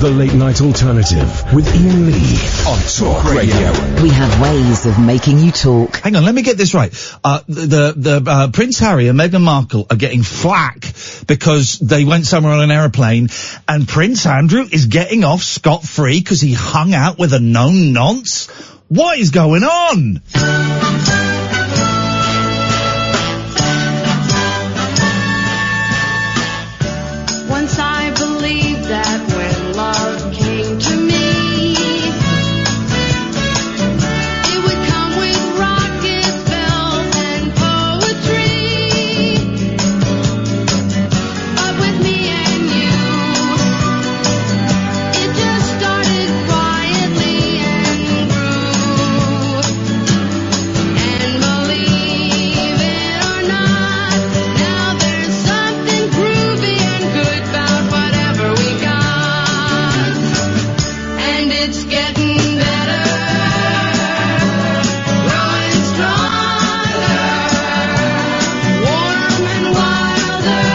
The Late Night Alternative with Iain Lee on Talk Radio. We have ways of making you talk. Hang on, let me get this right. The Prince Harry and Meghan Markle are getting flack because they went somewhere on an aeroplane, and Prince Andrew is getting off scot-free because he hung out with a known nonce? What is going on? Once I believed that when love came to me, it would come with rockets, bells, and poetry. But with me and you, it just started quietly and grew. And believe it or not, now there's something groovy and good about whatever we got. And it's getting better, growing stronger, warm and wilder,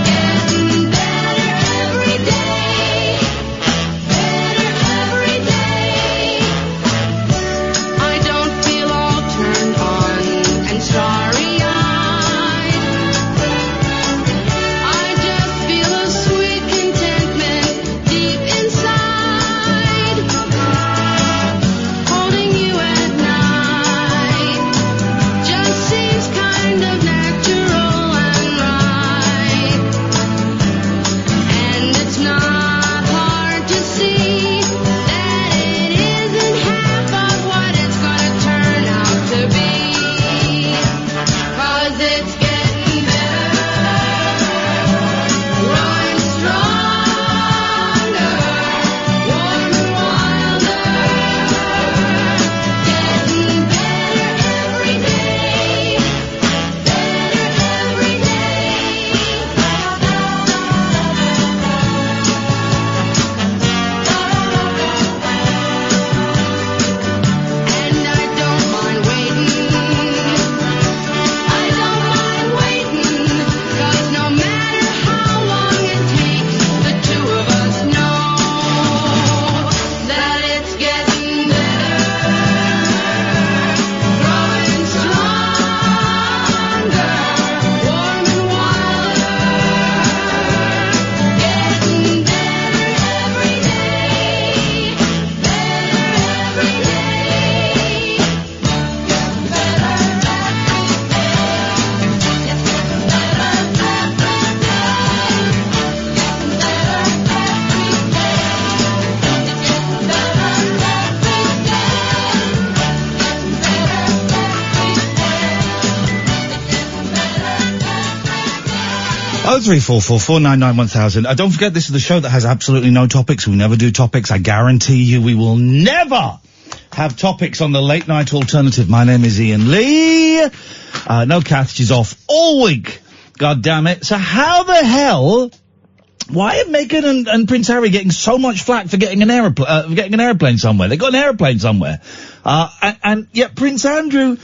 getting better every day, better every day. I don't feel all turned on and starry-eyed. I just feel a sweet contentment deep inside. Holding you at night just seems kind of natural and right. And it's not hard to see that it isn't half of what it's gonna turn out to be. 'Cause it's getting better, growing stronger, warm and wilder, getting better every day, better every And I don't mind waiting. I don't mind waiting, 'cause no matter how long it takes, the two of us know that it's getting better, growing stronger, warm and wilder, getting better every day, better every Oh, 03444991,000. Don't forget, this is the show that has absolutely no topics. We never do topics. I guarantee you we will never have topics on the Late Night Alternative. My name is Iain Lee. No Kath, she's off all week. God damn it. So how the hell, why are Meghan and Prince Harry getting so much flack for getting an aeroplane somewhere? They got an aeroplane somewhere. And yet Prince Andrew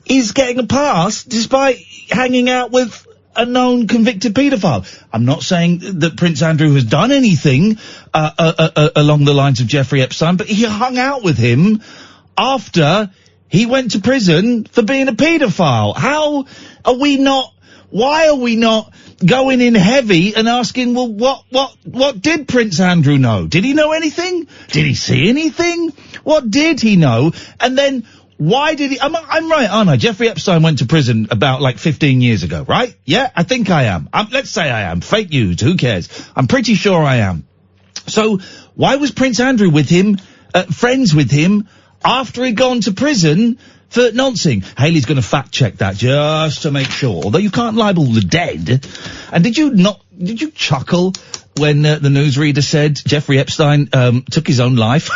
is getting a pass despite hanging out with a known convicted paedophile. I'm not saying that Prince Andrew has done anything along the lines of Jeffrey Epstein, but he hung out with him after he went to prison for being a paedophile. Why are we not going in heavy and asking, well, what did Prince Andrew know? Did he know anything? Did he see anything? What did he know? And then why did he? I'm right, aren't I? Jeffrey Epstein went to prison about 15 years ago, right? Yeah, I think I am. Let's say I am. Fake news, who cares? I'm pretty sure I am. So why was Prince Andrew with him, friends with him, after he'd gone to prison for noncing? Hayley's going to fact check that just to make sure. Although you can't libel the dead. And did you chuckle when the newsreader said Jeffrey Epstein took his own life?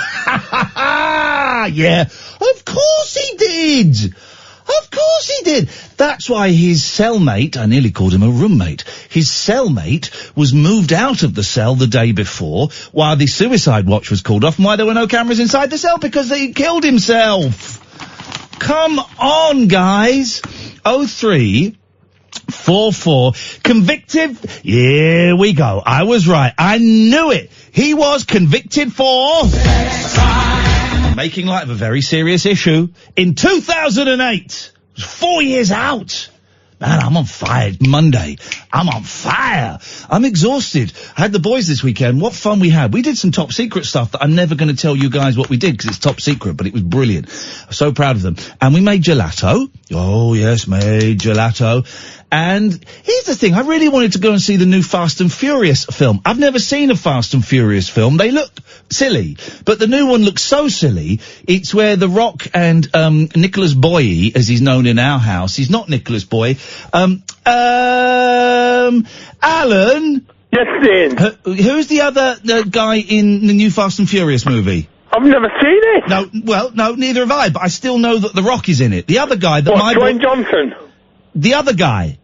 Yeah, of course he did. Of course he did. That's why his cellmate, I nearly called him a roommate, his cellmate was moved out of the cell the day before while the suicide watch was called off and why there were no cameras inside the cell, because he killed himself. Come on, guys. 03 844. Convicted? Here we go. I was right. I knew it. He was convicted for making light of a very serious issue in 2008. 4 years out. Man, I'm on fire. Monday. I'm on fire. I'm exhausted. I had the boys this weekend. What fun we had. We did some top secret stuff that I'm never going to tell you guys what we did because it's top secret, but it was brilliant. I'm so proud of them. And we made gelato. Oh, yes, made gelato. And here's the thing. I really wanted to go and see the new Fast and Furious film. I've never seen a Fast and Furious film. They look silly, but the new one looks so silly. It's where The Rock and Nicholas Boye, as he's known in our house, he's not Nicholas Boye. Alan? Yes, Ian. Who's the other guy in the new Fast and Furious movie? I've never seen it. No, well, no, neither have I, but I still know that The Rock is in it. The other guy that What, Dwayne Johnson? The other guy.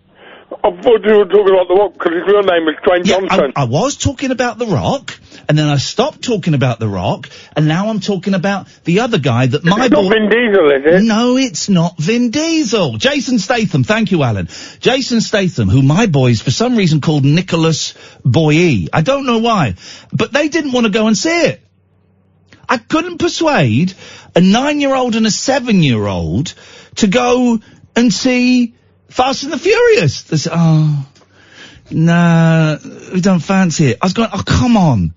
I thought you were talking about The Rock because his real name is Dwayne Johnson. I was talking about The Rock, and then I stopped talking about The Rock, and now I'm talking about the other guy that my boy... It's not Vin Diesel, is it? No, it's not Vin Diesel. Jason Statham. Thank you, Alan. Jason Statham, who my boys for some reason called Nicholas Boye. I don't know why, but they didn't want to go and see it. I couldn't persuade a 9-year-old and a 7-year-old to go and see Fast and the Furious. They said, oh, nah, we don't fancy it. I was going, oh, come on,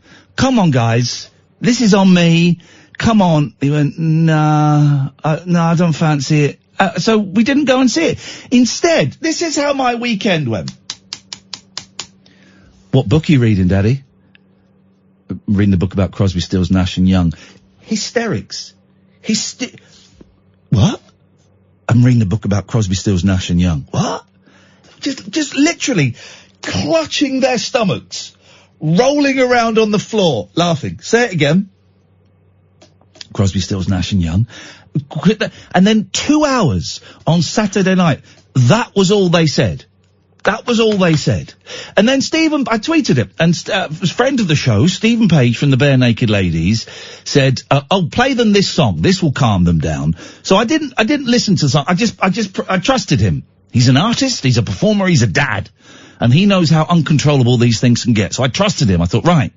guys. This is on me. Come on. He went, nah, I don't fancy it. So we didn't go and see it. Instead, this is how my weekend went. What book are you reading, Daddy? Reading the book about Crosby, Stills, Nash and Young. Hysterics. What? I'm reading the book about Crosby, Stills, Nash and Young. What? Just literally clutching their stomachs, rolling around on the floor, laughing. Say it again. Crosby, Stills, Nash and Young. And then 2 hours on Saturday night. That was all they said. That was all they said. And then I tweeted it, and a friend of the show, Stephen Page from the Bare Naked Ladies, said, "Oh, play them this song. This will calm them down." So I didn't listen to the song. I trusted him. He's an artist. He's a performer. He's a dad, and he knows how uncontrollable these things can get. So I trusted him. I thought, right,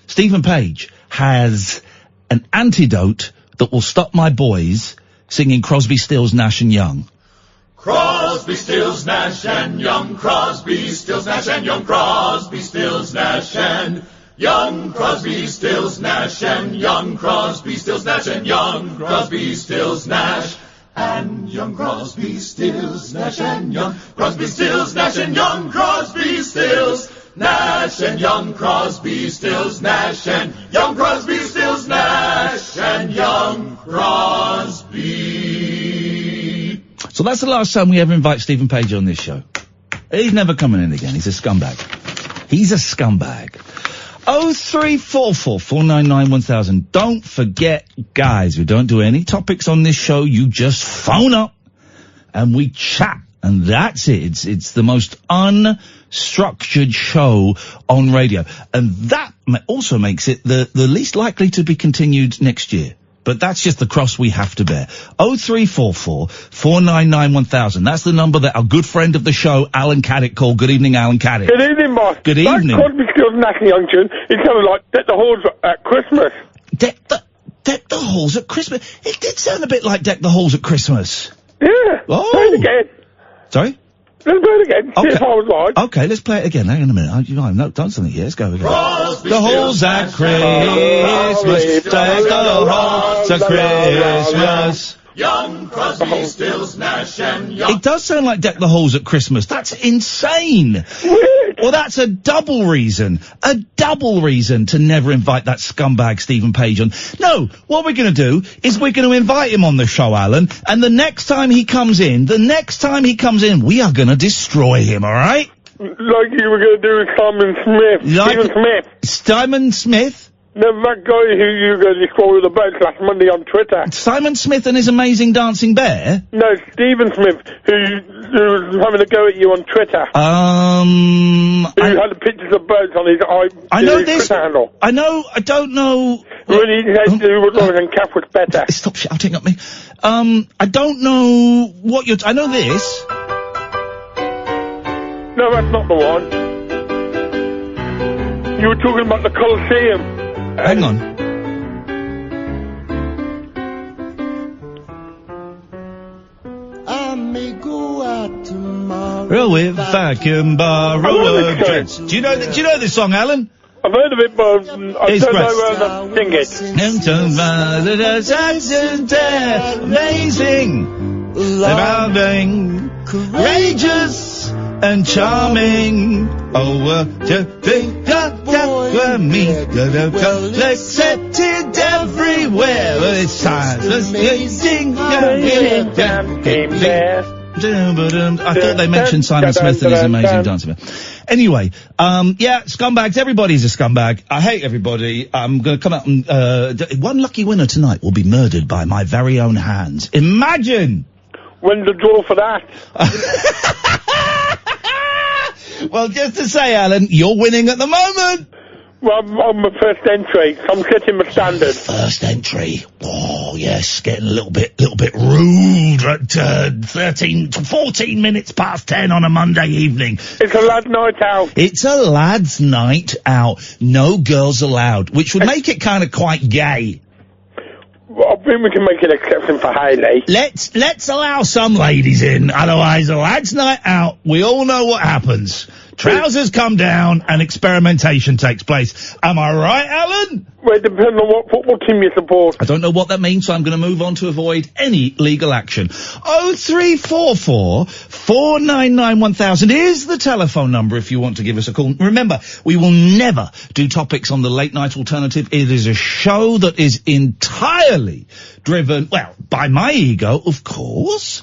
Stephen Page has an antidote that will stop my boys singing Crosby, Stills, Nash and Young. Crosby, Stills, Nash and Young. Crosby, Stills, Nash and Young. Crosby, Stills, Nash and Young. Crosby, Stills, Nash and Young. Crosby, Stills, Nash and Young. Crosby, Stills, Nash and Young. Crosby, Stills, Nash and Young. Crosby, Stills, Nash and Young. Crosby, Stills, Nash and Young. Crosby, Stills, Nash and Young. Crosby, Stills, Nash and Young. Crosby. So that's the last time we ever invite Stephen Page on this show. He's never coming in again. He's a scumbag. He's a scumbag. 0344 499 1000. Don't forget, guys, we don't do any topics on this show. You just phone up and we chat. And that's it. It's the most unstructured show on radio. And that also makes it the least likely to be continued next year. But that's just the cross we have to bear. 0344 499 1000. That's the number that our good friend of the show, Alan Caddick, called. Good evening, Alan Caddick. Good evening, boss. Good evening. That Crosby, Stills, Nash and Young tune, it sounded like Deck the Halls at Christmas. Deck the Halls at Christmas? It did sound a bit like Deck the Halls at Christmas. Yeah. Oh. Play it again. Sorry? Let's play it again. Okay. See if I was right. Okay, let's play it again. Hang on a minute. I've not done something yet. Let's go again. Crosby, The Halls at Christmas. Deck the Halls at Christmas. Young Crosby, Stills, Nash and Young. It does sound like Deck the Halls at Christmas. That's insane. Weird. Well, that's a double reason to never invite that scumbag Stephen Page on. No, what we're going to do is we're going to invite him on the show, Alan, and the next time he comes in, we are going to destroy him, all right? Like you were going to do with Simon Smith. Stephen Smith. Simon Smith? No, that guy who you were going to destroy with a boat last Monday on Twitter. Simon Smith and his amazing dancing bear? No, Stephen Smith, who was having a go at you on Twitter. Who had the pictures of boats on his I know this. Twitter handle. I don't know. When he said who was wrong and Kath was better. Stop shouting at me. I don't know what I know this. No, that's not the one. You were talking about the Colosseum. Hang on. I may go out tomorrow. Roll if I can borrow a dress. Do you know this song, Alan? I've heard of it, but I It's don't great. know where to sing it. Amazing, abounding, courageous and charming. Oh, me, accepted everywhere. It's time. I thought they mentioned Simon Smith and his amazing dancer. Anyway, yeah, scumbags. Everybody's a scumbag. I hate everybody. I'm going to come out and one lucky winner tonight will be murdered by my very own hands. Imagine. When's the draw for that? Well, just to say, Alan, you're winning at the moment. Well, I'm my first entry. I'm setting my standard. First entry. Oh, yes, getting a little bit rude at 14 minutes past 10 on a Monday evening. It's a lad night out. It's a lad's night out. No girls allowed, which would make it kind of quite gay. Well, I think we can make an exception for Hayley. Let's allow some ladies in, otherwise a lad's night out, we all know what happens. Trousers come down and experimentation takes place. Am I right, Alan? Well, it depends on what football team you support. I don't know what that means, so I'm going to move on to avoid any legal action. 0344 499 1000 is the telephone number if you want to give us a call. Remember, we will never do topics on the Late Night Alternative. It is a show that is entirely driven, well, by my ego, of course,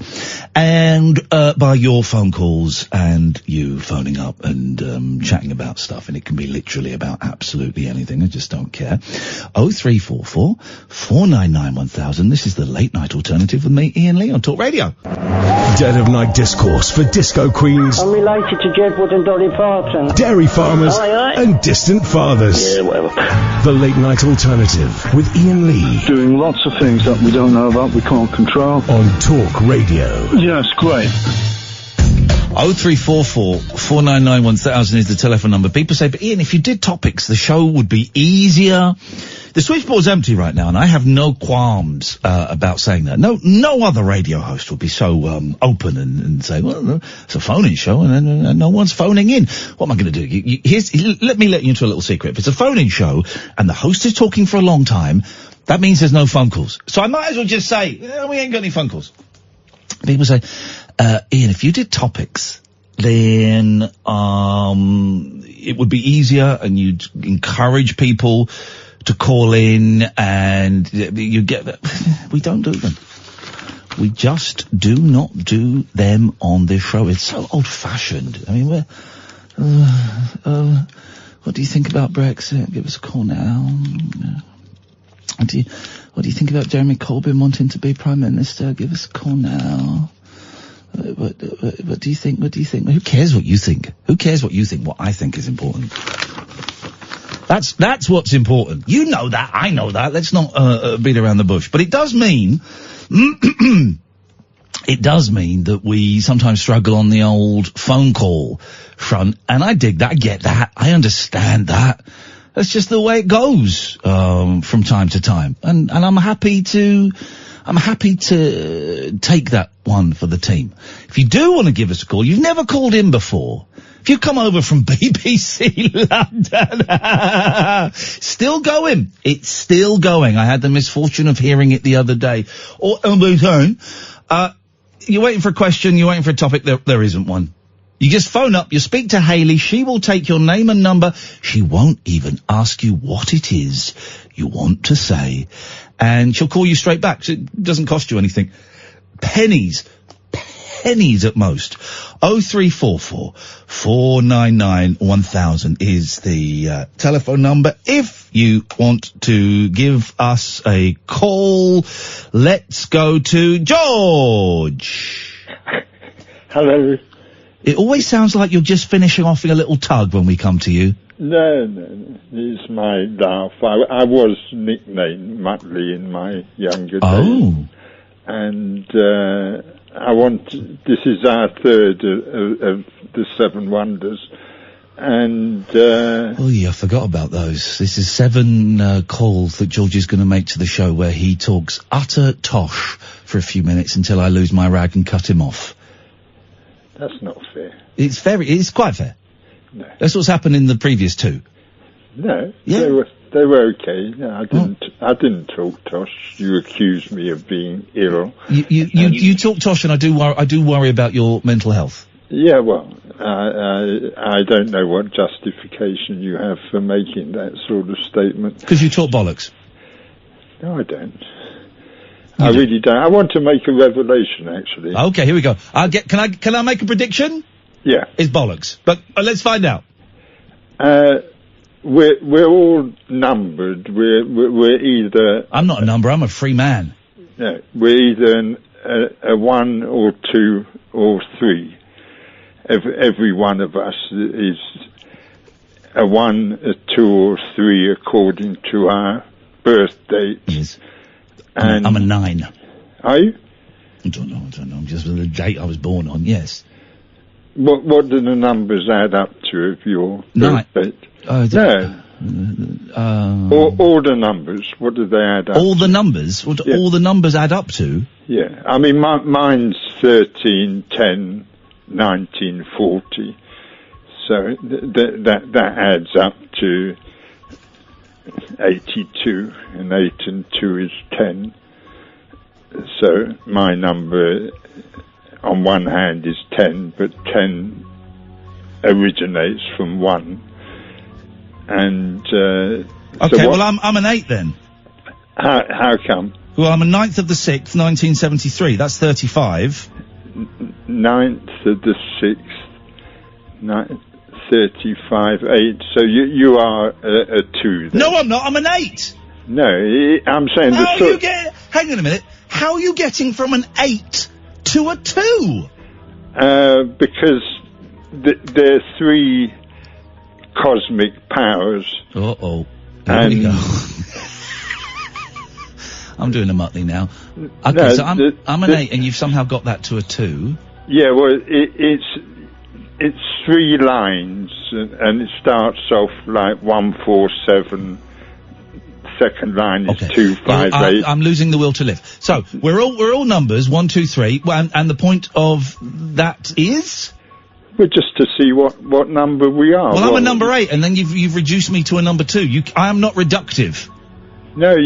and by your phone calls and you phoning up and chatting about stuff, and it can be literally about absolutely anything. I just don't care. 0344 499 1000. This is the Late Night Alternative with me, Iain Lee, on Talk Radio. Dead of night discourse for disco queens, I'm related to Jedwood and Dolly Parton. dairy farmers, and distant fathers. Yeah, whatever. The Late Night Alternative with Iain Lee Doing lots of things that we don't know about, we can't control. on Talk Radio. Yes, great. 0344 499 1000 is the telephone number. People say, but Iain, if you did topics, the show would be easier. The switchboard's empty right now, and I have no qualms about saying that. No other radio host would be so open and say, well, it's a phone-in show, and no one's phoning in. What am I going to do? Let me let you into a little secret. If it's a phone-in show, and the host is talking for a long time, that means there's no phone calls. So I might as well just say, we ain't got any phone calls. People say, Iain, if you did topics, then it would be easier, and you'd encourage people to call in, and you get that. We don't do them. We just do not do them on this show. It's so old-fashioned. I mean, what do you think about Brexit? Give us a call now. What do you think about Jeremy Corbyn wanting to be Prime Minister? Give us a call now. What do you think? What do you think? Who cares what you think? Who cares what you think? What I think is important. That's what's important. You know that. I know that. Let's not beat around the bush. But it does mean, that we sometimes struggle on the old phone call front. And I dig that. I get that. I understand that. That's just the way it goes from time to time. And I'm happy to take that one for the team. If you do want to give us a call, you've never called in before. If you come over from BBC London, still going. It's still going. I had the misfortune of hearing it the other day. Or you're waiting for a question, you're waiting for a topic, there isn't one. You just phone up, you speak to Hayley, she will take your name and number, she won't even ask you what it is you want to say, and she'll call you straight back, so it doesn't cost you anything. Pennies at most. 0344 499 1000 is the telephone number. If you want to give us a call, let's go to George. Hello. It always sounds like you're just finishing off a little tug when we come to you. No, it's my laugh. I was nicknamed Muttley in my younger days. Oh. And This is our third of the 7 wonders. And, oh yeah, I forgot about those. This is 7 calls that George is going to make to the show where he talks utter tosh for a few minutes until I lose my rag and cut him off. That's not fair. It's quite fair. No. That's what's happened in the previous 2. No. Yeah. They were okay. No, I didn't talk tosh. You accused me of being ill. You talk tosh, and I do worry about your mental health. Yeah, well, I don't know what justification you have for making that sort of statement. Because you talk bollocks. No, I don't. I really don't. I want to make a revelation, actually. Okay, here we go. Can I make a prediction? Yeah. It's bollocks. But let's find out. We're all numbered. We're either. I'm not a number. I'm a free man. No, we're either a 1 or 2 or 3. Every one of us is a 1, a 2, or 3 according to our birth date. Yes. And I'm a 9. Are you? I don't know. I'm just the date I was born on. Yes. What do the numbers add up to of your birth date? All the numbers. What do they add up? All the numbers. What do all the numbers add up to? Yeah. I mean, mine's 13, 10, 19, 40. So that adds up to 82, and 8 and 2 is 10. So my number on one hand is 10, but 10 originates from 1. And okay, well I'm an 8 then. How come? Well, I'm a 9th of the 6th, 1973. That's 35. 9th of the 6th, 35, 8. So you are a 2 then. No, I'm not. I'm an 8. No, I'm saying hang on a minute. How are you getting from an 8 to a 2? Because there are 3 cosmic powers. Uh-oh. Here we go. I'm doing a Muttley now. Okay, no, so I'm an 8, and you've somehow got that to a 2. Yeah, well, it's 3 lines, and it starts off like 1, 4, 7. Second line is 2, 5, 8. I'm losing the will to live. So we're all numbers 1, 2, 3, and the point of that is. Well, just to see what number we are. Well, I'm a number 8, and then you've reduced me to a number 2. I am not reductive. No,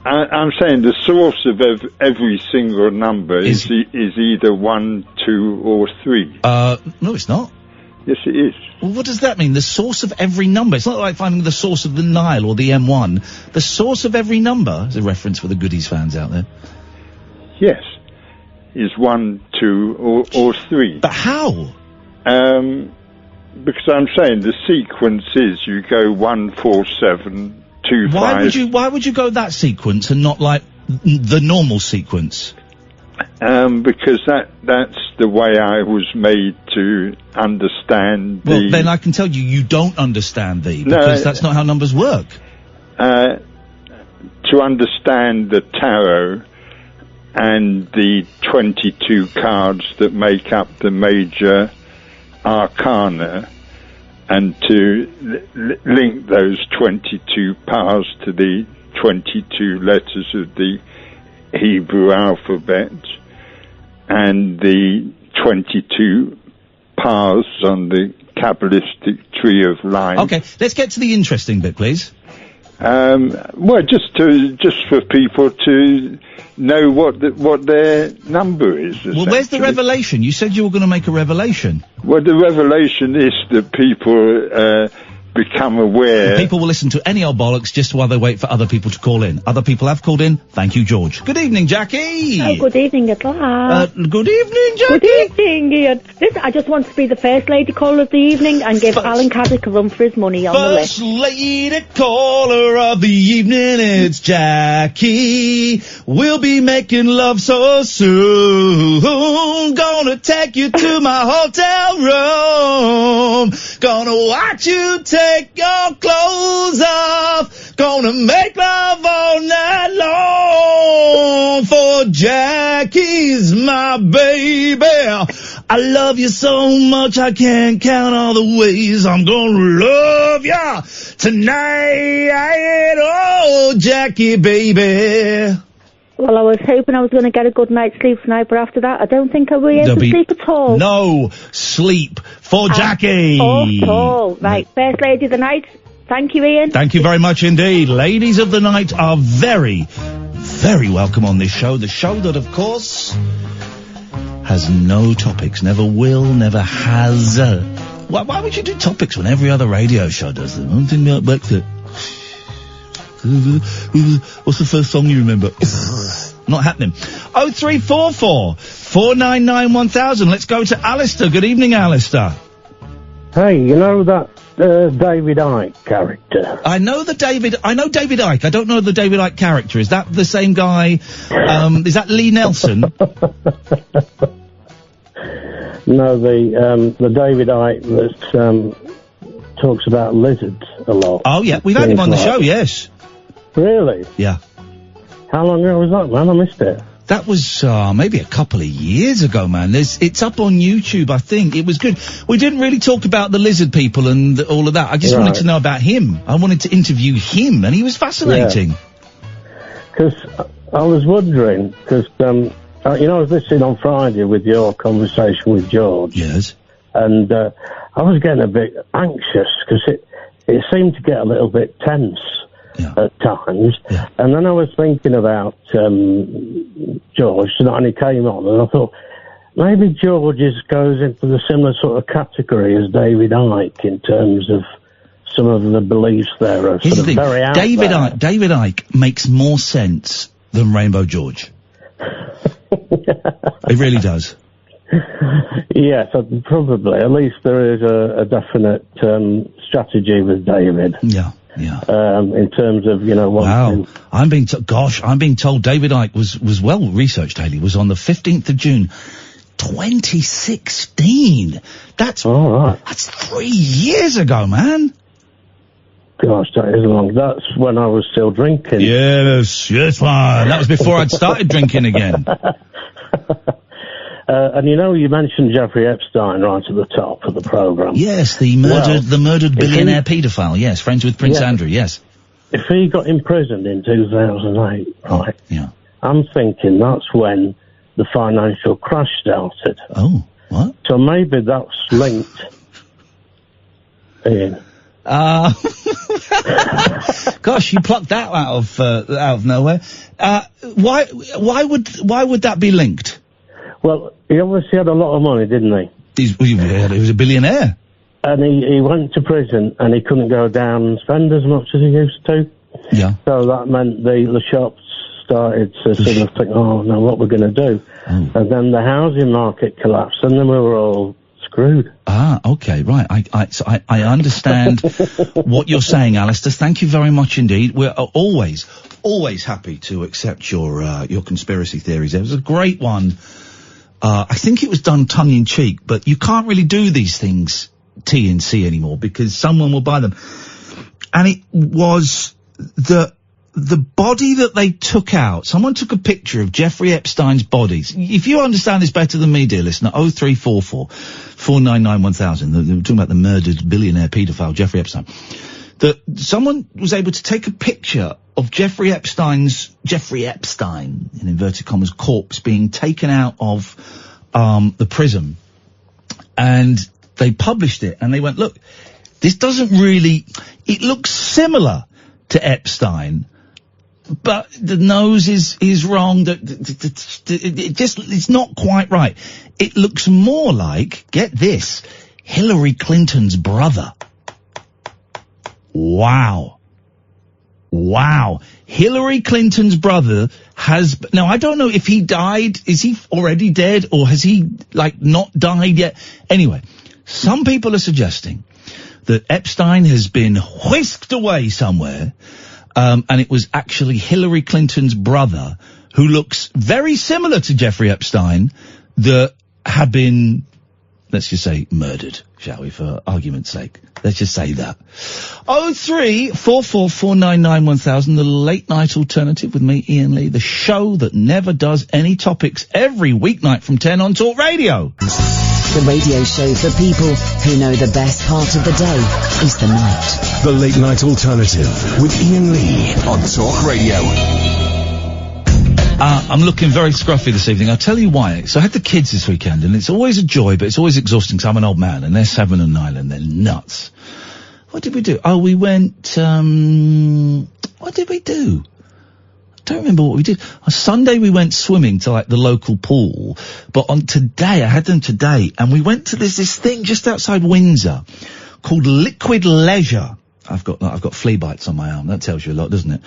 I'm saying the source of every single number is either 1, 2, or 3. No, it's not. Yes, it is. Well, what does that mean? The source of every number. It's not like finding the source of the Nile or the M1. The source of every number is a reference for the Goodies fans out there. Yes. Is 1, 2, or 3. But how? Because I'm saying the sequence is you go 1, 4, 7, 2, 5. Why would you go that sequence and not like the normal sequence? Because that's the way I was made to understand the... Well, then I can tell you don't understand because that's not how numbers work. To understand the tarot and the 22 cards that make up the major arcana, and to link those 22 powers to the 22 letters of the Hebrew alphabet and the 22 paths on the Kabbalistic tree of life. Okay, let's get to the interesting bit, please. Well, just for people to know what their number is. Well, where's the revelation? You said you were going to make a revelation. Well, the revelation is that people become aware. People will listen to any old bollocks just while they wait for other people to call in. Other people have called in. Thank you, George. Good evening, Jackie. Oh, good evening, at last. Good evening, Jackie. Good evening, Ian. Listen, I just want to be the first lady caller of the evening and give Alan Caddick a run for his money on the list. First lady caller of the evening, it's Jackie. We'll be making love so soon. Gonna take you to my hotel room. Gonna watch you take your clothes off. Gonna make love all night long for Jackie's my baby. I love you so much I can't count all the ways I'm gonna love ya tonight. Oh, Jackie, baby. Well, I was hoping I was going to get a good night's sleep tonight, but after that, I don't think I'll be able to sleep at all. No sleep for Jackie. At all. Right, first lady of the night. Thank you, Ian. Thank you very much indeed. Ladies of the night are very, very welcome on this show. The show that, of course, has no topics, never will, never has. Why would you do topics when every other radio show does them? One thing about Brexit. What's the first song you remember? Not happening. 0344 499 1000. Let's go to Alistair. Good evening, Alistair. Hey, you know that David Icke character? I know David Icke. I don't know the David Icke character. Is that the same guy? Is that Lee Nelson? No, the David Icke that talks about lizards a lot. Oh yeah, we've had him on the show. Yes. Really? Yeah. How long ago was that, man? I missed it. That was maybe a couple of years ago, man. It's up on YouTube, I think. It was good. We didn't really talk about the lizard people and all of that. I just wanted to know about him. I wanted to interview him, and he was fascinating. Because I was wondering, because, I was listening on Friday with your conversation with George. Yes. And I was getting a bit anxious, because it seemed to get a little bit tense. Yeah. At times, and then I was thinking about George, and he came on, and I thought maybe George goes into the similar sort of category as David Icke in terms of some of the beliefs there are sort of very out there. David Icke makes more sense than Rainbow George. It really does. Yes, probably. At least there is a definite strategy with David. Yeah. Yeah. In terms of, Wow. I'm being told David Icke was well researched, Haley, was on the 15th of June, 2016. That's 3 years ago, man. Gosh, that is long. That's when I was still drinking. Yes, man. That was before I'd started drinking again. And you mentioned Jeffrey Epstein right at the top of the programme. Yes, the murdered billionaire paedophile. Yes, friends with Prince Andrew. Yes. If he got imprisoned in 2008, right? Yeah. I'm thinking that's when the financial crash started. Oh, what? So maybe that's linked. Ian. Gosh, you plucked that out of nowhere. Why would that be linked? Well, he obviously had a lot of money, didn't he? He was a billionaire. And he went to prison, and he couldn't go down and spend as much as he used to. Yeah. So that meant the shops started to sort of think, oh, no, what we're going to do? Oh. And then the housing market collapsed, and then we were all screwed. Ah, okay, right. I understand what you're saying, Alistair. Thank you very much indeed. We're always happy to accept your conspiracy theories. There was a great one. I think it was done tongue-in-cheek, but you can't really do these things T&C anymore because someone will buy them. And it was the body that they took out. Someone took a picture of Jeffrey Epstein's bodies. If you understand this better than me, dear listener, 0344 499 1000. We're talking about the murdered billionaire paedophile Jeffrey Epstein. That someone was able to take a picture of Jeffrey Epstein, in inverted commas, corpse being taken out of the prison. And they published it, and they went, look, this doesn't really... It looks similar to Epstein, but the nose is wrong. It's not quite right. It looks more like, get this, Hillary Clinton's brother. Wow. Hillary Clinton's brother has... Now, I don't know if he died. Is he already dead, or has he, not died yet? Anyway, some people are suggesting that Epstein has been whisked away somewhere, and it was actually Hillary Clinton's brother, who looks very similar to Jeffrey Epstein, that had been let's just say murdered, shall we, for argument's sake. Let's just say that. 03444991000, the late night alternative with me, Iain Lee, the show that never does any topics, every weeknight from 10 on Talk Radio. The radio show for people who know the best part of the day is the night. The late night alternative with Iain Lee on Talk Radio. I'm looking very scruffy this evening. I'll tell you why. So I had the kids this weekend, and it's always a joy, but it's always exhausting because I'm an old man, and they're 7 and 9, and they're nuts. What did we do? Oh, we went, what did we do? I don't remember what we did. On Sunday we went swimming to, like, the local pool, but on today, I had them today, and we went to this thing just outside Windsor called Liquid Leisure. I've got flea bites on my arm. That tells you a lot, doesn't it?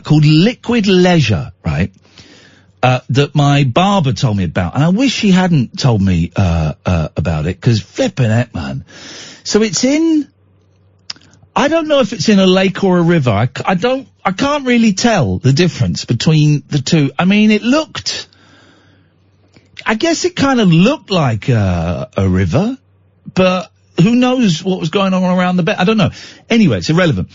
Called Liquid Leisure, right? That my barber told me about, and I wish he hadn't told me about it, because flipping heck, man. So it's in, I don't know if it's in a lake or a river. I can't really tell the difference between the two. I mean, I guess it kind of looked like a river, but who knows what was going on around the bed? I don't know. Anyway, it's irrelevant.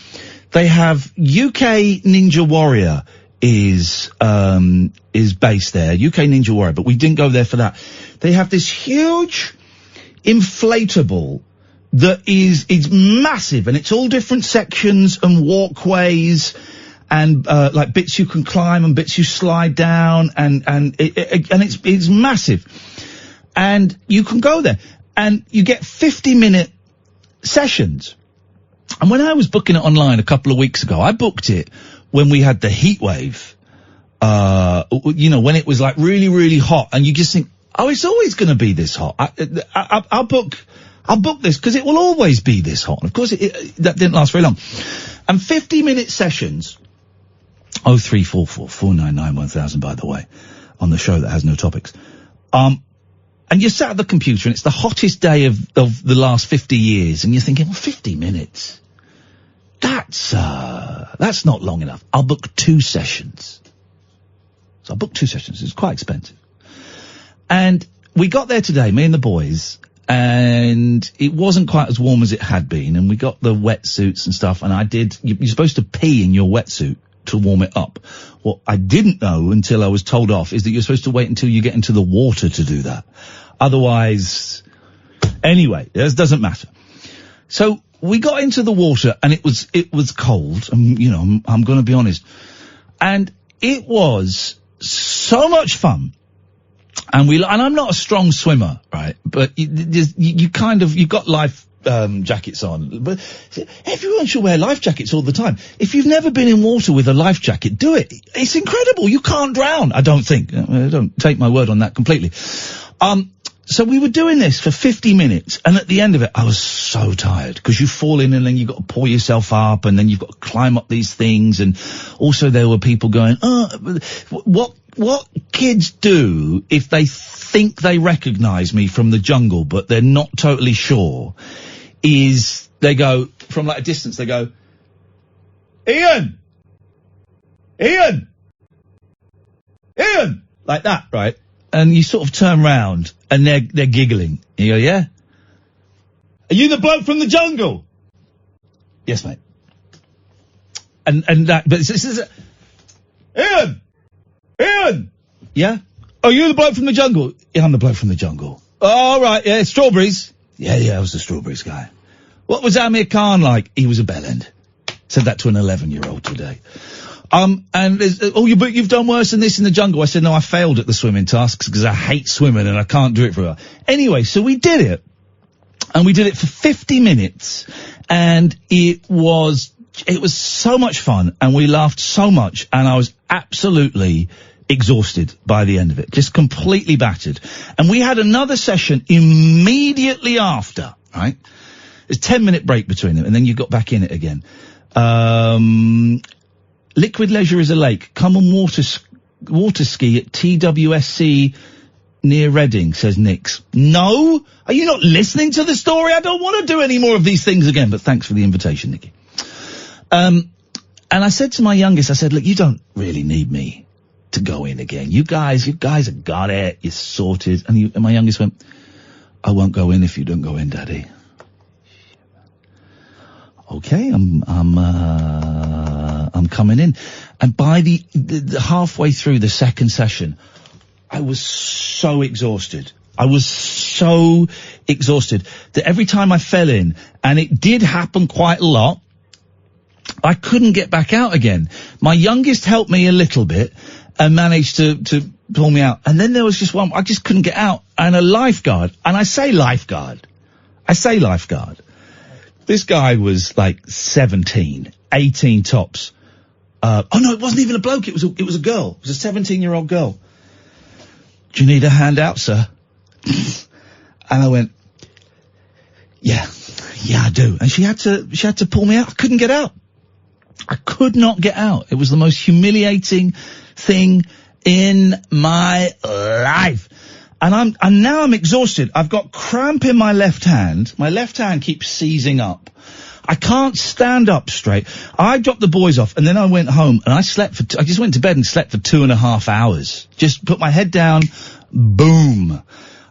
They have UK Ninja Warrior is based there, UK Ninja Warrior, but we didn't go there for that. They have this huge inflatable that is massive, and it's all different sections and walkways and like bits you can climb and bits you slide down, and it's massive. And you can go there and you get 50-minute sessions. And when I was booking it online a couple of weeks ago, I booked it when we had the heat wave, when it was like really, really hot, and you just think, oh, it's always going to be this hot. I'll book this because it will always be this hot. And of course, that didn't last very long. And 50-minute sessions, 03444991000, by the way, on the show that has no topics. And you're sat at the computer, and it's the hottest day of the last 50 years, and you're thinking, well, 50 minutes. That's not long enough. I'll book 2 sessions. So I booked 2 sessions. It's quite expensive. And we got there today, me and the boys, and it wasn't quite as warm as it had been, and we got the wetsuits and stuff, and you're supposed to pee in your wetsuit to warm it up. What I didn't know until I was told off is that you're supposed to wait until you get into the water to do that. Otherwise, anyway, it doesn't matter. So we got into the water, and it was cold, and I'm going to be honest, and it was so much fun. And I'm not a strong swimmer, right? But you got life jackets on, but everyone should wear life jackets all the time. If you've never been in water with a life jacket, do it. It's incredible. You can't drown. I don't think. Don't take my word on that completely. So we were doing this for 50 minutes, and at the end of it, I was so tired, because you fall in and then you've got to pull yourself up, and then you've got to climb up these things, and also there were people going, what kids do if they think they recognise me from the jungle, but they're not totally sure, is they go, from like a distance, they go, Iain! Iain! Iain! Like that, right? And you sort of turn round, and they're giggling. You go, yeah? Are you the bloke from the jungle? Yes, mate. And that, but this is, Iain! Iain! Yeah? Oh, you the bloke from the jungle? Yeah, I'm the bloke from the jungle. Oh, right, yeah, strawberries. Yeah, I was the strawberries guy. What was Amir Khan like? He was a bellend. Said that to an 11-year-old today. And you've done worse than this in the jungle. I said, no, I failed at the swimming tasks because I hate swimming and I can't do it very well. Anyway, so we did it. And we did it for 50 minutes. And it was so much fun, and we laughed so much, and I was absolutely exhausted by the end of it. Just completely battered. And we had another session immediately after, right? There's a 10-minute break between them, and then you got back in it again. Liquid Leisure is a lake. Come and water ski at TWSC near Reading, says Nix. No? Are you not listening to the story? I don't want to do any more of these things again, but thanks for the invitation, Nikki. And I said to my youngest, I said, look, you don't really need me to go in again. You guys have got it. You're sorted. And my youngest went, I won't go in if you don't go in, Daddy. Okay, I'm coming in. And by the halfway through the second session, I was so exhausted. That every time I fell in, and it did happen quite a lot, I couldn't get back out again. My youngest helped me a little bit and managed to pull me out. And then there was just one, I just couldn't get out. And a lifeguard, and I say lifeguard. This guy was like 17, 18 tops. Oh no, it wasn't even a bloke, it was a girl. It was a 17-year-old girl. Do you need a hand out, sir? And I went, yeah, I do. And she had to pull me out. I couldn't get out. I could not get out. It was the most humiliating thing in my life. And now I'm exhausted. I've got cramp in my left hand. My left hand keeps seizing up. I can't stand up straight. I dropped the boys off and then I went home and I slept I just went to bed and slept for 2.5 hours. Just put my head down, boom.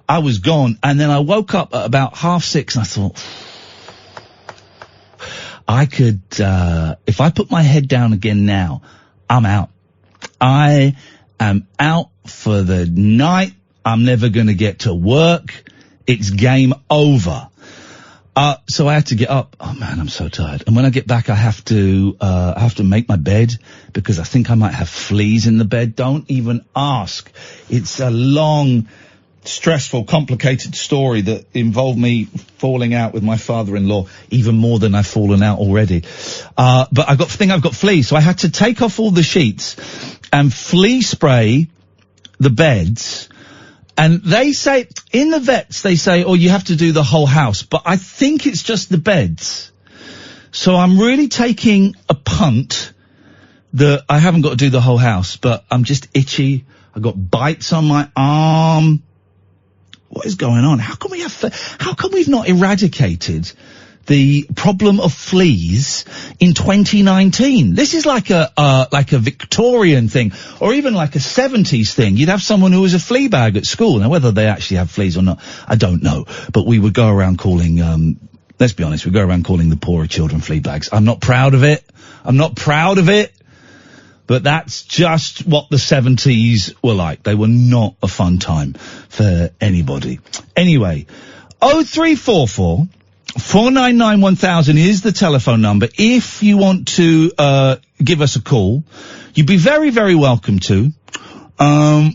I was gone. And then I woke up at about 6:30 and I thought, I could, if I put my head down again now, I'm out. I am out for the night. I'm never going to get to work. It's game over. So I had to get up. Oh man, I'm so tired. And when I get back, I have to make my bed because I think I might have fleas in the bed. Don't even ask. It's a long, stressful, complicated story that involved me falling out with my father-in-law even more than I've fallen out already. But I've got fleas, so I had to take off all the sheets and flea spray the beds. And they say, in the vets, they say, oh, you have to do the whole house. But I think it's just the beds. So I'm really taking a punt that I haven't got to do the whole house, but I'm just itchy. I've got bites on my arm. What is going on? How come we've not eradicated the problem of fleas in 2019? This is like a Victorian thing, or even like a 70s thing. You'd have someone who was a flea bag at school. Now, whether they actually have fleas or not, I don't know. But we would go around calling, let's be honest, we go around calling the poorer children flea bags. I'm not proud of it. But that's just what the 70s were like. They were not a fun time for anybody. Anyway, 0344 499 1000 is the telephone number. If you want to give us a call, you'd be very, very welcome to. Why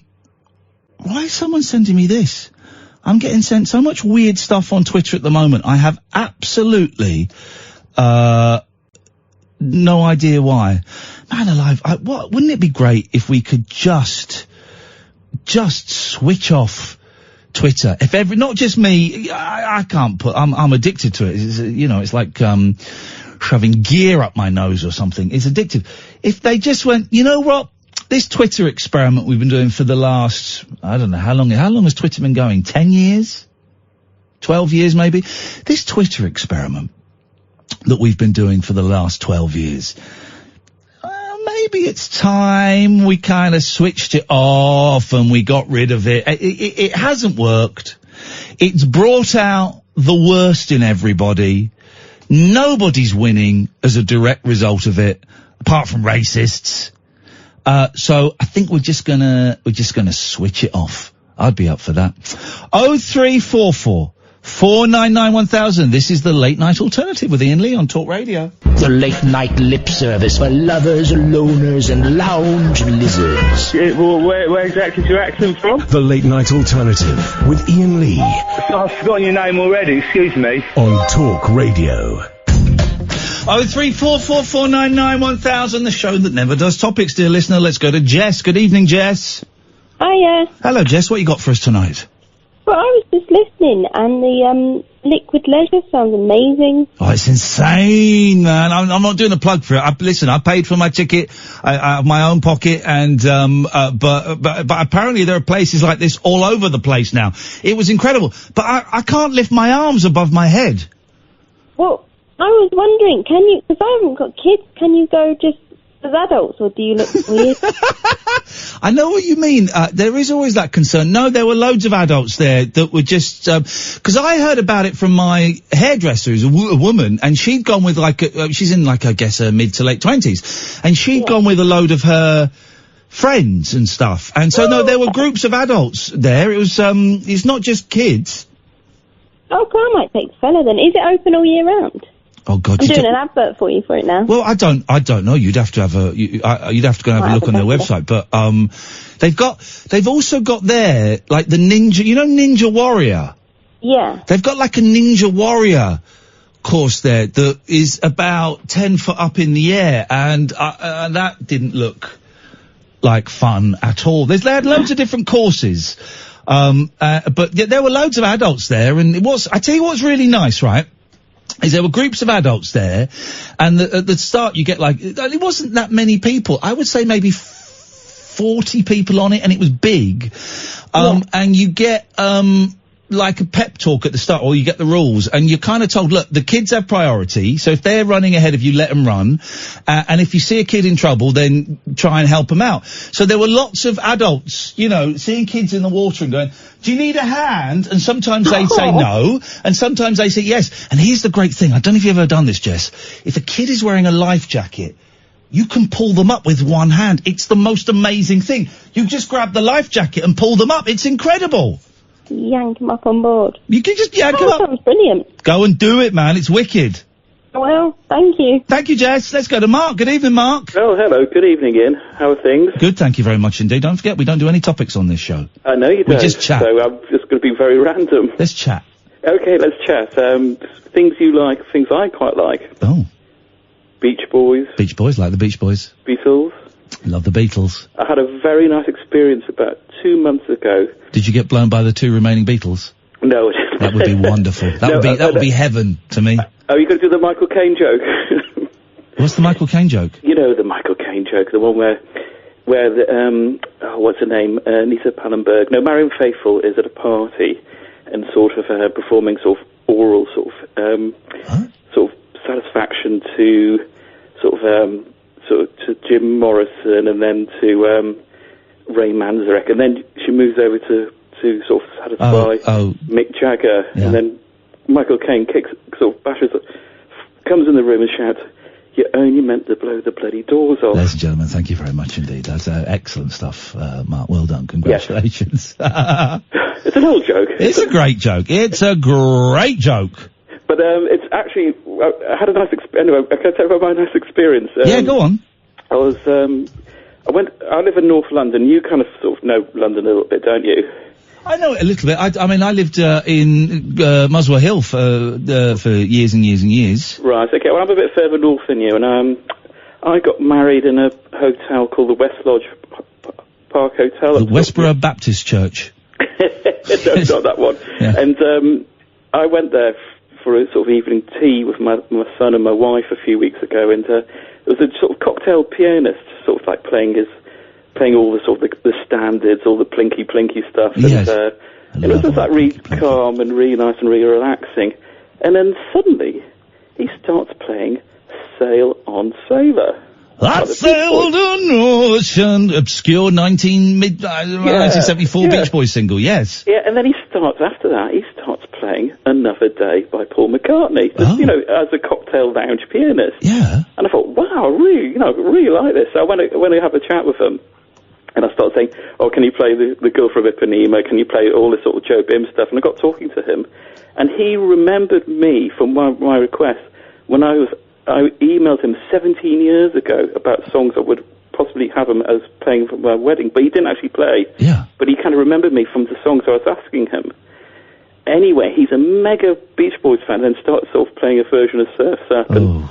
is someone sending me this? I'm getting sent so much weird stuff on Twitter at the moment. I have absolutely no idea why. Man alive, wouldn't it be great if we could just switch off Twitter? If not just me, I can't I'm addicted to it. It's like, shoving gear up my nose or something. It's addictive. If they just went, you know what? This Twitter experiment we've been doing for the last, I don't know, how long has Twitter been going? 10 years? 12 years maybe? This Twitter experiment that we've been doing for the last 12 years, maybe it's time we kind of switched it off and we got rid of it. It hasn't worked. It's brought out the worst in everybody. Nobody's winning as a direct result of it, apart from racists. So I think we're just gonna switch it off. I'd be up for that. 0344 499 1000. This is the Late Night Alternative with Iain Lee on Talk Radio. The late night lip service for lovers, loners, and lounge lizards. Where exactly is your accent from? The Late Night Alternative with Iain Lee. I've forgotten your name already, excuse me. On Talk Radio. 0344 499 1000, the show that never does topics, dear listener. Let's go to Jess. Good evening, Jess. Hiya. Hello, Jess. What you got for us tonight? Well, I was just listening, and the Liquid Leisure sounds amazing. Oh, it's insane, man. I'm not doing a plug for it. I paid for my ticket out of my own pocket, and but apparently there are places like this all over the place now. It was incredible, but I can't lift my arms above my head. Well, I was wondering, can you? Because I haven't got kids. Can you go just as adults, or do you look weird? I know what you mean. There is always that concern. No, there were loads of adults there that were just, cause I heard about it from my hairdresser, who's a woman, and she'd gone with she's in I guess her mid to late 20s, and she'd gone with a load of her friends and stuff. And so, no, there were groups of adults there. It was, it's not just kids. Oh, I might take the fella then. Is it open all year round? Oh God! I'm doing an advert for you for it now. Well, I don't know. You'd have to have you'd have to go and have a look on their website. But they've also got there like the Ninja. You know, Ninja Warrior. Yeah. They've got like a Ninja Warrior course there that is about 10 foot up in the air, and that didn't look like fun at all. They had loads of different courses, but there were loads of adults there, and I tell you what's really nice, right? Is there were groups of adults there, and at the start you get it wasn't that many people. I would say maybe 40 people on it, and it was big. And you get, like a pep talk at the start, or you get the rules, and you're kind of told, look, the kids have priority, so if they're running ahead of you, let them run, and if you see a kid in trouble, then try and help them out. So there were lots of adults, seeing kids in the water and going, do you need a hand? And sometimes they say no, and sometimes they say yes. And here's the great thing, I don't know if you've ever done this, Jess, if a kid is wearing a life jacket, you can pull them up with one hand. It's the most amazing thing. You just grab the life jacket and pull them up. It's incredible. Yank him up on board. You can just yank him up. That sounds brilliant. Go and do it, man. It's wicked. Well, thank you. Thank you, Jess. Let's go to Mark. Good evening, Mark. Oh, hello. Good evening, Ian. How are things? Good, thank you very much indeed. Don't forget, we don't do any topics on this show. I know you don't. We just chat. So I'm just going to be very random. Let's chat. Okay, let's chat. Things you like, things I quite like. Oh. Beach Boys. Beach Boys, like the Beach Boys. Beatles. Love the Beatles. I had a very nice experience about 2 months ago. Did you get blown by the 2 remaining Beatles? No. That would be wonderful. That would be heaven to me. Oh, you got to do the Michael Caine joke. What's the Michael Caine joke? You know the Michael Caine joke, the one where the, what's her name? Nita Pallenberg. No, Marion Faithfull is at a party and sort of performing sort of oral sort of satisfaction to sort of to Jim Morrison and then to Ray Manzarek, and then she moves over to sort of satisfy Mick Jagger, and then Michael Caine bashes, comes in the room and shouts, "You only meant to blow the bloody doors off." Ladies and gentlemen, thank you very much indeed. That's excellent stuff, Mark. Well done. Congratulations. Yes. It's an old joke. It's a great joke. It's a great joke. But it's actually, I had a nice anyway, I can tell you about my nice experience. Yeah, go on. I live in North London. You kind of sort of know London a little bit, don't you? I know it a little bit. I mean, I lived in Muswell Hill for years and years and years. Right, okay. Well, I'm a bit further north than you, and I got married in a hotel called the West Lodge Park Hotel. The Westboro Baptist Church. No, not that one. Yeah. And I went there for a sort of evening tea with my son and my wife a few weeks ago, and there was a sort of cocktail pianist sort of like playing all the sort of the standards, all the plinky stuff, yes. and it was just like really calm and really nice and really relaxing. And then suddenly he starts playing "Sail On Sailor." I sailed an ocean, obscure 1974 Beach Boys single, yes. Yeah, and then he starts playing "Another Day" by Paul McCartney, just, as a cocktail lounge pianist. Yeah. And I thought, wow, really like this. So when I have a chat with him, and I started saying, "Oh, can you play the Girl from Ipanema? Can you play all this sort of Joe Bim stuff?" And I got talking to him, and he remembered me from my request when I emailed him 17 years ago about songs I would possibly have him as playing for my wedding, but he didn't actually play. Yeah. But he kind of remembered me from the songs I was asking him. Anyway, he's a mega Beach Boys fan, and started sort of playing a version of Surf's Up and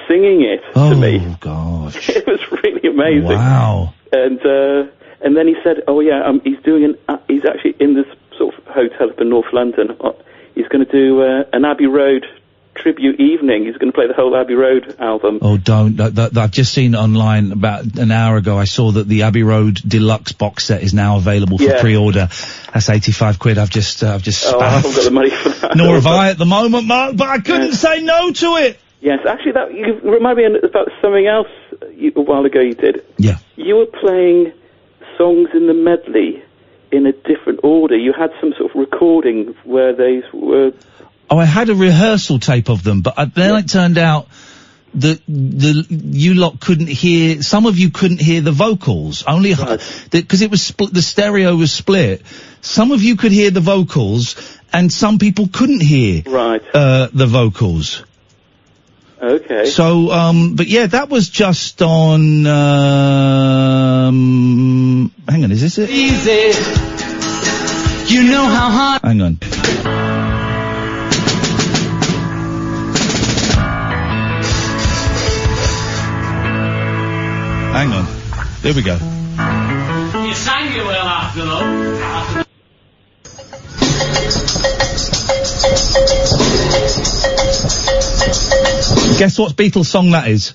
singing it to me. Oh, gosh. It was really amazing. Wow. And then he said, "Oh yeah, he's actually in this sort of hotel up in North London. He's going to do an Abbey Road tribute evening. He's going to play the whole Abbey Road album." Oh, don't! I've just seen online about an hour ago. I saw that the Abbey Road Deluxe box set is now available for pre-order. That's £85. I've just Oh, I haven't got the money for that. Nor have I at the moment, Mark. But I couldn't say no to it. Yes, actually, that you remind me about something else a while ago you did. Yeah. You were playing songs in the medley in a different order. You had some sort of recording where they were... Oh, I had a rehearsal tape of them, but then it turned out that you lot couldn't hear, some of you couldn't hear the vocals, only, because it was the stereo was split. Some of you could hear the vocals, and some people couldn't hear, the vocals. Okay. So, but yeah, that was just on, hang on, is this it? Easy. You know how hard. Hang on. Hang on. There we go. You sang it well after all. Guess what Beatles song that is?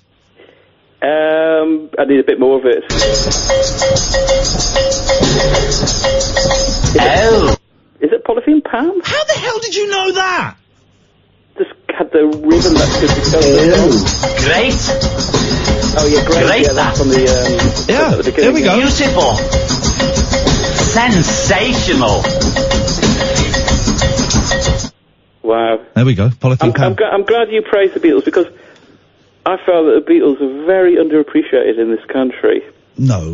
I need a bit more of it. Is it Polythene Palm? How the hell did you know that? Just had the rhythm that could be Great. Oh yeah, great. Great, Yeah, that's from the at the there we go. Beautiful. Sensational. Wow. There we go. Polythene Palm. I'm glad you praised the Beatles, because I felt that the Beatles are very underappreciated in this country. No,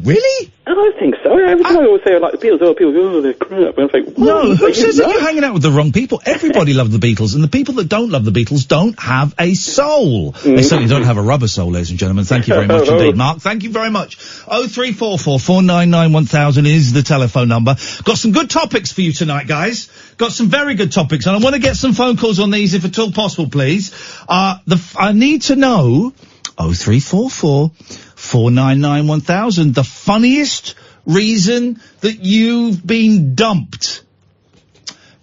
really? I don't think so. Every time I always say I like the Beatles, people go, oh, they're crap. And I think, No, who says that you're hanging out with the wrong people? Everybody loves the Beatles, and the people that don't love the Beatles don't have a soul. They certainly don't have a rubber soul, ladies and gentlemen. Thank you very much indeed, Mark. Thank you very much. 0344 499 1000 is the telephone number. Got some good topics for you tonight, guys. Got some very good topics, and I want to get some phone calls on these if at all possible, please. I need to know 0344 499 1000, the funniest reason that you've been dumped.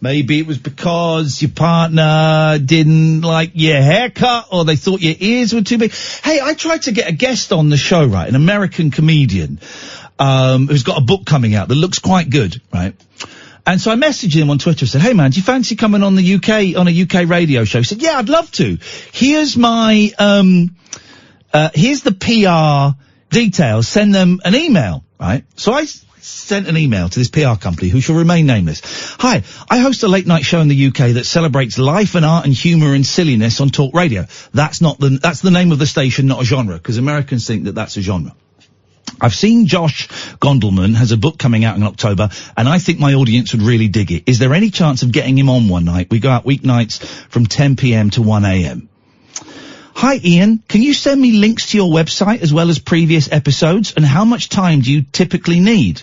Maybe it was because your partner didn't like your haircut, or they thought your ears were too big. Hey, I tried to get a guest on the show, right? An American comedian, who's got a book coming out that looks quite good, right? And so I messaged him on Twitter, said, hey man, do you fancy coming on the on a UK radio show? He said, yeah, I'd love to. Here's my, here's the PR details, send them an email, right? So I sent an email to this PR company, who shall remain nameless. Hi, I host a late night show in the UK that celebrates life and art and humour and silliness on talk radio. That's the name of the station, not a genre, because Americans think that that's a genre. I've seen Josh Gondelman has a book coming out in October, and I think my audience would really dig it. Is there any chance of getting him on one night? We go out weeknights from 10 p.m. to 1 a.m. Hi Ian, can you send me links to your website as well as previous episodes, and how much time do you typically need?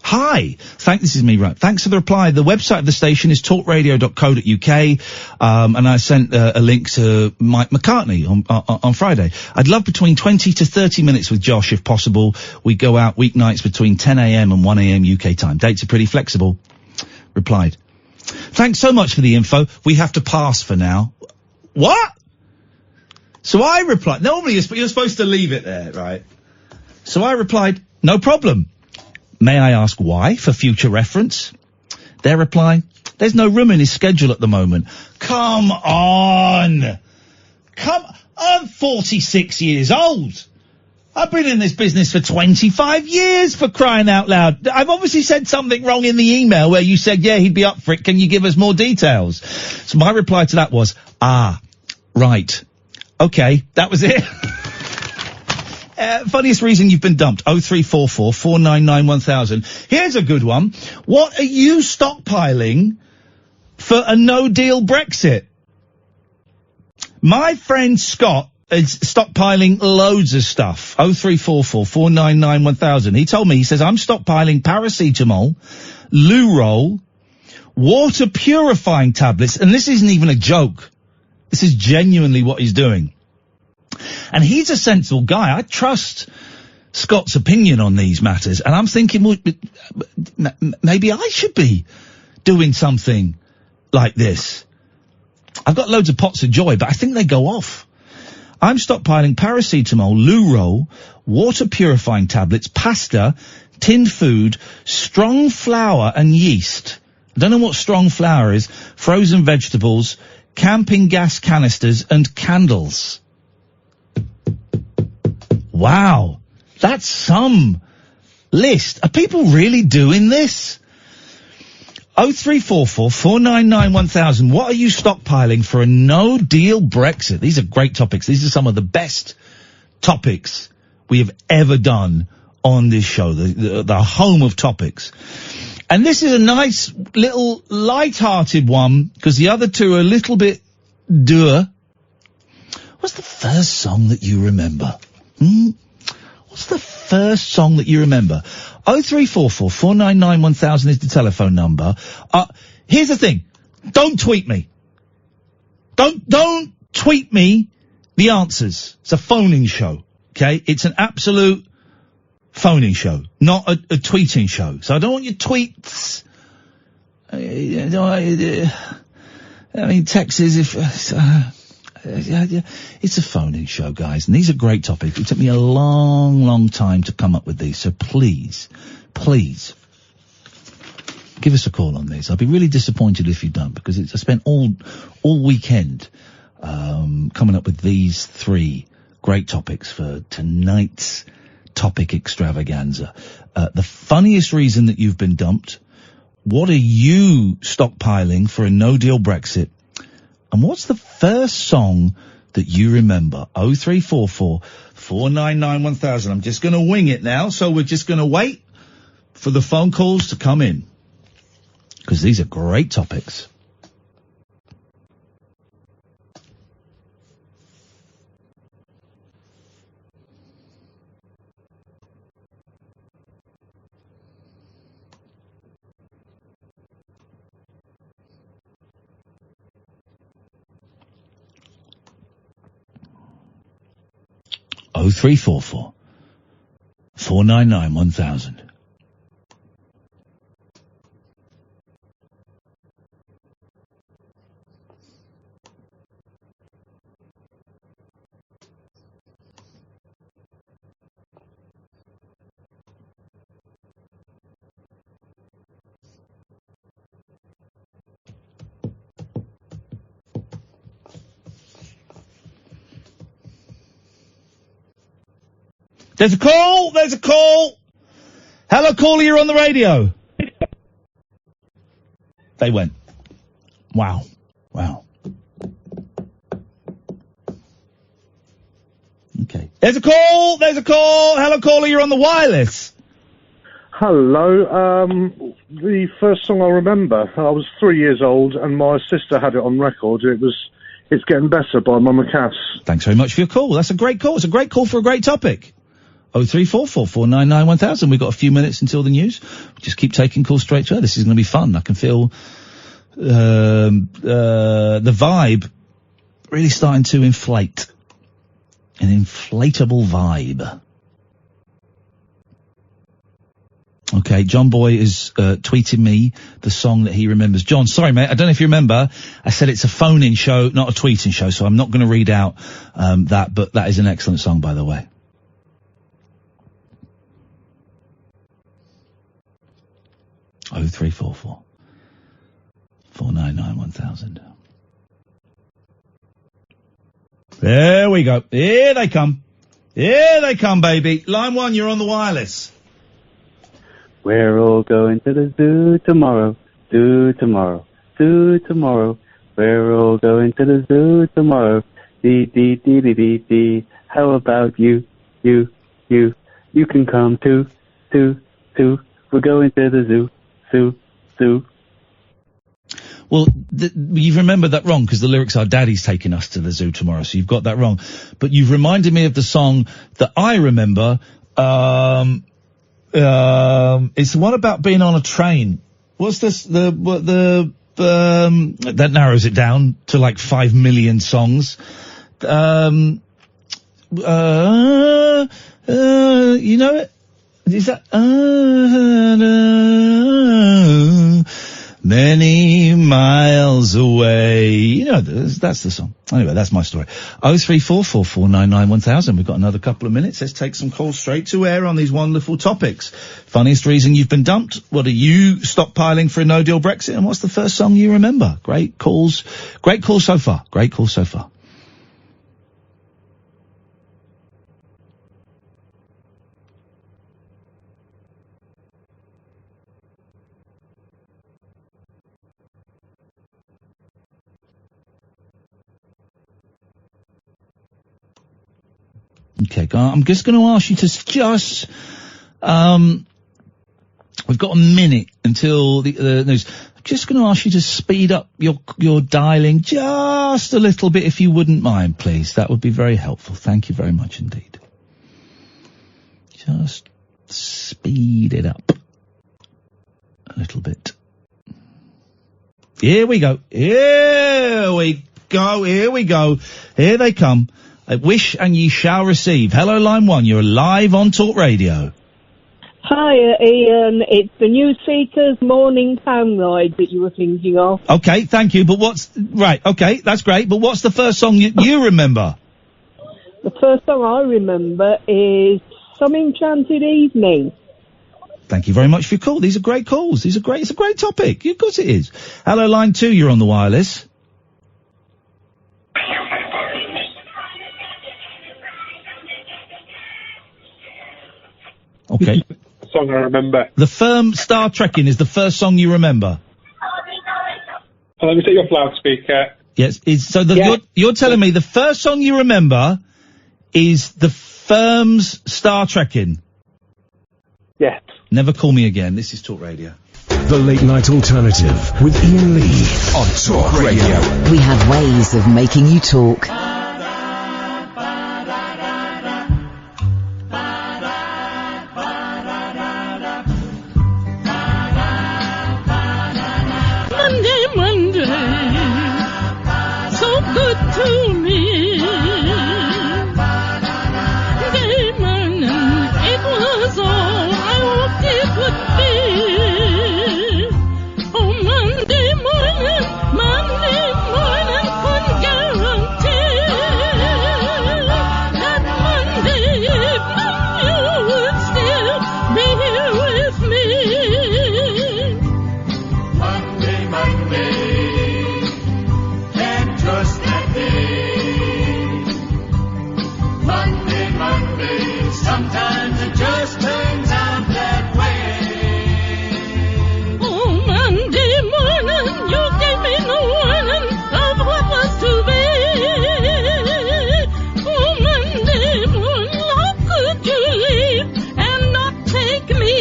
Hi, this is me, right. Thanks for the reply. The website of the station is talkradio.co.uk, and I sent a link to Mike McCartney on Friday. I'd love between 20 to 30 minutes with Josh if possible. We go out weeknights between 10 a.m. and 1 a.m. UK time. Dates are pretty flexible. Replied. Thanks so much for the info. We have to pass for now. What? So I replied, normally you're supposed to leave it there, right? So I replied, no problem. May I ask why, for future reference? Their reply, there's no room in his schedule at the moment. Come on! I'm 46 years old. I've been in this business for 25 years, for crying out loud. I've obviously said something wrong in the email where you said, yeah, he'd be up for it. Can you give us more details? So my reply to that was, right. Okay, that was it. Funniest reason you've been dumped. 0344 499 1000. Here's a good one. What are you stockpiling for a no-deal Brexit? My friend Scott is stockpiling loads of stuff. 0344 499 1000. He told me, he says, I'm stockpiling paracetamol, loo roll, water purifying tablets, and this isn't even a joke. This is genuinely what he's doing. And he's a sensible guy. I trust Scott's opinion on these matters. And I'm thinking, well, maybe I should be doing something like this. I've got loads of pots of joy, but I think they go off. I'm stockpiling paracetamol, loo roll, water purifying tablets, pasta, tinned food, strong flour and yeast. I don't know what strong flour is. Frozen vegetables, camping gas canisters and candles. Wow. That's some list. Are people really doing this? 0344 499 1000. What are you stockpiling for a no-deal Brexit? These are great topics. These are some of the best topics we have ever done on this show, the home of topics. And this is a nice little light-hearted one, because the other two are a little bit dour. What's the first song that you remember? What's the first song that you remember? 0344 499 1000 is the telephone number. Here's the thing. Don't tweet me. Don't tweet me the answers. It's a phoning show. Okay? It's an absolute phoning show, not a tweeting show. So I don't want your tweets. I mean, texts if, it's a phoning show, guys, and these are great topics. It took me a long time to come up with these, so please give us a call on these. I'll be really disappointed if you don't, because I spent all weekend coming up with these three great topics for tonight's topic extravaganza. The funniest reason that you've been dumped, what are you stockpiling for a no-deal Brexit, and what's the first song that you remember? 0344 499 1000. I'm just going to wing it now, so we're just going to wait for the phone calls to come in, because these are great topics. Oh 0344 499 1000. There's a call! There's a call! Hello, caller, you're on the radio. They went. Wow. Okay. There's a call! There's a call! Hello, caller, you're on the wireless. Hello. The first song I remember, I was 3 years old and my sister had it on record. It's Getting Better by Mama Cass. Thanks very much for your call. That's a great call. It's a great call for a great topic. 0344 499 1000. We've got a few minutes until the news. Just keep taking calls straight to her. This is going to be fun. I can feel the vibe really starting to inflate. An inflatable vibe. Okay, John Boy is tweeting me the song that he remembers. John, sorry, mate, I don't know if you remember. I said it's a phone-in show, not a tweeting show, so I'm not going to read out that, but that is an excellent song, by the way. Oh 0344 499 1000. There we go. Here they come. Here they come, baby. Line 1, you're on the wireless. We're all going to the zoo tomorrow. Zoo tomorrow. Zoo tomorrow. We're all going to the zoo tomorrow. Dee dee dee dee dee dee. How about you? You can come too. We're going to the zoo. Zoo. Well, you've remembered that wrong, because the lyrics are Daddy's taking us to the zoo tomorrow, so you've got that wrong. But you've reminded me of the song that I remember. It's the one about being on a train. What's this? That narrows it down to like 5 million songs. You know it? Is that many miles away? You know, that's the song. Anyway, that's my story. 0344 499 1000. We've got another couple of minutes. Let's take some calls straight to air on these wonderful topics. Funniest reason you've been dumped. What are you stockpiling for a no-deal Brexit? And what's the first song you remember? Great calls. Great calls so far. Great calls so far. Okay, I'm just going to ask you to just, we've got a minute until the news. I'm just going to ask you to speed up your dialing just a little bit, if you wouldn't mind, please. That would be very helpful. Thank you very much indeed. Just speed it up a little bit. Here we go. Here we go. Here we go. Here they come. Wish and ye shall receive. Hello, line 1. You're live on Talk Radio. Hi, Ian. It's the New Seekers Morning Town Ride that you were thinking of. Okay, thank you. But right, okay, that's great. But what's the first song you remember? The first song I remember is Some Enchanted Evening. Thank you very much for your call. These are great calls. It's a great topic. Of course it is. Hello, line 2. You're on the wireless. Okay. Song I remember. The Firm Star Trekking is the first song you remember. Let me take you off loudspeaker. Yes. You're telling me the first song you remember is the Firm's Star Trekking? Yes. Never Call Me Again. This is Talk Radio. The Late Night Alternative with Iain Lee on Talk Radio. We have ways of making you talk. Monday, so good to me. Day morning, it was all I hoped it would be. Oh, Monday morning, couldn't guarantee that Monday evening you would still be here with me. Monday, can't trust that day. Monday, sometimes it just turns out that way. Oh, Monday morning, you gave me no warning of what was to be. Oh, Monday morning, how could you leave and not take me?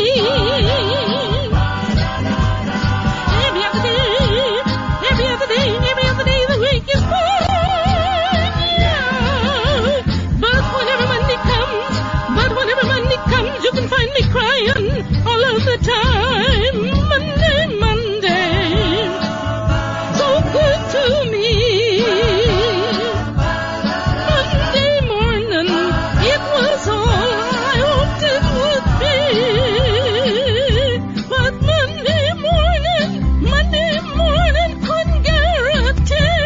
Every other day, the week is fine, yeah. But whenever Monday comes, you can find me crying all of the time. Monday, so good to me. Monday morning, it was all I hoped it would be. But Monday morning couldn't guarantee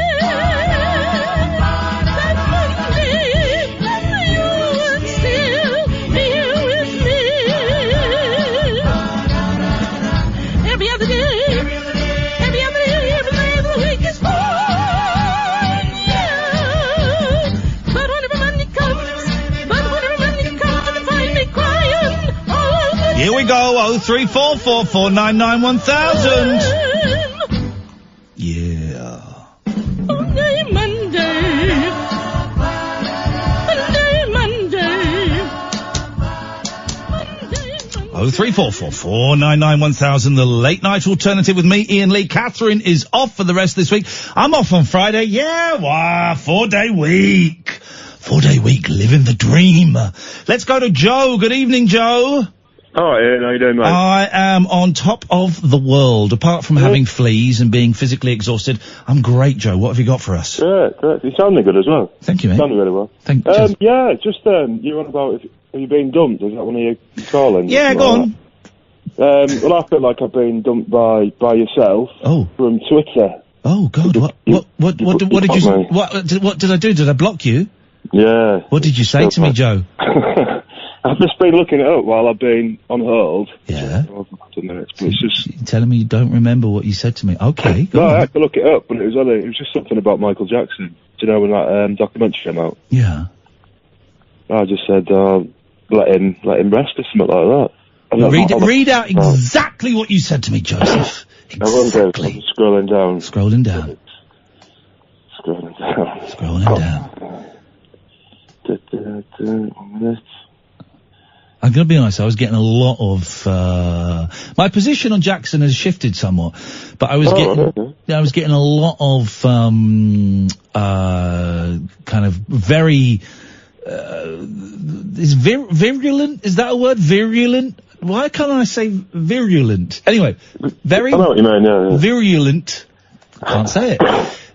that Monday you would still be here with me. Every other day, the week is fine, yeah. But whenever Monday comes, you can find me crying all over. Here we go. 03444991000. Yeah. Monday. 03444991000. The Late Night Alternative with me, Iain Lee. Catherine is off for the rest of this week. I'm off on Friday. Yeah, wow, 4-day week. 4-day week, living the dream. Let's go to Joe. Good evening, Joe. Hi, Ian. How you doing, mate? I am on top of the world. Apart from having fleas and being physically exhausted, I'm great, Joe. What have you got for us? Yeah, great. You sounding good as well. Thank you, mate. Sounding really well. Thank you. Yeah, just, you were on about have you been dumped? Is that one of your callings? Yeah, go on. Well, I feel like I've been dumped by yourself. Oh. From Twitter. Oh, God. What did I do? Did I block you? Yeah. What did you say to me, Joe? I've just been looking it up while I've been on hold. Yeah. For a couple of minutes, but it's just... You're telling me you don't remember what you said to me. Okay, go No, on. I had to look it up, but it was just something about Michael Jackson. Do you know when that documentary came out? Yeah. I just said, let him rest or something like that. Read out exactly what you said to me, Joseph. Exactly. I'm scrolling down. Scrolling down. Scrolling down. Scrolling down. I'm going to be honest, I was getting a lot of, my position on Jackson has shifted somewhat, but I was I was getting a lot of, kind of very, virulent? Is that a word? Virulent? Why can't I say virulent? Anyway, very I know what you mean, yeah. virulent. Can't say it.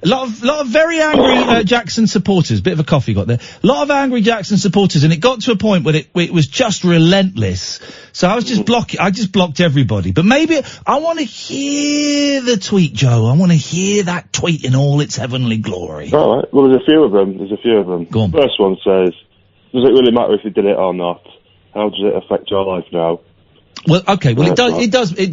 A lot of very angry Jackson supporters. Bit of a coffee got there. A lot of angry Jackson supporters, and it got to a point where it was just relentless. So I was just I just blocked everybody. But maybe I want to hear the tweet, Joe. I want to hear that tweet in all its heavenly glory. All right. Well, there's a few of them. Go on. The first one says, "Does it really matter if you did it or not? How does it affect your life now?" Well, okay. Well, it does.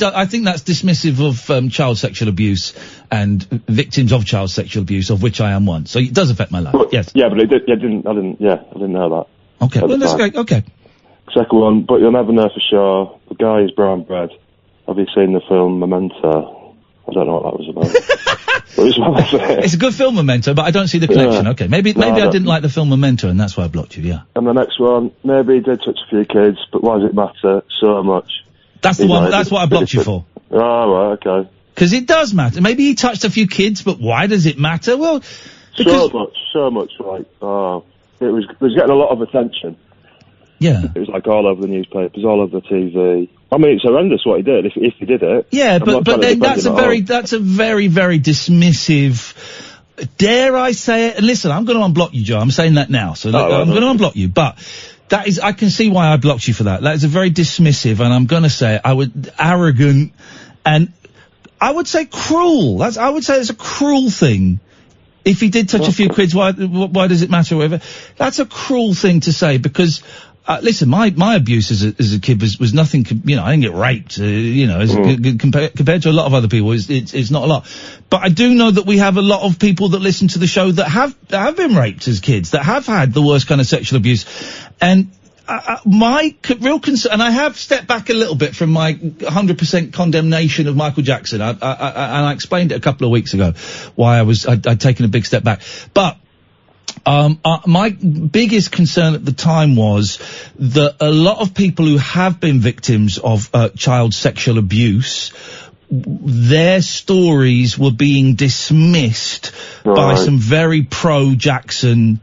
I think that's dismissive of child sexual abuse and victims of child sexual abuse, of which I am one. So it does affect my life. Well, yes. Yeah, but I didn't know that. Okay. Well, that's great. Okay. Second one, but you'll never know for sure. The guy is brown bread. Have you seen the film Memento? I don't know what that was about. It's a good film, Memento, but I don't see the connection. Yeah. Okay. Maybe I didn't like the film Memento, and that's why I blocked you. Yeah. And the next one, maybe he did touch a few kids, but why does it matter so much? That's the one. That's what I blocked you for. Oh, right, okay. Because it does matter. Maybe he touched a few kids, but why does it matter? Well, because so much. Like, it was getting a lot of attention. Yeah. It was like all over the newspapers, all over the TV. I mean, it's horrendous what he did. If he did it. Yeah, but then that's a very very dismissive. Dare I say it? And listen, I'm going to unblock you, Joe. I'm saying that now. So I'm going to unblock you, but. That is, I can see why I blocked you for that. That is a very dismissive, and I'm gonna say, arrogant, and I would say cruel. I would say it's a cruel thing. If he did touch a few kids, why does it matter, whatever? That's a cruel thing to say, because, listen, my abuse as a kid was nothing, I didn't get raped, compared to a lot of other people, it's not a lot. But I do know that we have a lot of people that listen to the show that have been raped as kids, that have had the worst kind of sexual abuse. And my real concern, and I have stepped back a little bit from my 100% condemnation of Michael Jackson. I explained it a couple of weeks ago why I'd taken a big step back. But my biggest concern at the time was that a lot of people who have been victims of child sexual abuse, their stories were being dismissed by some very pro-Jackson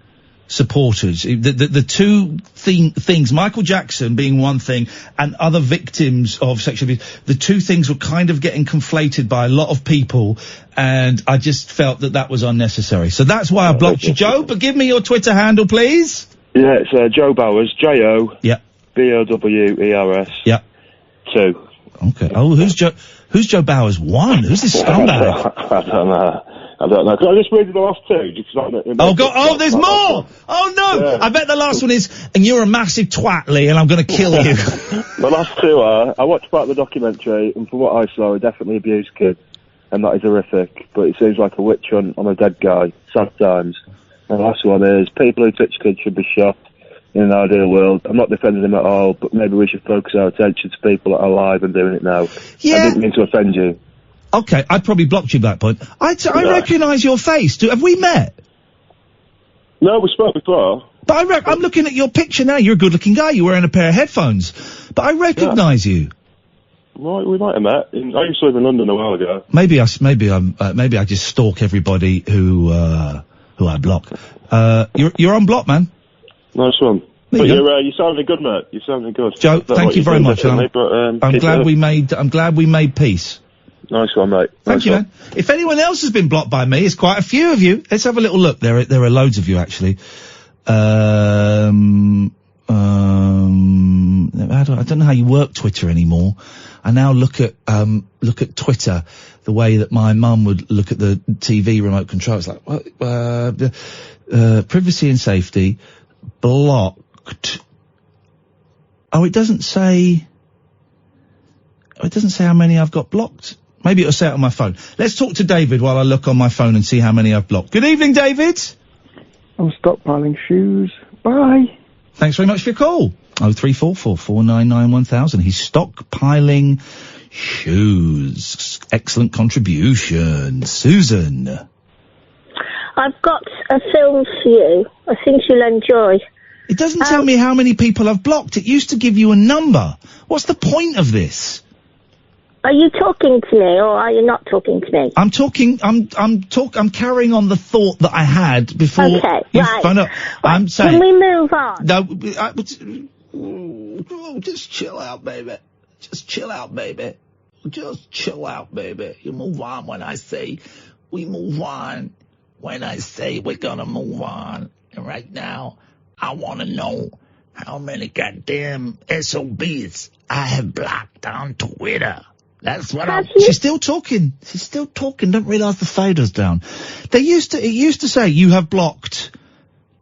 supporters. The two things, Michael Jackson being one thing and other victims of sexual abuse, the two things were kind of getting conflated by a lot of people, and I just felt that was unnecessary. So that's why I blocked you, Joe. But give me your Twitter handle, please. Yeah, it's Joe Bowers, J-O. Yeah. B-O-W-E-R-S. Yeah. 2. Okay. Oh, who's Joe Bowers 1? Who's this scumbag? I don't know. Can I just read the last two? There's more! Oh, no! Yeah. I bet the last one is, and you're a massive twat, Lee, and I'm going to kill you. The last two are, I watched part of the documentary, and from what I saw, he definitely abused kids, and that is horrific, but it seems like a witch hunt on a dead guy. Sad times. And the last one is, people who touch kids should be shot in an ideal world. I'm not defending him at all, but maybe we should focus our attention to people that are alive and doing it now. Yeah. I didn't mean to offend you. Okay, I probably blocked you at that point. I recognise your face. Have we met? No, we spoke before. But I'm looking at your picture now. You're a good-looking guy. You're wearing a pair of headphones. But I recognise you. Right, we might have met. I used to live in London a while ago. Maybe I just stalk everybody who I block. You're on block, man. Nice one. But you sounded good, mate. You sounded good. Joe, thank you very much. I'm glad we made peace. Nice one, mate. Thank you, man. If anyone else has been blocked by me, it's quite a few of you. Let's have a little look. There are loads of you, actually. I don't know how you work Twitter anymore. I now look at Twitter the way that my mum would look at the TV remote control. It's like, privacy and safety, blocked. Oh, it doesn't say how many I've got blocked. Maybe it'll say it on my phone. Let's talk to David while I look on my phone and see how many I've blocked. Good evening, David. I'm stockpiling shoes. Bye. Thanks very much for your call. 0344 499 1000. He's stockpiling shoes. Excellent contribution. Susan. I've got a film for you. I think you'll enjoy. It doesn't tell me how many people I've blocked. It used to give you a number. What's the point of this? Are you talking to me, or are you not talking to me? I'm carrying on the thought that I had before. Okay, right. Found out. I'm saying. Can we move on? No, just chill out, baby. Just chill out, baby. Just chill out, baby. You move on when I say we move on. When I say we're gonna move on. And right now, I want to know how many goddamn SOBs I have blocked on Twitter. That's what She's still talking. She's still talking. Don't realise the fader's down. It used to say you have blocked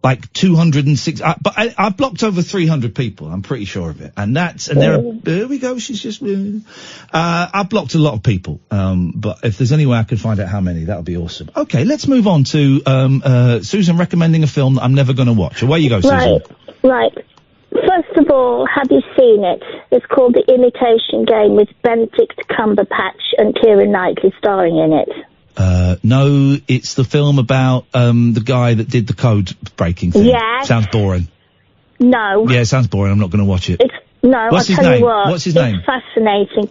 like 206, but I've blocked over 300 people. I'm pretty sure of it. And there we go. She's just, I've blocked a lot of people. But if there's any way I could find out how many, that would be awesome. Okay, let's move on to, Susan recommending a film that I'm never going to watch. Away you go, Susan. Right. First of all, have you seen it? It's called The Imitation Game with Benedict Cumberbatch and Keira Knightley starring in it. No, it's the film about, the guy that did the code breaking thing. Yeah. Sounds boring. No. Yeah, it sounds boring. I'm not going to watch it. What's his name? What's his name? It's fascinating.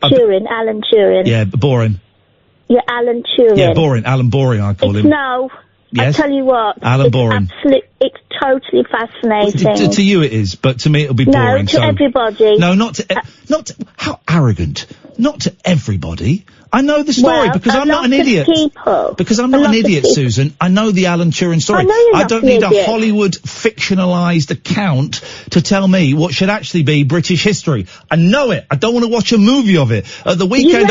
Alan Turing. Yeah, boring. Yeah, Alan Turing. Yeah, boring. Alan Boring, I call him. No. Yes? I tell you what. Alan Boring. It's totally fascinating. To you it is, but to me it'll be boring. No, to everybody. No, not to, how arrogant. Not to everybody. I know the story because I'm not an idiot. Because I'm not an idiot, Susan. I know the Alan Turing story. I don't need a Hollywood fictionalized account to tell me what should actually be British history. I know it. I don't want to watch a movie of it. At the weekend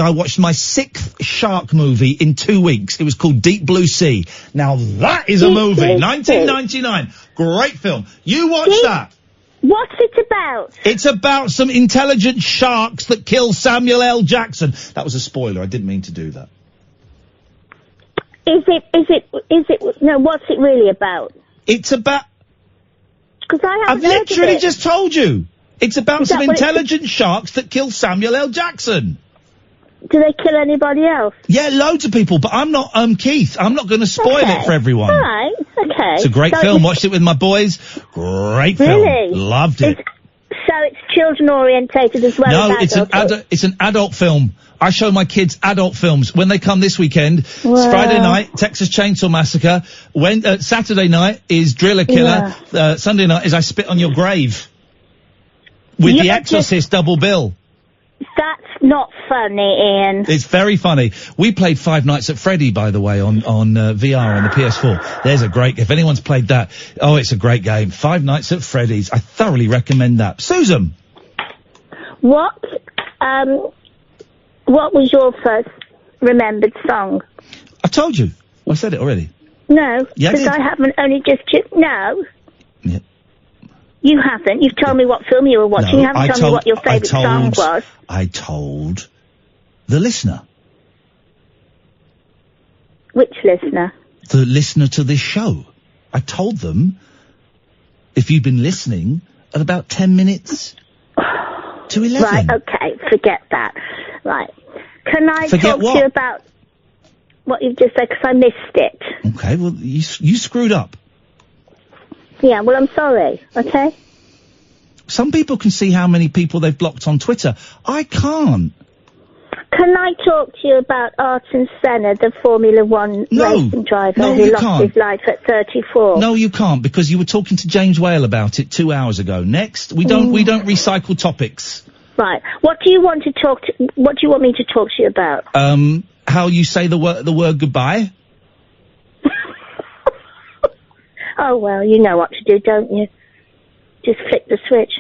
I watched my 6th shark movie in 2 weeks. It was called Deep Blue Sea. Now that is a movie. 1999. Great film. You watch that. What's it about? It's about some intelligent sharks that kill Samuel L. Jackson. That was a spoiler. I didn't mean to do that. Is it, no, what's it really about? It's about... Because I've literally just told you. It's about some intelligent sharks that kill Samuel L. Jackson. Do they kill anybody else? Yeah, loads of people, but I'm not, Keith. I'm not going to spoil it for everyone. All right, okay. It's a great film. Watched it with my boys. Great film. Really? Loved it. So it's children orientated as well as adult? It's an adult film. I show my kids adult films when they come this weekend. It's Friday night, Texas Chainsaw Massacre. Saturday night is Driller Killer. Sunday night is I Spit on Your Grave. With The Exorcist double bill. That's not funny, Ian. It's very funny. We played Five Nights at Freddy, by the way, on VR on the PS4. There's a great, if anyone's played that, it's a great game. Five Nights at Freddy's. I thoroughly recommend that. Susan! What was your first remembered song? I told you. I said it already. No, Yeah, because I haven't only just... No. Yeah. You haven't. You've told me what film you were watching. No, You haven't told me what your favourite song was. I told the listener. Which listener? The listener to this show. I told them, if you'd been listening, at about 10 minutes to 11. Right, okay, forget that. Right. Can I Forget talk what? to you about what you've just said, because I missed it? Okay, well, you screwed up. Yeah, well, I'm sorry, okay? Some people can see how many people they've blocked on Twitter. I can't. Can I talk to you about Ayrton Senna, the Formula One racing driver who lost his life at 34? No, you can't, because you were talking to James Whale about it 2 hours ago. Next, we don't recycle topics. Right. What do you want me to talk to you about? How you say the word goodbye? Oh, well, you know what to do, don't you? Just flick the switch.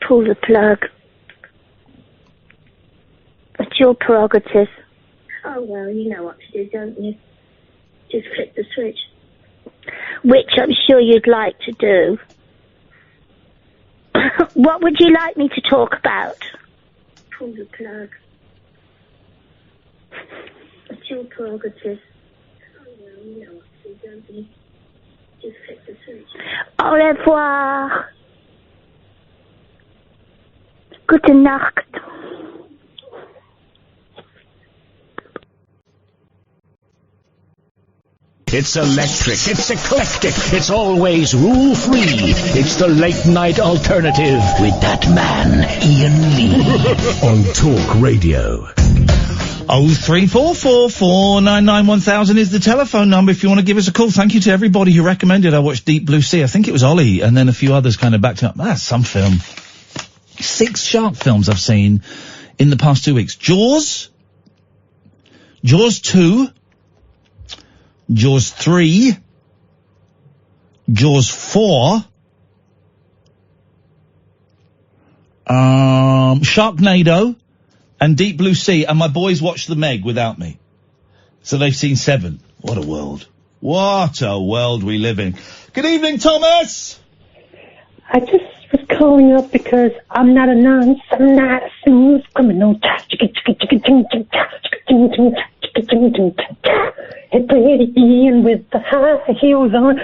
Pull the plug. It's your prerogative. Oh, well, you know what to do, don't you? Just flick the switch. Which I'm sure you'd like to do. What would you like me to talk about? Pull the plug. It's your prerogative. Oh, well, you know what to do, don't you? Just flick the switch. Au revoir. Gute Nacht. It's electric. It's eclectic. It's always rule-free. It's the late-night alternative with that man, Iain Lee. On Talk Radio. 0344 499 1000 is the telephone number if you want to give us a call. Thank you to everybody who recommended I watch Deep Blue Sea. I think it was Ollie, and then a few others kind of backed up. That's some film. 6 shark films I've seen in the past 2 weeks. Jaws 2, Jaws 3, Jaws 4, Sharknado, and Deep Blue Sea, and my boys watched The Meg without me. So they've seen 7. What a world. What a world we live in. Good evening, Thomas! I just was calling up because I'm not a nonce, I'm not a smooth criminal. Hey, pretty Ian with the high heels on.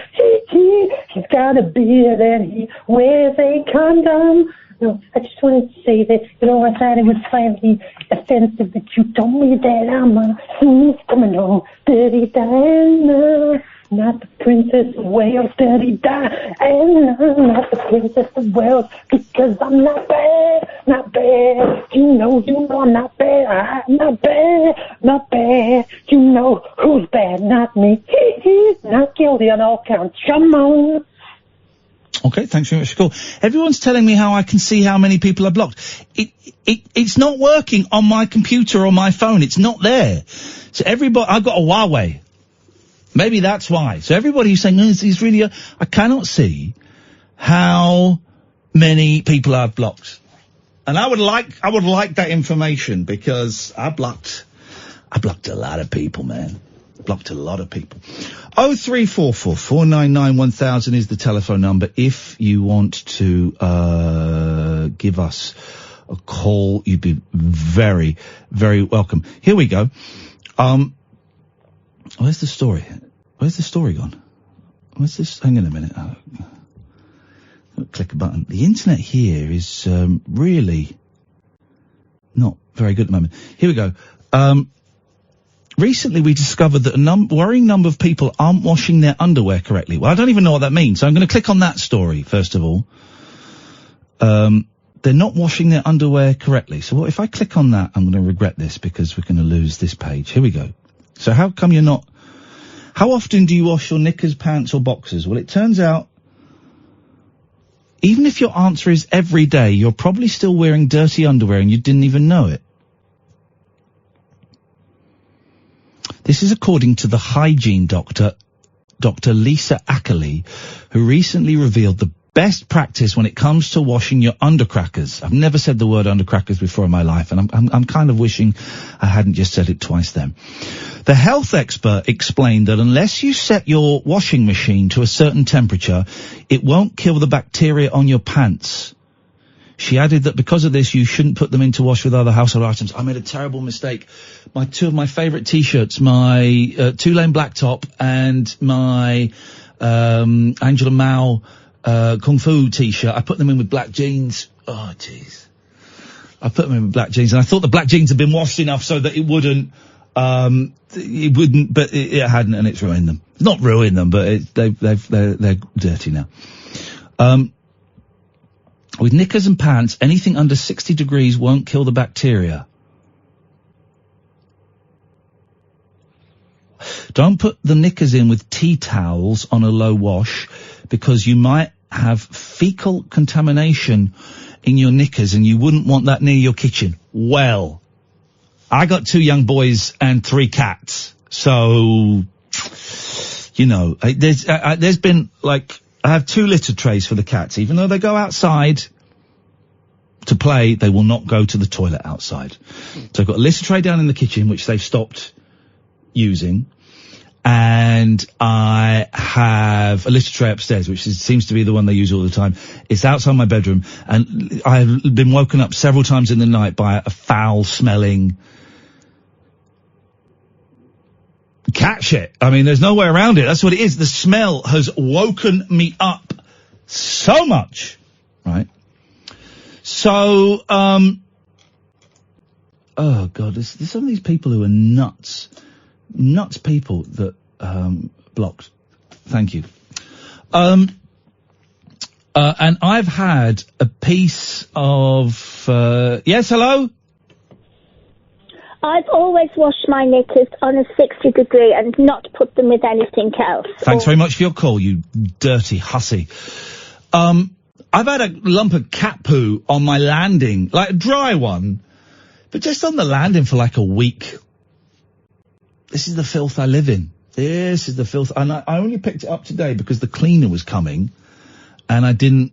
He's got a beard and he wears a condom. No, I just wanted to say that, you know, I thought it was slightly offensive that you told me that I'm a smooth criminal. Dirty Diana, not the Princess of Wales. Dirty Diana, not the Princess of Wales. Because I'm not bad, not bad. You know I'm not bad. I'm not bad. You know who's bad, not me. Not guilty on all counts. Come on. Okay, thanks very much for the call. Everyone's telling me how I can see how many people are blocked. It's not working on my computer or my phone. It's not there. So everybody, I've got a Huawei. Maybe that's why. So everybody who's saying, it's really, I cannot see how many people I've blocked. And I would like that information because I blocked a lot of people, man. Blocked a lot of people. 0344 499 1000 is the telephone number if you want to give us a call. You'd be very, very welcome. Here we go. Where's the story? Where's the story gone? Where's this? Hang on a minute. Click a button. The internet here is really not very good at the moment. Here we go. Recently we discovered that a worrying number of people aren't washing their underwear correctly. Well, I don't even know what that means, so I'm going to click on that story, first of all. They're not washing their underwear correctly. So what if I click on that? I'm going to regret this because we're going to lose this page. Here we go. So how come you're not... How often do you wash your knickers, pants or boxers? Well, it turns out, even if your answer is every day, you're probably still wearing dirty underwear and you didn't even know it. This is according to the hygiene doctor, Dr. Lisa Ackley, who recently revealed the best practice when it comes to washing your undercrackers. I've never said the word undercrackers before in my life, and I'm kind of wishing I hadn't just said it twice then. The health expert explained that unless you set your washing machine to a certain temperature, it won't kill the bacteria on your pants. She added that because of this, you shouldn't put them into wash with other household items. I made a terrible mistake. Two of my favourite T-shirts, my two-lane black top and my Angela Mao Kung Fu T-shirt, I put them in with black jeans. Oh, jeez. I put them in with black jeans, and I thought the black jeans had been washed enough so that it wouldn't, but it hadn't, and it's ruined them. It's not ruined them, but they're dirty now. With knickers and pants, anything under 60 degrees won't kill the bacteria. Don't put the knickers in with tea towels on a low wash because you might have fecal contamination in your knickers and you wouldn't want that near your kitchen. Well, I got 2 young boys and 3 cats. So, you know, there's been like, I have 2 litter trays for the cats. Even though they go outside to play, they will not go to the toilet outside. So I've got a litter tray down in the kitchen, which they've stopped using. And I have a litter tray upstairs, which seems to be the one they use all the time. It's outside my bedroom. And I've been woken up several times in the night by a foul-smelling cat shit. I mean, there's no way around it. That's what it is. The smell has woken me up so much, right? So, oh God, there's some of these people who are nuts people that, Blocked. Thank you. And I've had a piece of, yes, hello? I've always washed my knickers on a 60 degree and not put them with anything else. Thanks very much for your call, you dirty hussy. I've had a lump of cat poo on my landing, like a dry one, but just on the landing for like a week. This is the filth I live in. This is the filth. And I only picked it up today because the cleaner was coming and I didn't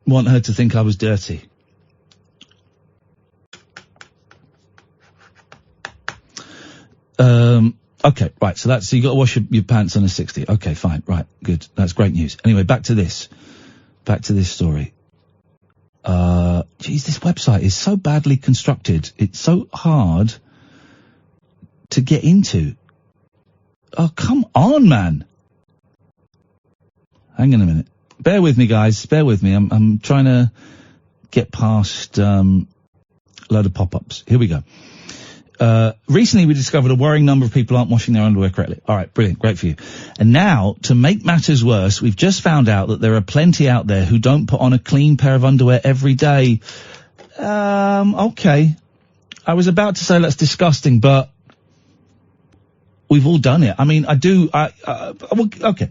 want her to think I was dirty. Okay, right, so you gotta wash your pants on a 60. Okay, fine, right, good. That's great news. Anyway, back to this story. Geez, this website is so badly constructed. It's so hard to get into. Oh, come on, man. Hang on a minute. Bear with me, guys. Bear with me. I'm trying to get past, load of pop-ups. Here we go. Recently we discovered a worrying number of people aren't washing their underwear correctly. All right, brilliant, great for you. And now, to make matters worse, we've just found out that there are plenty out there who don't put on a clean pair of underwear every day. Okay. I was about to say that's disgusting, but we've all done it. I mean, okay.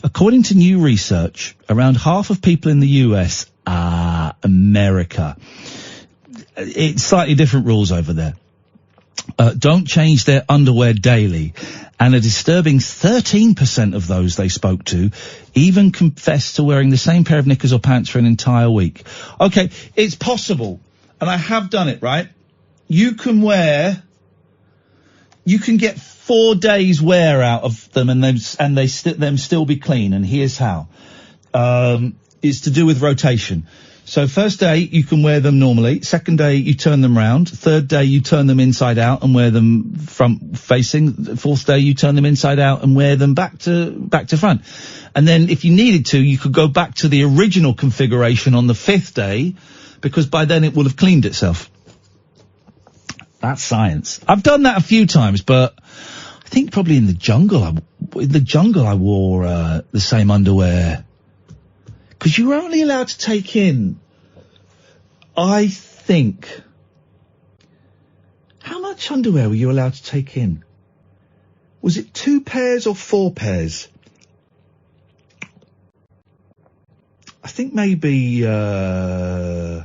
According to new research, around half of people in the US, America, it's slightly different rules over there. Don't change their underwear daily, and a disturbing 13% of those they spoke to even confessed to wearing the same pair of knickers or pants for an entire week. Okay, it's possible, and I have done it, right? You can get 4 days wear out of them, and them still be clean, and here's how. It's to do with rotation. So first day, you can wear them normally. Second day, you turn them round. Third day, you turn them inside out and wear them front facing. Fourth day, you turn them inside out and wear them back to front. And then if you needed to, you could go back to the original configuration on the fifth day, because by then it will have cleaned itself. That's science. I've done that a few times, but I think probably in the jungle I wore the same underwear. Because you were only allowed to take in, I think, how much underwear were you allowed to take in? Was it 2 pairs or 4 pairs? I think maybe it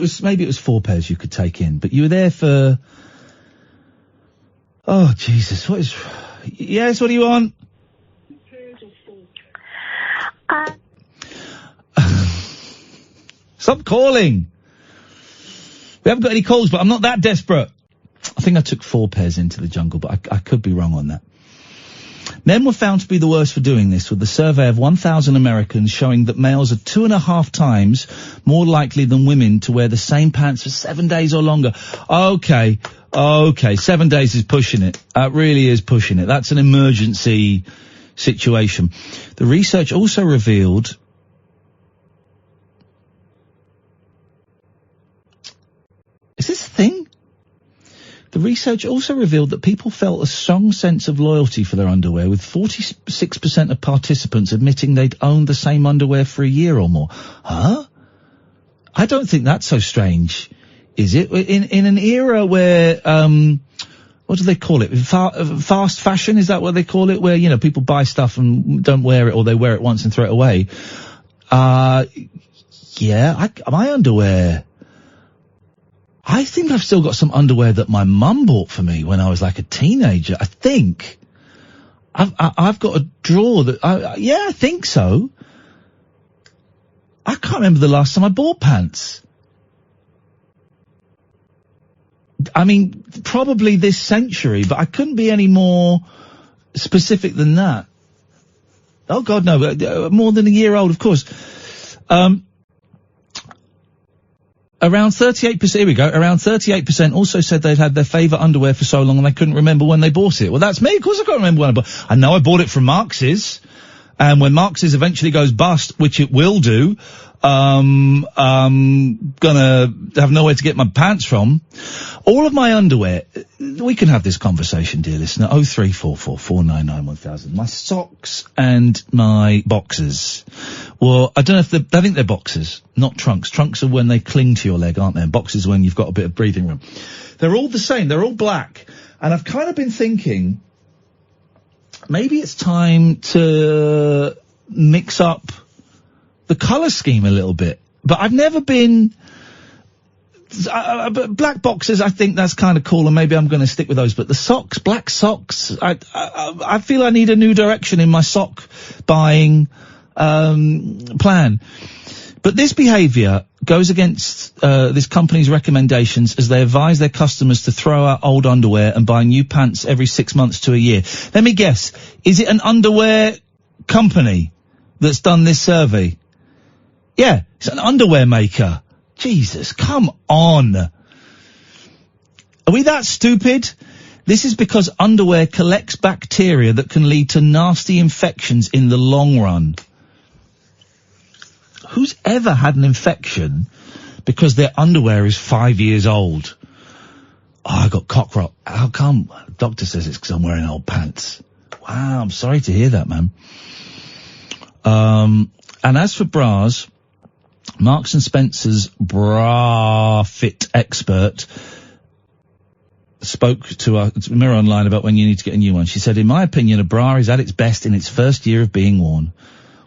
was 4 pairs you could take in, but you were there for, oh Jesus, yes, what do you want? Stop calling. We haven't got any calls, but I'm not that desperate. I think I took 4 pairs into the jungle, but I could be wrong on that. Men were found to be the worst for doing this, with a survey of 1,000 Americans showing that males are 2.5 times more likely than women to wear the same pants for 7 days or longer. Okay, 7 days is pushing it. That really is pushing it. That's an emergency situation. The research also revealed is this a thing? The research also revealed that people felt a strong sense of loyalty for their underwear, with 46% of participants admitting they'd owned the same underwear for a year or more. Huh? I don't think that's so strange, is it? In an era where, what do they call it? Fast fashion, is that what they call it? Where, you know, people buy stuff and don't wear it, or they wear it once and throw it away. My underwear, I think I've still got some underwear that my mum bought for me when I was like a teenager. I think I've got a drawer that, I think so. I can't remember the last time I bought pants. I mean, probably this century, but I couldn't be any more specific than that. Oh God, no, more than a year old, of course. Around 38%, here we go, around 38% also said they'd had their favourite underwear for so long and they couldn't remember when they bought it. Well, that's me. Of course I can't remember when I bought it. I know I bought it from Marx's, and when Marx's eventually goes bust, which it will do, Gonna have nowhere to get my pants from. All of my underwear, we can have this conversation, dear listener, 0344 499 1000. My socks and my boxers. Well, I don't know if I think they're boxers, not trunks. Trunks are when they cling to your leg, aren't they? And boxers are when you've got a bit of breathing room. They're all the same. They're all black. And I've kind of been thinking, maybe it's time to mix up the colour scheme a little bit. But I've never been... black boxes, I think that's kind of cool, and maybe I'm going to stick with those. But the socks, black socks, I feel I need a new direction in my sock buying plan. But this behaviour goes against this company's recommendations as they advise their customers to throw out old underwear and buy new pants every 6 months to a year. Let me guess, is it an underwear company that's done this survey? Yeah, it's an underwear maker. Jesus, come on. Are we that stupid? This is because underwear collects bacteria that can lead to nasty infections in the long run. Who's ever had an infection because their underwear is 5 years old? Oh, I got cockroach. How come? The doctor says it's because I'm wearing old pants. Wow, I'm sorry to hear that, man. And as for bras, Marks and Spencer's bra fit expert spoke to Mirror Online about when you need to get a new one. She said, in my opinion, a bra is at its best in its first year of being worn.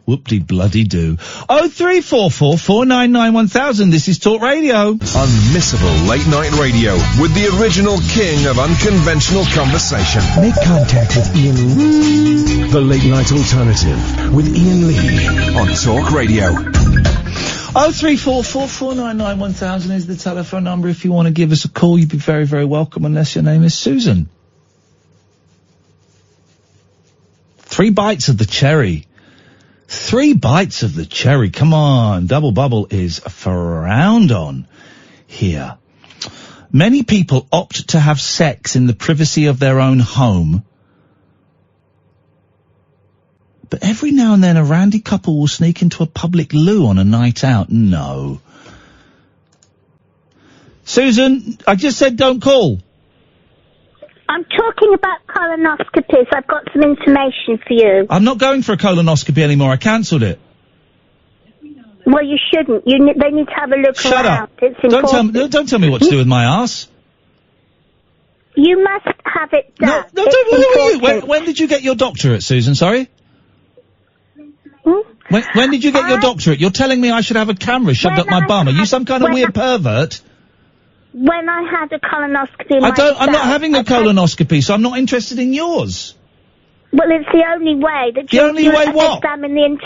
Whoop-de-bloody-do. 0344 499 1000. This is Talk Radio. Unmissable late night radio with the original king of unconventional conversation. Make contact with Iain Lee. The Late Night Alternative with Iain Lee on Talk Radio. 0344 499 1000 is the telephone number. If you want to give us a call, you'd be very, very welcome, unless your name is Susan. 3 bites of the cherry. 3 bites of the cherry. Come on. Double bubble is frowned on here. Many people opt to have sex in the privacy of their own home. But every now and then a randy couple will sneak into a public loo on a night out. No. Susan, I just said don't call. I'm talking about colonoscopies. I've got some information for you. I'm not going for a colonoscopy anymore. I cancelled it. Well, you shouldn't. They need to have a look Shut around. up. It's important. Don't tell me what to do with my arse. You must have it done. No, when did you get your doctorate, Susan? Sorry? When did you get your doctorate? You're telling me I should have a camera shoved up my bum. Are you some kind of weird pervert? When I had a colonoscopy I'm not having a colonoscopy, so I'm not interested in yours. Well, it's the only way that you'll examine the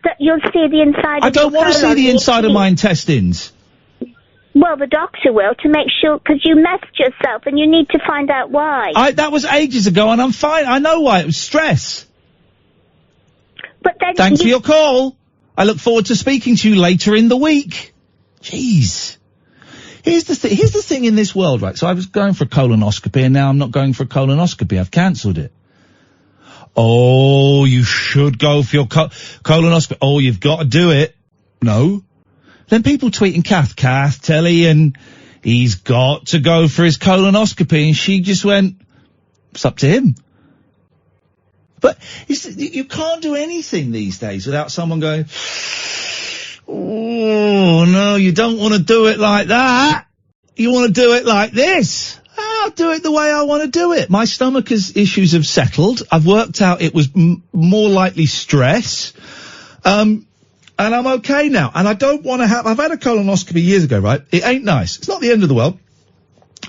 that you'll see the inside I don't want to see the inside of my intestines. Well, the doctor will, to make sure, because you messed yourself and you need to find out why. That was ages ago and I'm fine. I know why. It was stress. But then Thanks for your call. I look forward to speaking to you later in the week. Jeez. Here's the thing in this world, right? So I was going for a colonoscopy and now I'm not going for a colonoscopy. I've cancelled it. Oh, you should go for your colonoscopy. Oh, you've got to do it. No. Then people tweeting Kath, tell Iain he's got to go for his colonoscopy, and she just went, it's up to him. But you can't do anything these days without someone going, oh, no, you don't want to do it like that. You want to do it like this. I'll do it the way I want to do it. My stomach issues have settled. I've worked out it was more likely stress. And I'm okay now. And I don't want to I've had a colonoscopy years ago, right? It ain't nice. It's not the end of the world.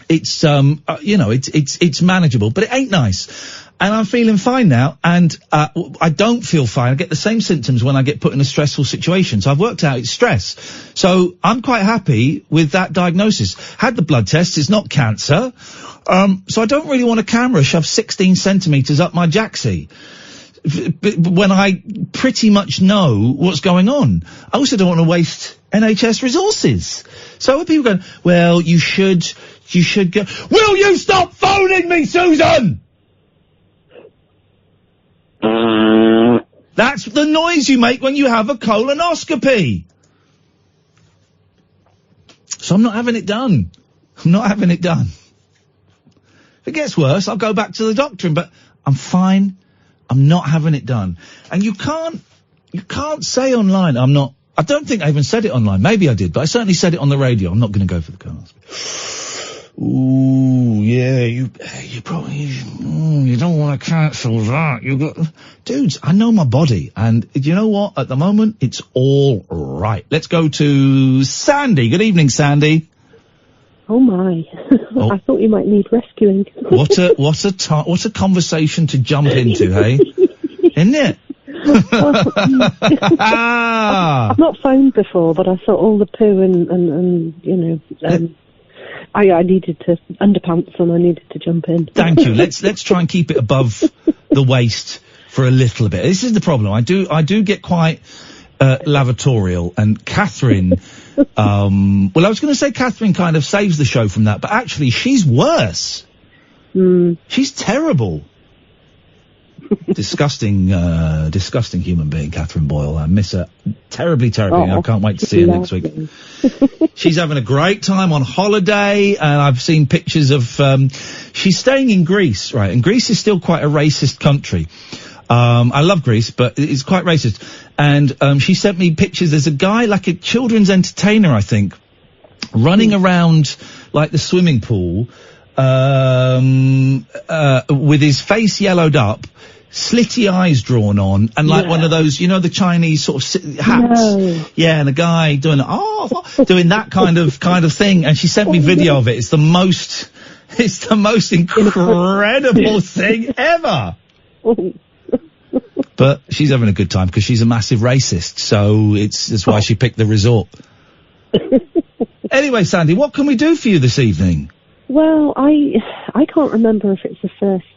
It's, it's manageable, but it ain't nice. And I'm feeling fine now, and I don't feel fine. I get the same symptoms when I get put in a stressful situation. So I've worked out it's stress. So I'm quite happy with that diagnosis. Had the blood test, it's not cancer. So I don't really want a camera shoved 16 centimetres up my jacksie when I pretty much know what's going on. I also don't want to waste NHS resources. So people going, well, you should go. Will you stop phoning me, Susan? That's the noise you make when you have a colonoscopy. So I'm not having it done. I'm not having it done. If it gets worse, I'll go back to the doctor, but I'm fine. I'm not having it done. And you can't say online, I don't think I even said it online. Maybe I did, but I certainly said it on the radio. I'm not going to go for the colonoscopy. Ooh, yeah, you probably, you don't want to cancel that. Dudes, I know my body, and you know what? At the moment, it's all right. Let's go to Sandy. Good evening, Sandy. Oh my! Oh. I thought you might need rescuing. What a conversation to jump into, hey? Isn't it? I've not phoned before, but I saw all the poo and you know, I needed to underpants and I needed to jump in. Thank you. Let's try and keep it above the waist for a little bit. This is the problem. I do get quite lavatorial, and Catherine. Well, I was going to say Catherine kind of saves the show from that, but actually she's worse. She's terrible. Disgusting human being, Catherine Boyle. I miss her terribly. I can't wait to see her next week. She's having a great time on holiday, and I've seen pictures of, she's staying in Greece, right? And Greece is still quite a racist country. I love Greece, but it's quite racist. And, she sent me pictures. There's a guy, like a children's entertainer, I think, running around, like, the swimming pool, with his face yellowed up, slitty eyes drawn on, and like one of those, you know, the Chinese sort of hats. No. Yeah, and a guy doing that kind of thing. And she sent me video of it. It's the most incredible thing ever. But she's having a good time because she's a massive racist. So that's why she picked the resort. Anyway, Sandy, what can we do for you this evening? Well, I can't remember if it's the first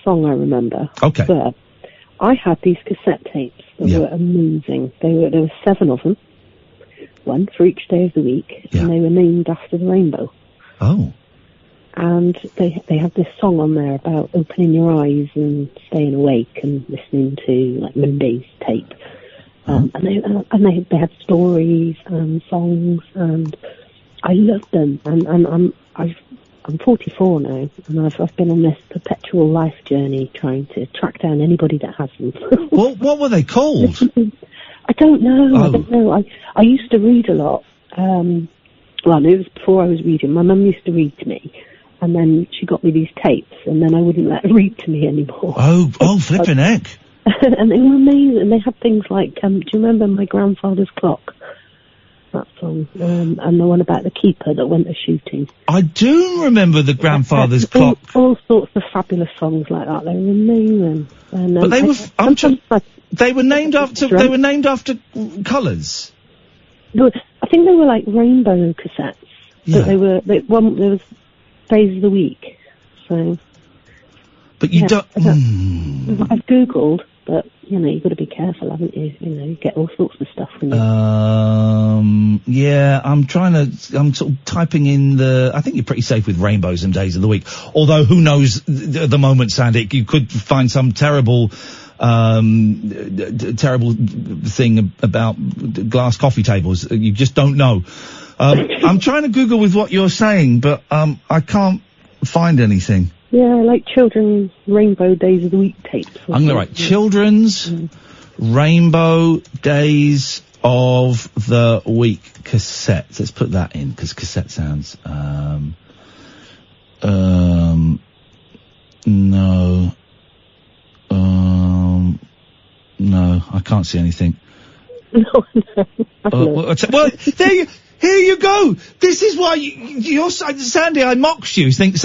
song I remember. Okay. But I had these cassette tapes that were amazing. There were 7 of them, one for each day of the week, and they were named after the rainbow. Oh. And they have this song on there about opening your eyes and staying awake and listening to like Monday's tape. And they had stories and songs, and I loved them. And I'm 44 now, and I've been on this perpetual life journey trying to track down anybody that has them. What were they called? I don't know. I used to read a lot. Well, it was before I was reading. My mum used to read to me, and then she got me these tapes, and then I wouldn't let her read to me anymore. Oh, flipping heck. And they were amazing. They had things like, do you remember My Grandfather's Clock? That song, and the one about the keeper that went a-shooting. I do remember the Grandfather's Clock. All sorts of fabulous songs like that. They were amazing. And, but they were named after colours. I think they were like rainbow cassettes. Yeah. But there was days of the week. So. But you don't. I've googled, but you know you've got to be careful, haven't you? You know, you get all sorts of stuff from you. Yeah, I'm sort of typing in I think you're pretty safe with rainbows and days of the week. Although who knows at the moment, Sandy, you could find some terrible thing about glass coffee tables. You just don't know. I'm trying to Google with what you're saying, but I can't find anything. Yeah, like children's rainbow days of the week tapes. I'm going to write children's rainbow days of the week cassettes. Let's put that in because cassette sounds. No, I can't see anything. Well, here you go. This is why you're Sandy. I mocked you, saying,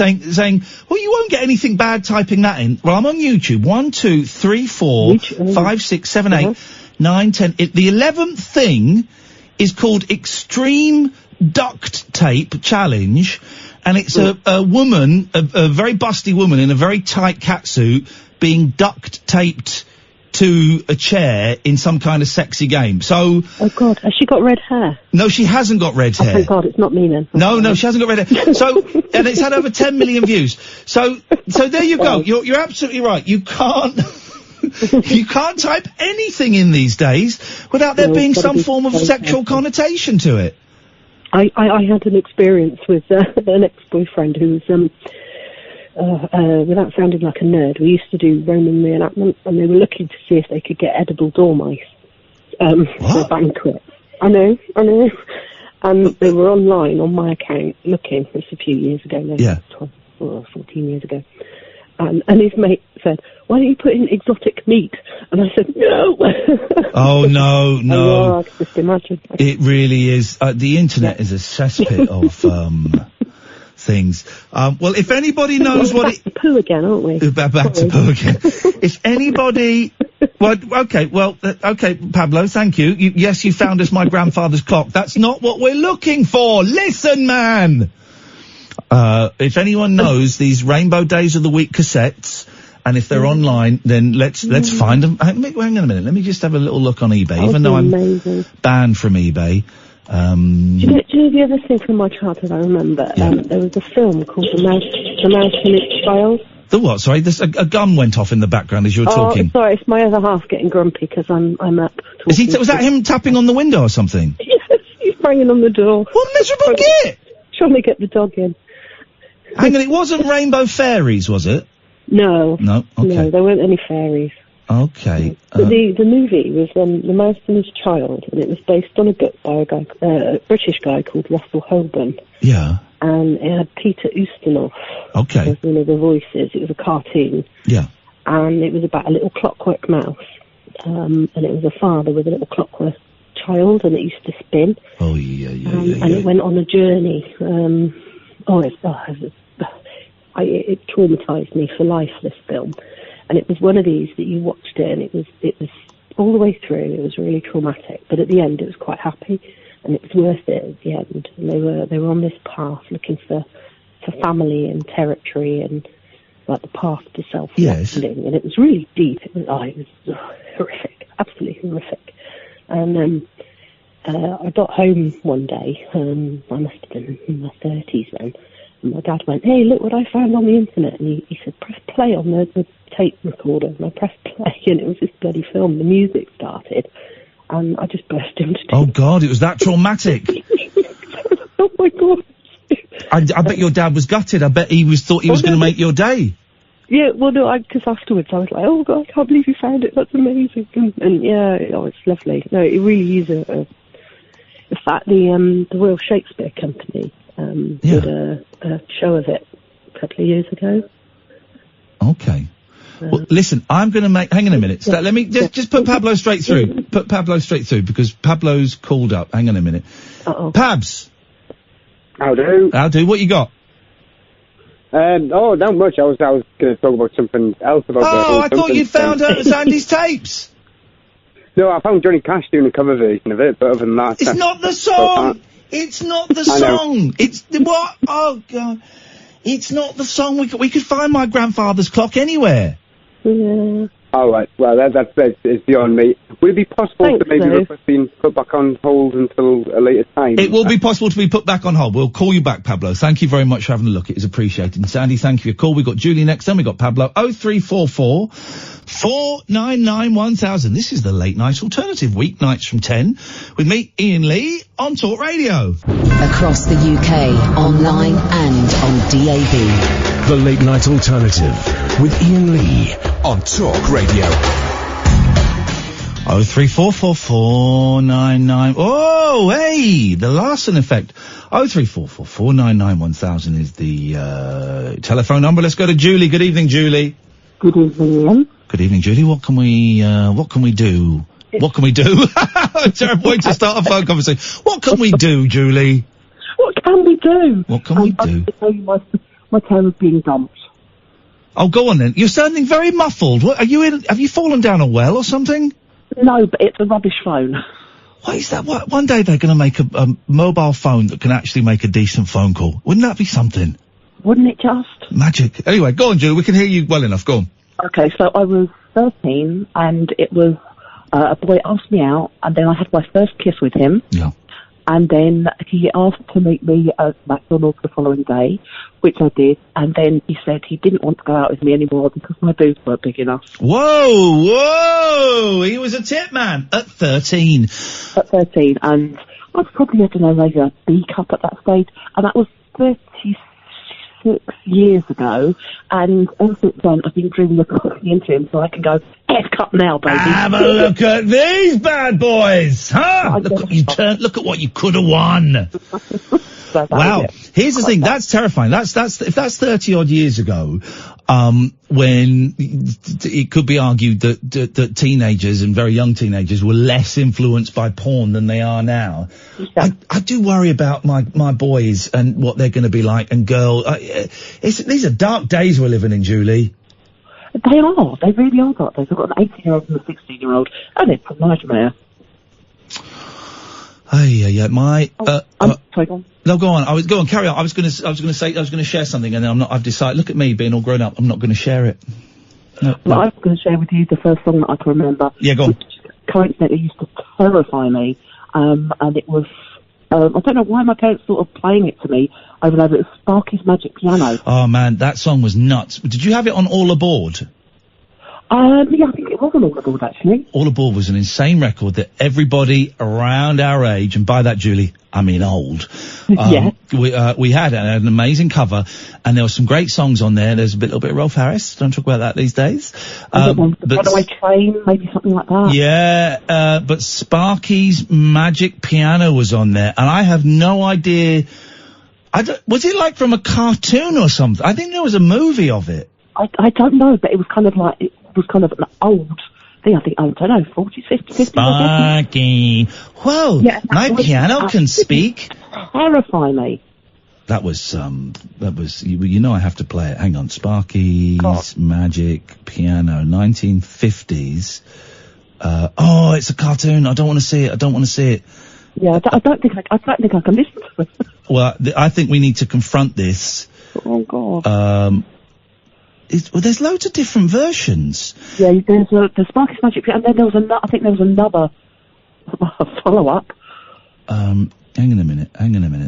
well, you won't get anything bad typing that in. Well, I'm on YouTube. 1, 2, 3, 4, 5, 6, 7, 8, 9, 10. The 11th thing is called Extreme Duct Tape Challenge, and it's a woman, a very busty woman in a very tight catsuit, being duct taped to a chair in some kind of sexy game. So. Oh God, has she got red hair? No, she hasn't got red hair. Thank God, it's not me then. No, she hasn't got red hair. So, and it's had over 10 million views. So there you go. You're absolutely right. You can't type anything in these days without there being some form of sexual connotation to it. I had an experience with an ex-boyfriend who was, without sounding like a nerd, we used to do Roman reenactment, and they were looking to see if they could get edible dormice for a banquet. I know. And they were online on my account looking. It was a few years ago now. Yeah. 12 or 14 years ago. And his mate said, "Why don't you put in exotic meat?" And I said, "No." Oh, no. Oh, I can just imagine. It really is. The internet is a cesspit of things. Well, if anybody knows what it... Back to poo again, aren't we? Back to poo again. If anybody... Well, okay, Pablo, thank you. Yes, you found us my grandfather's clock. That's not what we're looking for. Listen, man! If anyone knows these Rainbow Days of the Week cassettes, and if they're online, then let's find them. Hang on a minute. Let me just have a little look on eBay, even though I'm banned from eBay. Do you know the other thing from my childhood I remember? Yeah. There was a film called The Mouse and Its Child. The what? Sorry, a gun went off in the background as you were talking. Oh, sorry, it's my other half getting grumpy because I'm up. Was that him tapping on the window or something? Yes, he's banging on the door. What miserable git! Trying to get the dog in. Hang on, it wasn't Rainbow Fairies, was it? No. No? Okay. No, there weren't any fairies. Okay. But the movie was The Mouse and His Child, and it was based on a book by a British guy called Russell Holborn. Yeah. And it had Peter Ustinov Okay. as one of the voices. It was a cartoon. Yeah. And it was about a little clockwork mouse. And it was a father with a little clockwork child, and it used to spin. Oh, yeah. And it went on a journey. It traumatised me for life, this film. And it was one of these that you watched it, and it was all the way through. It was really traumatic, but at the end, it was quite happy, and it was worth it at the end. And they were on this path looking for family and territory and like the path to self-fulfilling. And it was really deep. It was horrific, absolutely horrific. And I got home one day. I must have been in my 30s then. And my dad went, "Hey, look what I found on the internet." And he said, "Press play on the tape recorder." And I pressed play, and it was this bloody film. The music started, and I just burst into tears. Oh, God, it was that traumatic. Oh, my God. I bet your dad was gutted. I bet he thought he was going to make your day. Yeah, well, no, because afterwards I was like, "Oh, God, I can't believe you found it. That's amazing." And yeah, it's lovely. No, it really is in fact, the Royal Shakespeare Company did a show of it a couple of years ago. Okay. Well, listen, I'm going to hang on a minute. So let me just put Pablo straight through. Put Pablo straight through, because Pablo's called up. Hang on a minute. Pabs. How do? What you got? Not much. I was going to talk about something else about I thought you'd found Sandy's tapes. No, I found Johnny Cash doing a cover version of it, but other than that... It's not the song! It's not the song! It's... What? Oh, God. It's not the song. We could find my grandfather's clock anywhere. Yeah. All right. Well, that's beyond me. Would it be possible to maybe request being put back on hold until a later time? It will be possible to be put back on hold. We'll call you back, Pablo. Thank you very much for having a look. It is appreciated. And Sandy, thank you for your call. We've got Julie next, then we've got Pablo. 0344 499 1000. This is the Late Night Alternative, weeknights from 10, with me, Iain Lee, on Talk Radio. Across the UK, online and on DAB. The Late Night Alternative with Iain Lee on Talk Radio. 0344499. Oh, hey, the Larson effect. 03444991000 is the telephone number. Let's go to Julie. Good evening, Julie. Good evening, Ian. Good evening, Julie. What can we do? What can we do? Terrible way to start a phone conversation. What can we do, Julie? What can we do? What can we do? I'm to tell you my tale of being dumped. Oh, go on then. You're sounding very muffled. What, have you fallen down a well or something? No, but it's a rubbish phone. What is that? One day they're going to make a mobile phone that can actually make a decent phone call. Wouldn't that be something? Wouldn't it just? Magic. Anyway, go on, Julie. We can hear you well enough. Go on. Okay, so I was 13, and it was a boy asked me out, and then I had my first kiss with him. Yeah. And then he asked to meet me at McDonald's the following day, which I did. And then he said he didn't want to go out with me anymore because my boobs weren't big enough. Whoa! He was a tip man at 13. At 13, and I was probably, I don't know, maybe a B cup at that stage, and that was 36 years ago, and ever since then I've been dreaming of cooking into him so I can go, F cup now, baby. Have a look at these bad boys, huh? Look at what you could have won. Wow. Here's the thing, that's terrifying. If that's 30 odd years ago, when it could be argued that teenagers and very young teenagers were less influenced by porn than they are now. Yeah. I do worry about my boys and what they're going to be like, and these are dark days we're living in, Julie. They are. They really are dark days. I've got an 18-year-old and a 16-year-old, and it's a nightmare. Sorry, go on. No, go on. Carry on. I was going to share something, and then I've decided. Look at me being all grown up. I'm not going to share it. No. I was going to share with you the first song that I can remember. Yeah, go on. Which coincidentally used to terrify me, and it was. I don't know why my parents thought of playing it to me over and over. It was Sparky's Magic Piano. Oh man, that song was nuts. Did you have it on All Aboard? Yeah, I think it was on All Aboard, actually. All Aboard was an insane record that everybody around our age, and by that, Julie, I mean old, we had an amazing cover, and there were some great songs on there. There's a little bit of Rolf Harris. Don't talk about that these days. The Runaway Train, maybe something like that. Yeah, but Sparky's Magic Piano was on there, and I have no idea. Was it like from a cartoon or something? I think there was a movie of it. I don't know, but it was kind of like, it was kind of an old thing, I don't know, 40s, 50s. Sparky. Whoa, yeah, my piano can speak. Terrify me. That was, you know I have to play it. Hang on. Sparky's Magic Piano, 1950s. It's a cartoon. I don't want to see it. Yeah, I don't think I can listen to it. Well, I think we need to confront this. Oh, God. There's loads of different versions. Yeah, there's the Sparky's Magic Piano, and then there was another follow-up. Hang on a minute.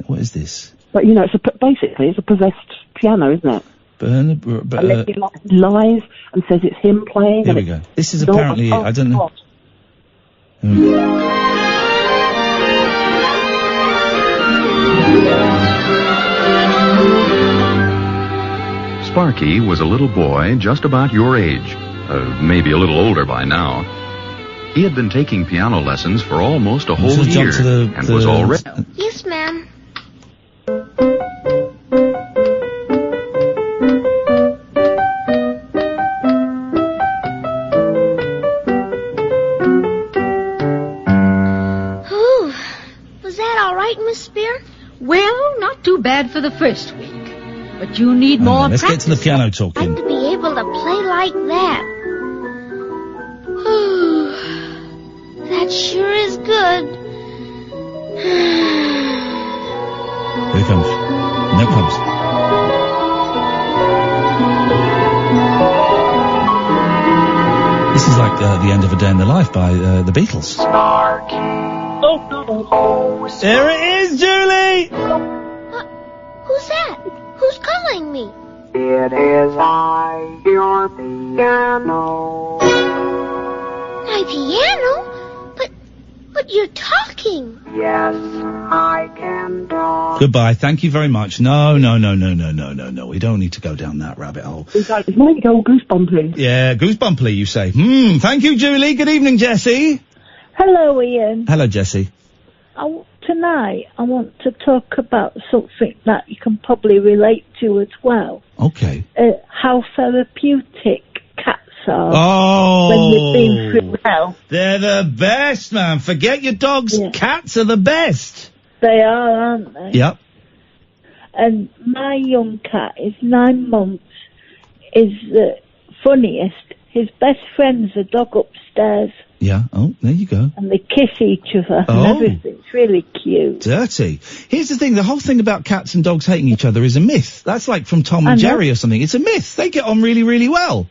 What is this? But, you know, basically it's a possessed piano, isn't it? And then he lies and says it's him playing. Here we go. This is apparently it. I don't know. Sparky was a little boy just about your age, maybe a little older by now. He had been taking piano lessons for almost a whole year and was already... Yes, ma'am. Was that all right, Miss Spear? Well, not too bad for the first week. But you need more Let's practice. get to the piano talking. To be able to play like that. That sure is good. Here it comes. There it comes. This is like the end of A Day in the Life by the Beatles. There it is, Julie! Who's that? Who's calling me? It is I, your piano. My piano? But you're talking. Yes, I can talk. Goodbye. Thank you very much. No. We don't need to go down that rabbit hole. It's might go goosebumpy. Yeah, goosebumpy, you say. Thank you, Julie. Good evening, Jessie. Hello, Ian. Hello, Jessie. Tonight, I want to talk about something that you can probably relate to as well. Okay. How therapeutic cats are when they've been through hell. They're the best, man. Forget your dogs. Yeah. Cats are the best. They are, aren't they? Yep. And my young cat is 9 months, is the funniest. His best friend's a dog upstairs. Yeah. Oh, there you go. And they kiss each other and everything. It's really cute. Dirty. Here's the thing. The whole thing about cats and dogs hating each other is a myth. That's like from Tom and Jerry or something. It's a myth. They get on really, really well.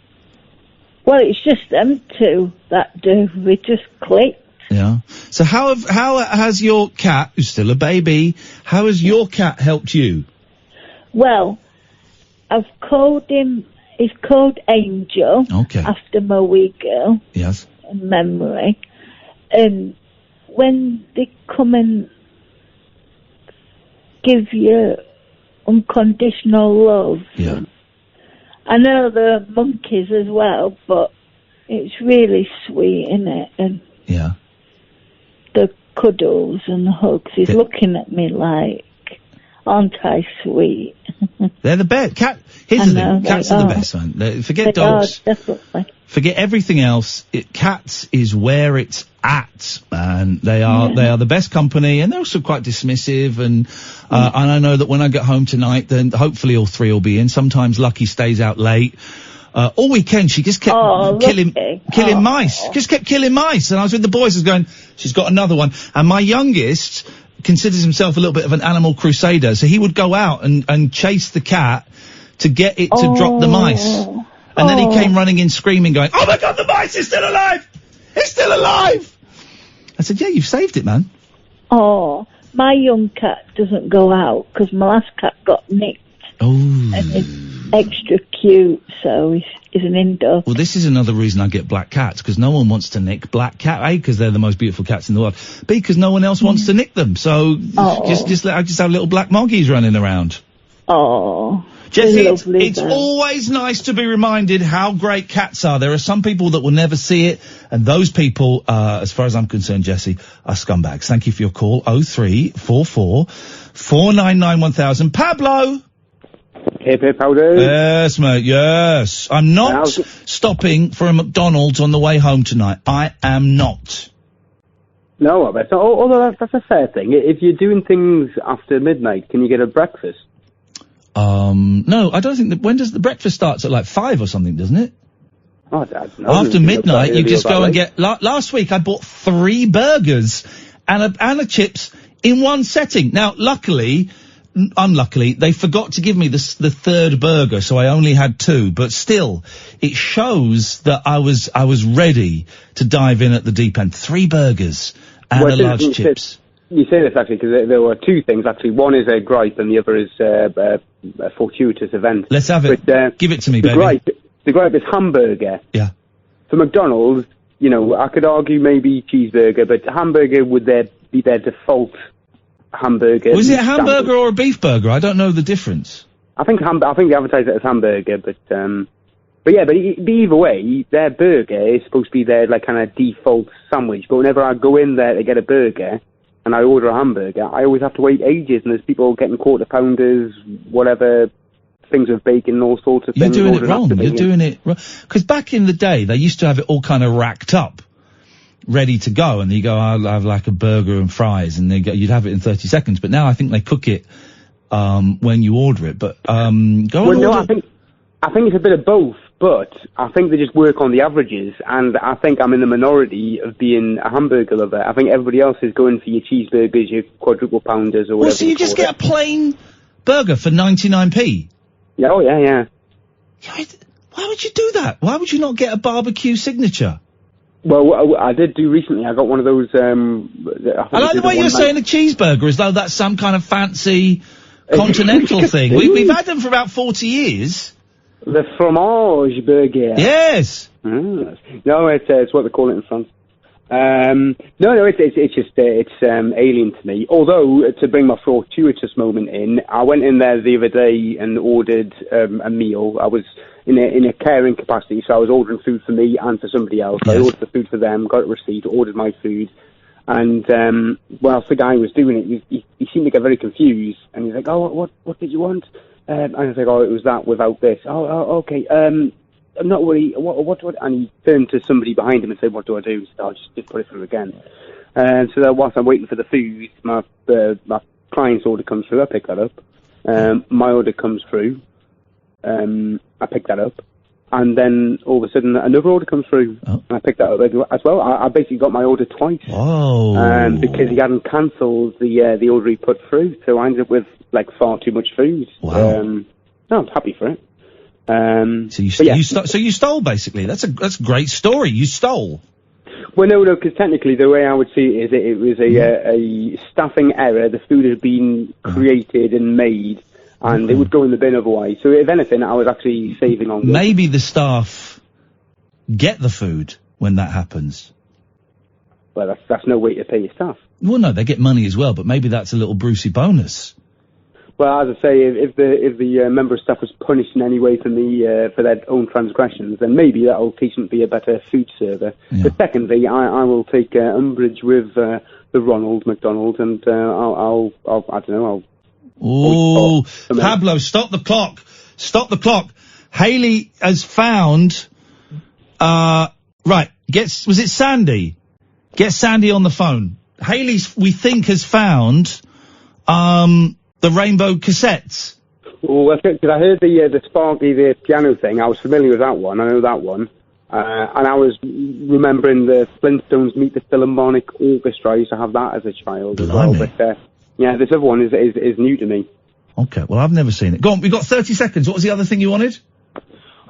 Well, it's just them two that do. We just clicked. Yeah. So how has your cat, who's still a baby, how has your cat helped you? Well, I've called him, he's called Angel. Okay. After my wee girl. Yes. In memory. And when they come and give you unconditional love. Yeah. I know there are monkeys as well, but it's really sweet, innit? And yeah. The cuddles and the hugs. He's looking at me like, aren't I sweet? They're the best. Here's the thing. Cats are the best, man. Forget dogs. Definitely. Forget everything else. Cats is where it's at, man. They are the best company, and they're also quite dismissive. And I know that when I get home tonight, then hopefully all three will be in. Sometimes Lucky stays out late. All weekend she just kept killing mice. Just kept killing mice. And I was with the boys, I was going, she's got another one. And my youngest considers himself a little bit of an animal crusader, so he would go out and chase the cat to get it to drop the mice. And then he came running in screaming, going, "Oh my God, the mice is still alive! It's still alive!" I said, "Yeah, you've saved it, man." Oh, my young cat doesn't go out because my last cat got nicked. Oh. And it's extra cute, so he's an indoor. Well, this is another reason I get black cats, because no one wants to nick black cat. A, because they're the most beautiful cats in the world. B, because no one else wants to nick them. So I just have little black moggies running around. Oh. Jessie, it's always nice to be reminded how great cats are. There are some people that will never see it, and those people, as far as I'm concerned, Jessie, are scumbags. Thank you for your call. 0344 499 1000. Pablo! Hip, how do? Yes, mate, yes. I'm not stopping for a McDonald's on the way home tonight. I am not. No, but although that's a fair thing. If you're doing things after midnight, can you get a breakfast? No, I don't think that. When does the breakfast starts at like 5 or something, doesn't it? Oh, Dad, no. After midnight, you just go and get. Last week, I bought 3 burgers and a chips in one setting. Now, unluckily, they forgot to give me the third burger, so I only had 2. But still, it shows that I was ready to dive in at the deep end. 3 burgers and a large chips. You say this actually because there were 2 things actually. One is a gripe and the other is a fortuitous event. Let's have it. But, give it to me, baby. The gripe is hamburger. Yeah. For McDonald's, you know, I could argue maybe cheeseburger, but hamburger would be their default hamburger. Was it a hamburger or a beef burger? I don't know the difference. I think they advertise it as hamburger, but either way, their burger is supposed to be their like kind of default sandwich. But whenever I go in there to get a burger and I order a hamburger, I always have to wait ages, and there's people getting quarter pounders, whatever, things with bacon and all sorts of things. You're doing it wrong. You're doing it wrong. Because back in the day, they used to have it all kind of racked up, ready to go, and you go, I'll have like a burger and fries, and you'd have it in 30 seconds. But now I think they cook it when you order it. But I think it's a bit of both. But I think they just work on the averages, and I think I'm in the minority of being a hamburger lover. I think everybody else is going for your cheeseburgers, your quadruple pounders, or whatever. Well, so you just get a plain burger for 99p? Yeah, oh yeah. Why would you do that? Why would you not get a barbecue signature? Well, I did do recently. I got one of those. I like the way you're saying a cheeseburger as though that's some kind of fancy continental thing. We've had them for about 40 years. The fromage burger. Yes. No, it's what they call it in France. It's just alien to me. Although, to bring my fortuitous moment in, I went in there the other day and ordered a meal. I was in a caring capacity, so I was ordering food for me and for somebody else. Yes. I ordered the food for them, got a receipt, ordered my food, and whilst the guy was doing it, he seemed to get very confused, and he's like, "Oh, what did you want?" And I was like, "Oh, it was that without this." Oh, okay. I'm not worried. What? And he turned to somebody behind him and said, "What do I do?" So I just put it through again. And so that whilst I'm waiting for the food, my client's order comes through. I pick that up. My order comes through. I pick that up. And then all of a sudden another order comes through. And I pick that up as well. I basically got my order twice. Oh. Because he hadn't cancelled the order he put through. So I ended up with like far too much food. Wow. No, I'm happy for it. So you stole basically. That's a great story. You stole. Well, no, because technically the way I would see it is it was a staffing error. The food had been created and made, and it would go in the bin otherwise. So if anything, I was actually saving on. Maybe the staff get the food when that happens. Well, that's no way to pay your staff. Well, no, they get money as well, but maybe that's a little Brucey bonus. Well, as I say, if the member of staff was punished in any way for their own transgressions, then maybe that'll teach them to be a better food server. Yeah. But secondly, I will take umbrage with the Ronald McDonald, and I'll I don't know. Oh, Pablo, stop the clock! Stop the clock! Hayley has found. Right, was it Sandy? Get Sandy on the phone. Hayley, we think, has found the rainbow cassettes. Well, that's good, because I heard the Sparky, the piano thing. I was familiar with that one. I know that one. And I was remembering the Flintstones Meet the Philharmonic Orchestra. I used to have that as a child as well. But, yeah, this other one is new to me. Okay, well, I've never seen it. Go on, we've got 30 seconds. What was the other thing you wanted?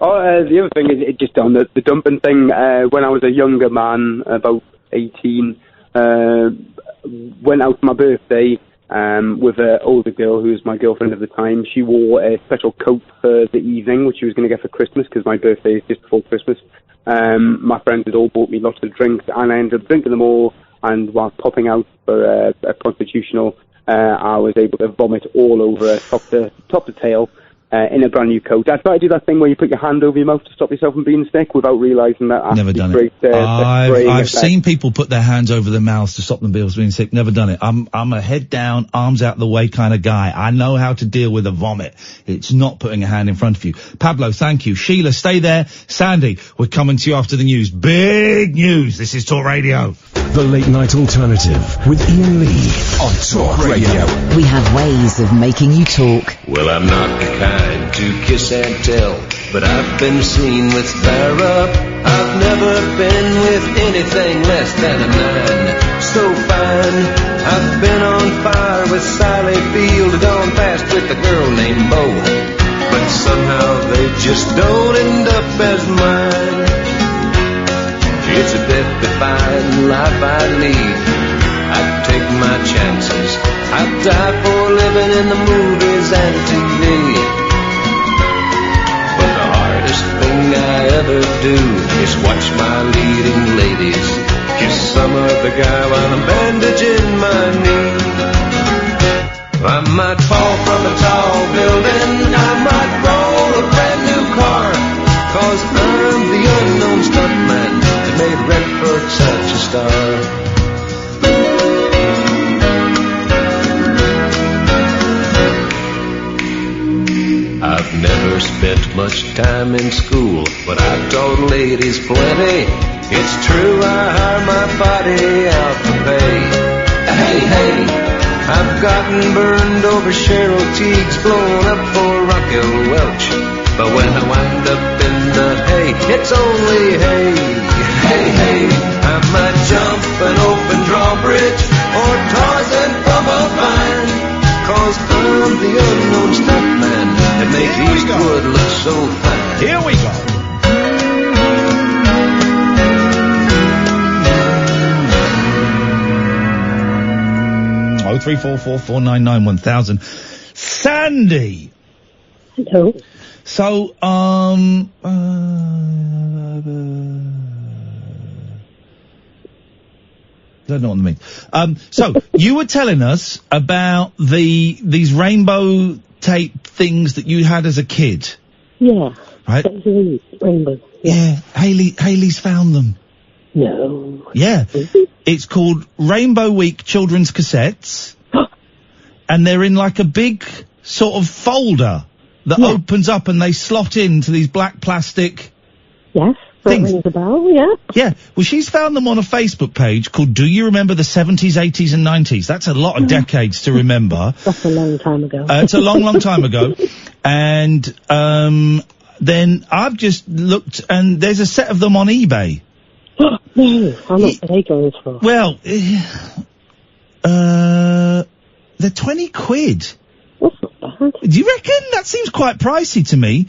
Oh, the other thing is just on the dumping thing. When I was a younger man, about 18, went out for my birthday with an older girl who was my girlfriend at the time. She wore a special coat for the evening, which she was going to get for Christmas, because my birthday is just before Christmas. My friends had all bought me lots of drinks, and I ended up drinking them all, and while popping out for a constitutional, I was able to vomit all over top to tail. In a brand new coat. I tried to do that thing where you put your hand over your mouth to stop yourself from being sick without realising that. Never done it. I've seen people put their hands over their mouths to stop them being sick. Never done it. I'm a head down, arms out the way kind of guy. I know how to deal with a vomit. It's not putting a hand in front of you. Pablo, thank you. Sheila, stay there. Sandy, we're coming to you after the news. Big news. This is Talk Radio. The Late Night Alternative with Iain Lee on Talk Radio. We have ways of making you talk. Well, I'm not the kind to kiss and tell, but I've been seen with Farrah. I've never been with anything less than a 9. So fine. I've been on fire with Sally Field, gone fast with a girl named Bo, but somehow they just don't end up as mine. It's a death-defying life I lead. I take my chances. I die for living in the movies and TV. But the hardest thing I ever do is watch my leading ladies kiss some other guy while I'm bandaging my knee. I might fall from a tall building, I might roll a brand new car, 'cause I'm the unknown stuntman that made Redford such a star. I've never spent much time in school, but I've taught ladies plenty. It's true, I hire my body out to pay. Hey, hey, I've gotten burned over Cheryl Teague's, blown up for Raquel Welch. But when I wind up in the hay, it's only hay. Hey, hey, I might jump an open drawbridge or Tarzan from a vine, 'cause I'm the unknown stuntman that makes Eastwood look so fine. Here we go. Oh, 344-499-1000. Sandy. Hello. So, don't know what I mean. So you were telling us about these rainbow tape things that you had as a kid. Yeah. Right? Rainbow. Yeah. Hayley's found them. No. Yeah. It's called Rainbow Week Children's Cassettes. And they're in like a big sort of folder that opens up and they slot into these black plastic Yes. things. That rings a bell, yeah. Yeah. Well, she's found them on a Facebook page called Do You Remember the 70s, 80s and 90s? That's a lot of decades to remember. That's a long time ago. It's a long, long time ago. And then I've just looked and there's a set of them on eBay. No, how much are they going for? Well, they're 20 quid. That's not bad. Do you reckon? That seems quite pricey to me.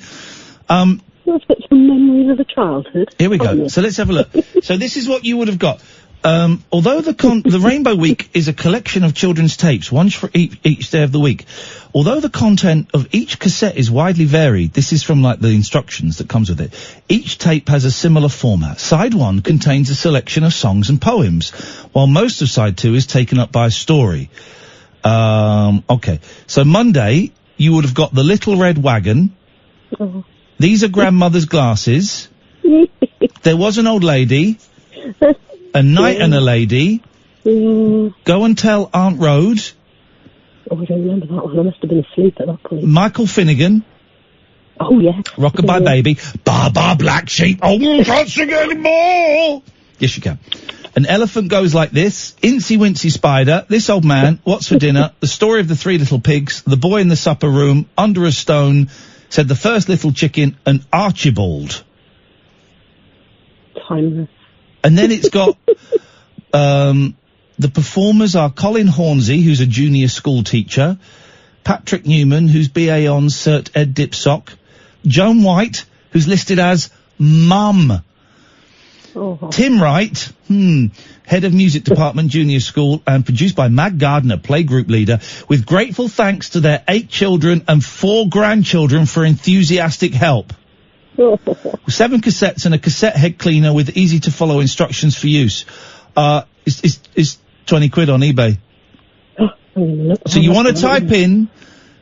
Let's get some memories of the childhood. Here we go. Oh, yeah. So let's have a look. So this is what you would have got. Although the Rainbow Week is a collection of children's tapes, one for each day of the week, although the content of each cassette is widely varied, this is from like the instructions that comes with it, each tape has a similar format. Side 1 contains a selection of songs and poems, while most of side 2 is taken up by a story. Okay. So Monday, you would have got The Little Red Wagon. Oh. These are Grandmother's Glasses. There Was an Old Lady. A Knight and a Lady. Go and Tell Aunt Rhoda. Oh, I don't remember that one. I must have been asleep at that point. Michael Finnegan. Oh, yeah. Rockabye Baby. Baa Black Sheep. Oh, you can't sing anymore. Yes, you can. An Elephant Goes Like This. Incy Wincy Spider. This Old Man. What's for Dinner. The Story of the Three Little Pigs. The Boy in the Supper Room. Under a Stone. Said the First Little Chicken. And Archibald. Timeless. And then it's got, the performers are Colin Hornsey, who's a junior school teacher, Patrick Newman, who's BA on Cert Ed Dipsock, Joan White, who's listed as Mum, Tim Wright, Head of Music Department, Junior School, and produced by Mag Gardner, Playgroup Leader, with grateful thanks to their 8 children and 4 grandchildren for enthusiastic help. 7 cassettes and a cassette head cleaner with easy-to-follow instructions for use. Is 20 quid on eBay. So you want to type in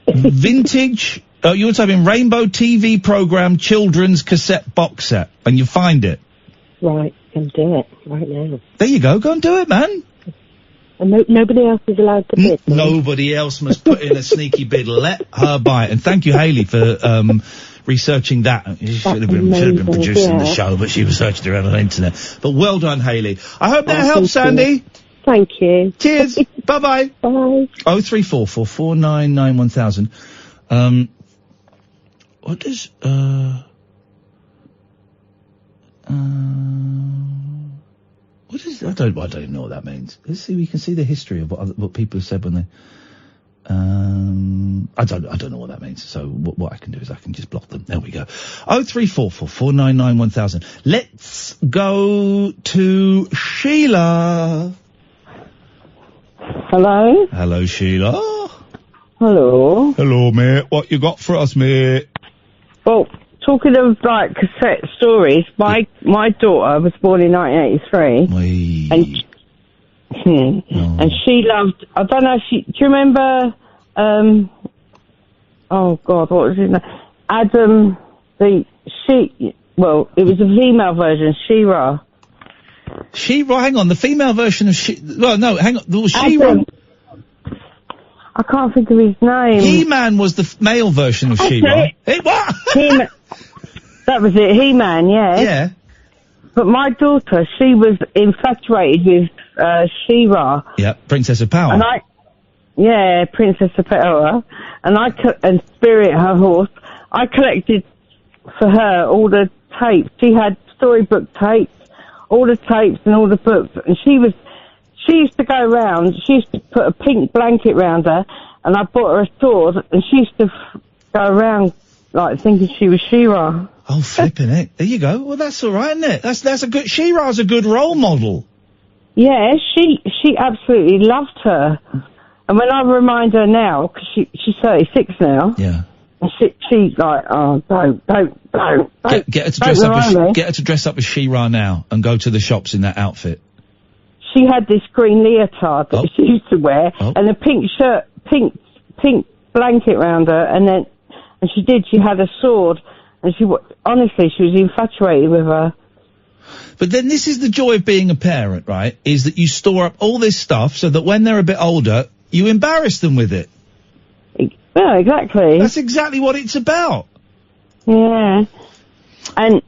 vintage, you want to type in Rainbow TV Program Children's Cassette Box Set, and you find it. Right, can do it right now. There you go, go and do it, man. And nobody else is allowed to bid. Nobody else must put in a sneaky bid. Let her buy it. And thank you, Hayley, for researching that. She should have been producing the show, but she researched it around on the internet. But well done, Hayley. I hope that helps, Sandy. Thank you. Cheers. Bye-bye. Bye. 0344 499 1000. What does, what is, I don't even know what that means. Let's see, we can see the history of what people have said when they, I don't know what that means. So what I can do is I can just block them. There we go. 0344 499 1000. Let's go to Sheila. Hello? Hello, Sheila. Hello. Hello, mate. What you got for us, mate? Well, talking of, like, cassette stories, my daughter was born in 1983. And she loved, I don't know if do you remember, oh God, what was his name? Adam, it was a female version, She-Ra. She-Ra, hang on, the female version of well, no, hang on, there was She-Ra. I can't think of his name. He-Man was the male version of She-Ra. What? That was it, He-Man, yeah. Yeah. But my daughter, she was infatuated with She-Ra. Yeah, Princess of Power. And Princess of Power. And Spirit, her horse. I collected for her all the tapes. She had storybook tapes, all the tapes and all the books. And she used to go around, she used to put a pink blanket round her, and I bought her a sword, and she used to go around, like, thinking she was She-Ra. Oh, flipping it. There you go. Well, that's all right, isn't it? That's a good, She-Ra's a good role model. Yeah, she absolutely loved her. And when I remind her now, because she's 36 now. Yeah. And she's like, oh, don't. Get her to dress up as She-Ra now and go to the shops in that outfit. She had this green leotard that she used to wear and a pink shirt, pink blanket round her, and she had a sword, and honestly, she was infatuated with her. But then this is the joy of being a parent, right? Is that you store up all this stuff so that when they're a bit older, you embarrass them with it. Yeah, exactly. That's exactly what it's about. Yeah. And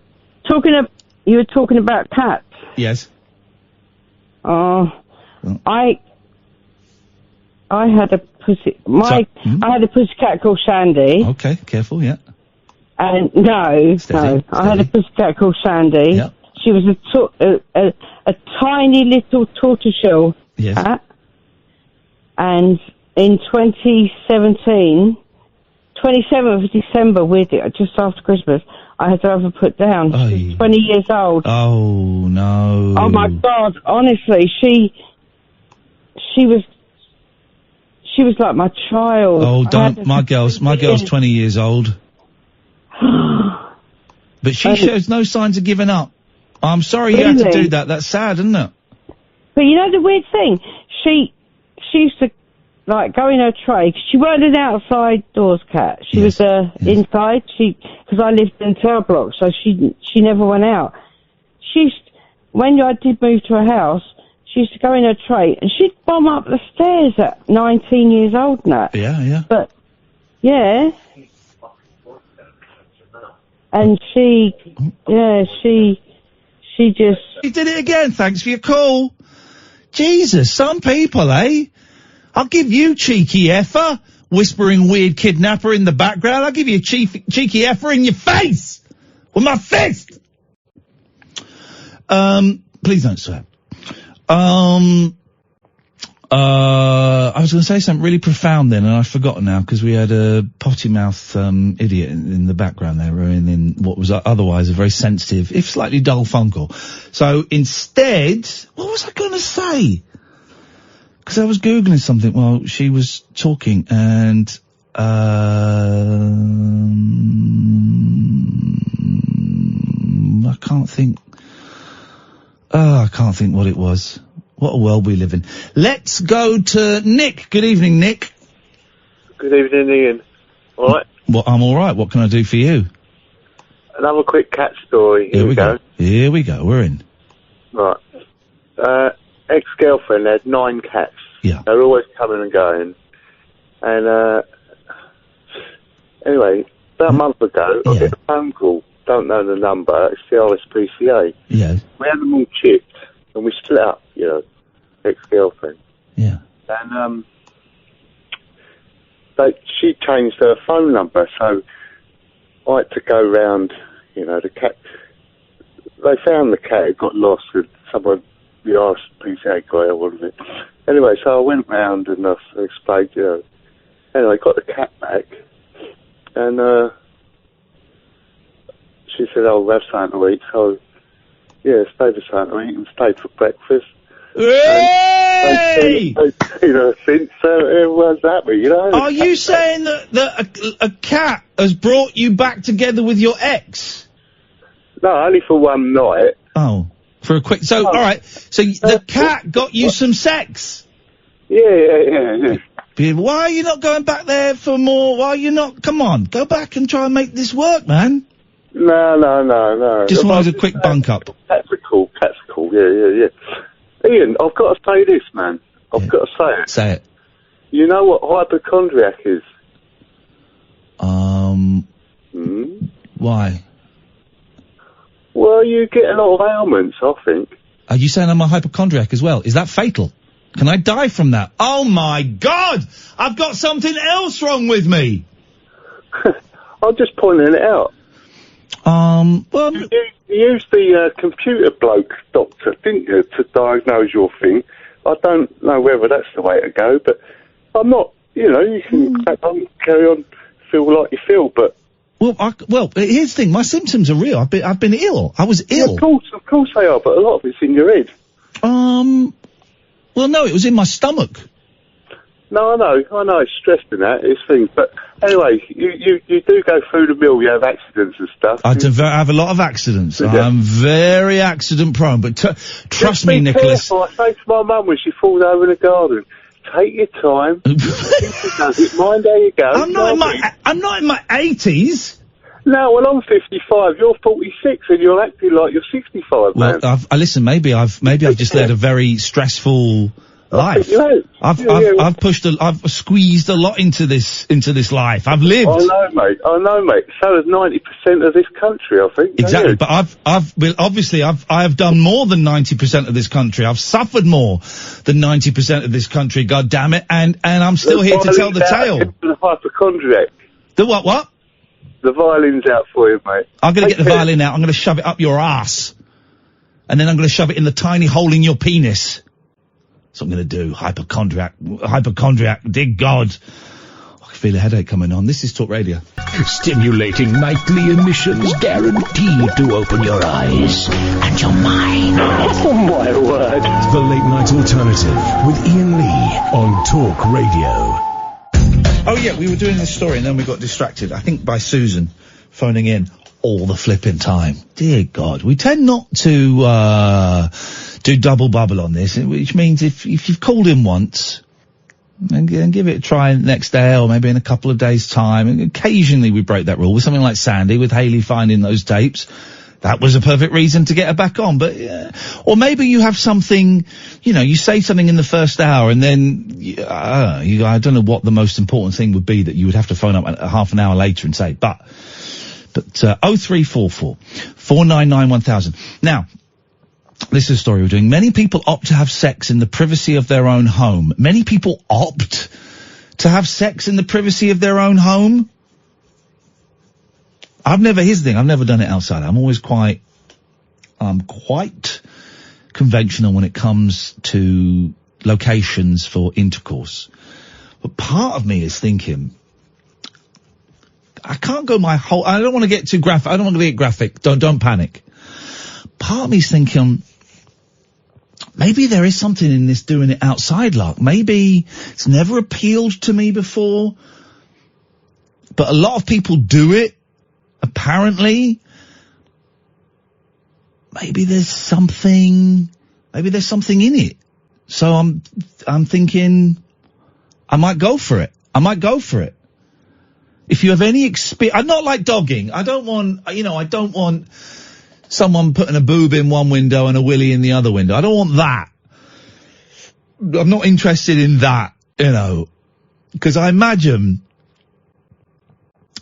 you were talking about cats. Yes. I had a I had a pussycat called Sandy. Okay, careful, yeah. And I had a pussycat called Sandy. Yeah. She was a tiny little tortoiseshell cat. And in 2017, 27th of December, just after Christmas, I had to have her put down. She was 20 years old. Oh, no. Oh, my God. Honestly, she was like my child. Oh, don't. My girl's 20 years old. But she shows no signs of giving up. I'm sorry you had to do that. That's sad, isn't it? But you know the weird thing? She used to, like, go in her tray. 'Cause she weren't an outside doors cat. She was inside. Because I lived in tower block, so she never went out. When I did move to a house, she used to go in her tray, and she'd bomb up the stairs at 19 years old now. Yeah. But, yeah. And she just... You did it again, thanks for your call. Jesus, some people, eh? I'll give you cheeky effer, whispering weird kidnapper in the background. I'll give you a cheeky effer in your face! With my fist! Please don't swear. I was going to say something really profound then, and I've forgotten now, because we had a potty mouth idiot in the background there, in what was otherwise a very sensitive, if slightly dull phone call. So instead, what was I going to say? Because I was Googling something while she was talking, and I can't think. I can't think what it was. What a world we live in. Let's go to Nick. Good evening, Nick. Good evening, Ian. All right? Well, I'm all right. What can I do for you? Another quick cat story. Here we go. Here we go. We're in. Right. Ex-girlfriend had 9 cats. Yeah. They were always coming and going. And, anyway, about a month ago, I get a phone call. Don't know the number. It's the RSPCA. Yeah. We had them all chipped, and we split up, you know, ex-girlfriend. Yeah. And, she changed her phone number, so I had to go round, you know, the cat. They found the cat, it got lost with someone, the RSPCA guy, or what was it? Anyway, so I went round and I explained, you know. Anyway, got the cat back, and, she said, "Oh, we'll have something to eat." So, yeah, stayed for something to eat and stayed for breakfast. Hey! You know, since everyone's happy, you know. Are you saying that a cat has brought you back together with your ex? No, only for one night. Oh, for a quick... So, all right, so the cat got you some sex? Yeah. Why are you not going back there for more? Why are you not... Come on, go back and try and make this work, man. No. Just wanted a quick bunk up. Cats are cool, yeah. Ian, I've got to say this, man. I've got to say it. Say it. You know what hypochondriac is? Why? Well, you get a lot of ailments, I think. Are you saying I'm a hypochondriac as well? Is that fatal? Can I die from that? Oh my God! I've got something else wrong with me! I'm just pointing it out. Well... You used the computer bloke doctor, didn't you, to diagnose your thing? I don't know whether that's the way to go, but I'm not, you know, you can carry on, feel like you feel, but... Well, here's the thing, my symptoms are real. I've been ill. I was ill. Yeah, of course they are, but a lot of it's in your head. Well, no, it was in my stomach. No, I know, it's stressed in that, it's things, but anyway, you do go through the mill, you have accidents and stuff. I have a lot of accidents. I'm very accident prone, but trust me, Nicholas. Careful. I say to my mum when she falls over in the garden, take your time, mind how you go. I'm not in my 80s. No, well, I'm 55, you're 46, and you're acting like you're 65, man. Well, listen, maybe I've just led a very stressful life. I've squeezed a lot into this life. I've lived. I know, mate. So has 90% of this country, I think. Exactly, but I have done more than 90% of this country. I've suffered more than 90% of this country. God damn it! And I'm still here to tell the tale. The hypochondriac. The what? The violin's out for you, mate. I'm going to get the violin out. I'm going to shove it up your ass, and then I'm going to shove it in the tiny hole in your penis. That's what I'm going to do. Hypochondriac, dear God. feel a headache coming on. This is Talk Radio. Stimulating nightly emissions guaranteed to open your eyes and your mind. Oh my word. The Late Night Alternative with Iain Lee on Talk Radio. Oh yeah, we were doing this story and then we got distracted, I think by Susan phoning in all the flipping time. Dear God, we tend not to do double bubble on this, which means if you've called in once, and give it a try next day or maybe in a couple of days' time. And occasionally we break that rule with something like Sandy, with Hayley finding those tapes. That was a perfect reason to get her back on. But or maybe you have something, you say something in the first hour and then I don't know what the most important thing would be that you would have to phone up half an hour later and say. But 0344 499 1000. Now, this is a story we're doing. Many people opt to have sex in the privacy of their own home. Many people opt to have sex in the privacy of their own home. Here's the thing, I've never done it outside. I'm always quite conventional when it comes to locations for intercourse. But part of me is thinking, I can't go I don't want to get too graphic. I don't want to get graphic. Don't panic. Part of me is thinking, maybe there is something in this doing it outside lark. Maybe it's never appealed to me before, but a lot of people do it, apparently. Maybe there's something in it. So I'm thinking I might go for it. If you have any experience, I'm not like dogging. I don't want someone putting a boob in one window and a willy in the other window. I don't want that. I'm not interested in that, because I imagine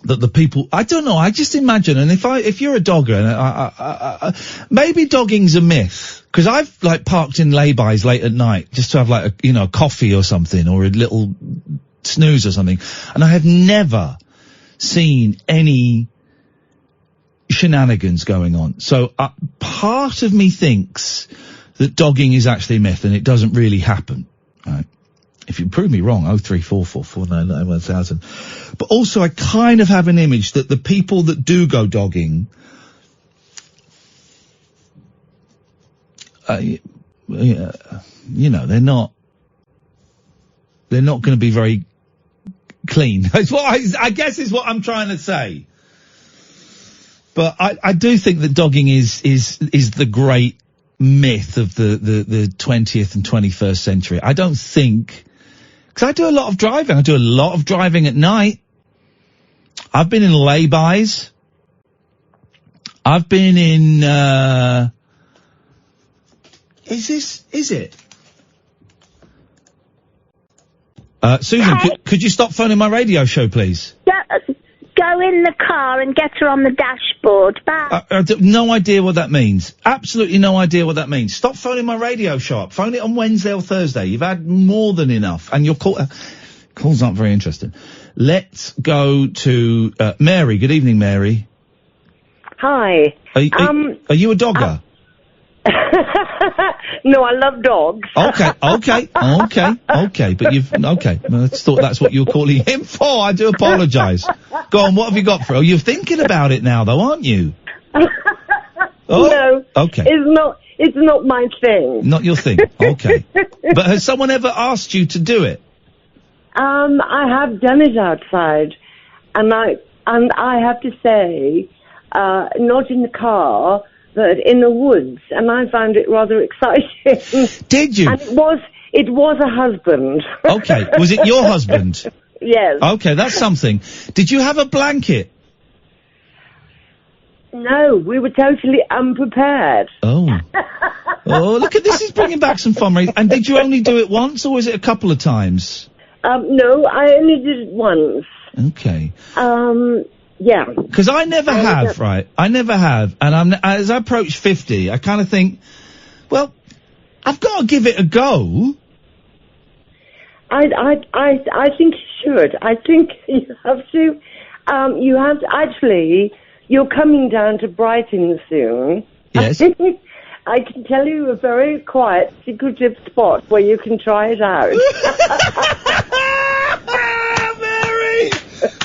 that the people, I don't know, I just imagine, and if you're a dogger, and maybe dogging's a myth, because I've parked in laybys late at night just to have a coffee or something, or a little snooze or something, and I have never seen any shenanigans going on. So part of me thinks that dogging is actually a myth and it doesn't really happen. Right? If you prove me wrong, 0344 499 1000. But also I kind of have an image that the people that do go dogging, they're not going to be very clean. That's what I guess is what I'm trying to say. But I do think that dogging is the great myth of the 20th and 21st century. I don't think, because I do a lot of driving. I do a lot of driving at night. I've been in laybys. I've been in, is it? Susan, could you stop phoning my radio show, please? Go in the car and get her on the dashboard. Bye. I have no idea what that means. Absolutely no idea what that means. Stop phoning my radio show up. Phone it on Wednesday or Thursday. You've had more than enough. And your calls aren't very interesting. Let's go to Mary. Good evening, Mary. Hi. Are you a dogger? No, I love dogs. Okay. But I just thought that's what you were calling him for. I do apologise. Go on, what have you got for? Oh, you're thinking about it now, though, aren't you? No. Okay. It's not my thing. Not your thing. Okay. But has someone ever asked you to do it? I have done it outside, and I have to say, not in the car, but in the woods, and I found it rather exciting. Did you? And it was a husband. Okay. Was it your husband? Yes. Okay, that's something. Did you have a blanket? No, we were totally unprepared. Oh, look at this, is bringing back some fun memories. And did you only do it once, or was it a couple of times? No, I only did it once. Okay. Yeah. Because I never have, right? I never have. And as I approach 50, I kind of think, well, I've got to give it a go. I think you should. I think you have to, actually, you're coming down to Brighton soon. Yes. I can tell you a very quiet, secretive spot where you can try it out. Mary!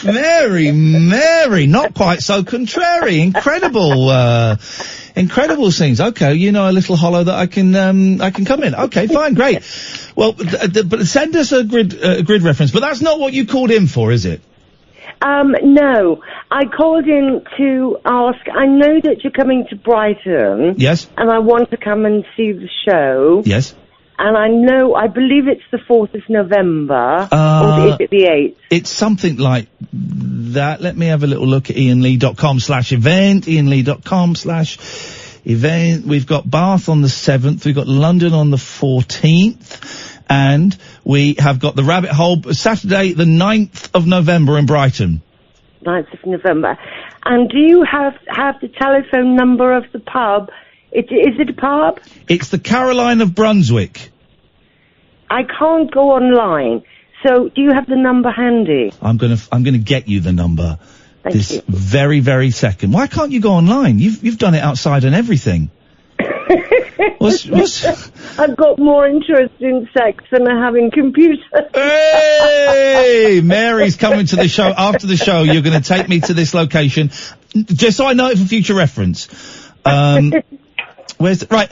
Mary, not quite so contrary. Incredible scenes. Okay, you know, a little hollow that I can come in. Okay, fine, great. Well, but send us a grid reference. But that's not what you called in for, is it? No. I called in to ask, I know that you're coming to Brighton. Yes. And I want to come and see the show. Yes. And I believe it's the 4th of November. Or is it the 8th? It's something like that. Let me have a little look at iainlee.com/event, iainlee.com/event. We've got Bath on the 7th. We've got London on the 14th. And we have got the Rabbit Hole Saturday, the 9th of November in Brighton. 9th of November. And do you have the telephone number of the pub? Is it a pub? It's the Caroline of Brunswick. I can't go online. So do you have the number handy? I'm gonna get you the number. Thank you. Very, very second. Why can't you go online? You've done it outside and everything. What's... I've got more interest in sex than I have in computers. Hey! Mary's coming to the show. After the show, you're going to take me to this location, just so I know it for future reference. Right,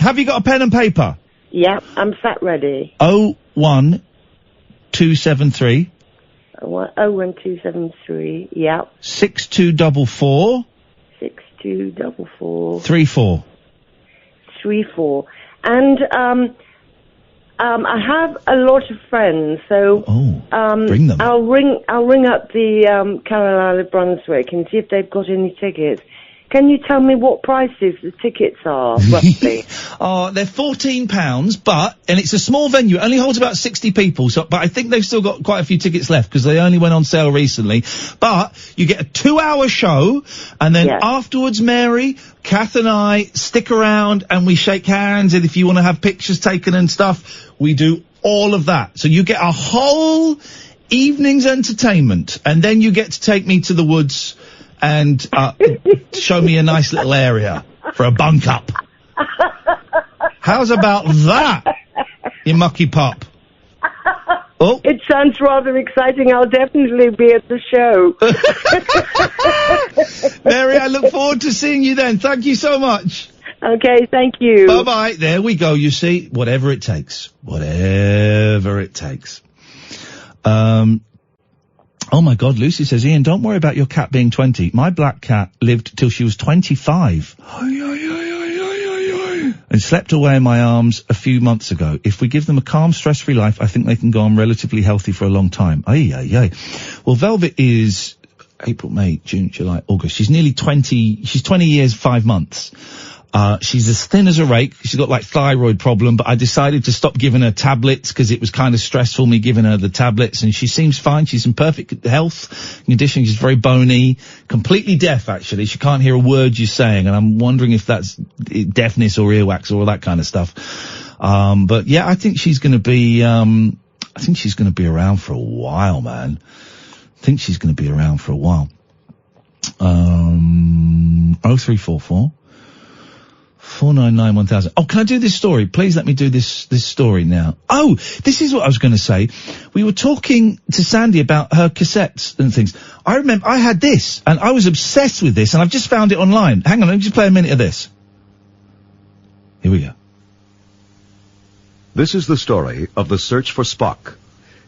have you got a pen and paper? Yeah, I'm sat ready. 01273. 01273, yeah. 6244. 6244. 34. 34. And, I have a lot of friends, so, bring them. I'll ring up the, Caroline of Brunswick and see if they've got any tickets. Can you tell me what prices the tickets are, roughly? They're £14, and it's a small venue. It only holds about 60 people, but I think they've still got quite a few tickets left because they only went on sale recently. But you get a 2-hour show, and then afterwards, Mary, Kath and I stick around and we shake hands, and if you want to have pictures taken and stuff, we do all of that. So you get a whole evening's entertainment, and then you get to take me to the woods and show me a nice little area for a bunk up. How's about that, you mucky pup? Oh, it sounds rather exciting. I'll definitely be at the show. Mary, I look forward to seeing you then. Thank you so much. Okay, thank you. Bye-bye. There we go, you see. Whatever it takes. Whatever it takes. Oh my God, Lucy says, Ian, don't worry about your cat being 20. My black cat lived till she was 25. And slept away in my arms a few months ago. If we give them a calm, stress-free life, I think they can go on relatively healthy for a long time. Well, Velvet is April, May, June, July, August. She's nearly 20. She's 20 years, 5 months. She's as thin as a rake. She's got like thyroid problem, but I decided to stop giving her tablets because it was kind of stressful me giving her the tablets, and she seems fine. She's in perfect health condition. She's very bony, completely deaf actually. She can't hear a word you're saying, and I'm wondering if that's deafness or earwax or all that kind of stuff. But yeah, I think she's going to be, around for a while, man. I think she's going to be around for a while. 0344 499 1000. Oh, can I do this story? Please let me do this story now. Oh, this is what I was going to say. We were talking to Sandy about her cassettes and things. I remember I had this, and I was obsessed with this, and I've just found it online. Hang on, let me just play a minute of this. Here we go. This is the story of the search for Spock.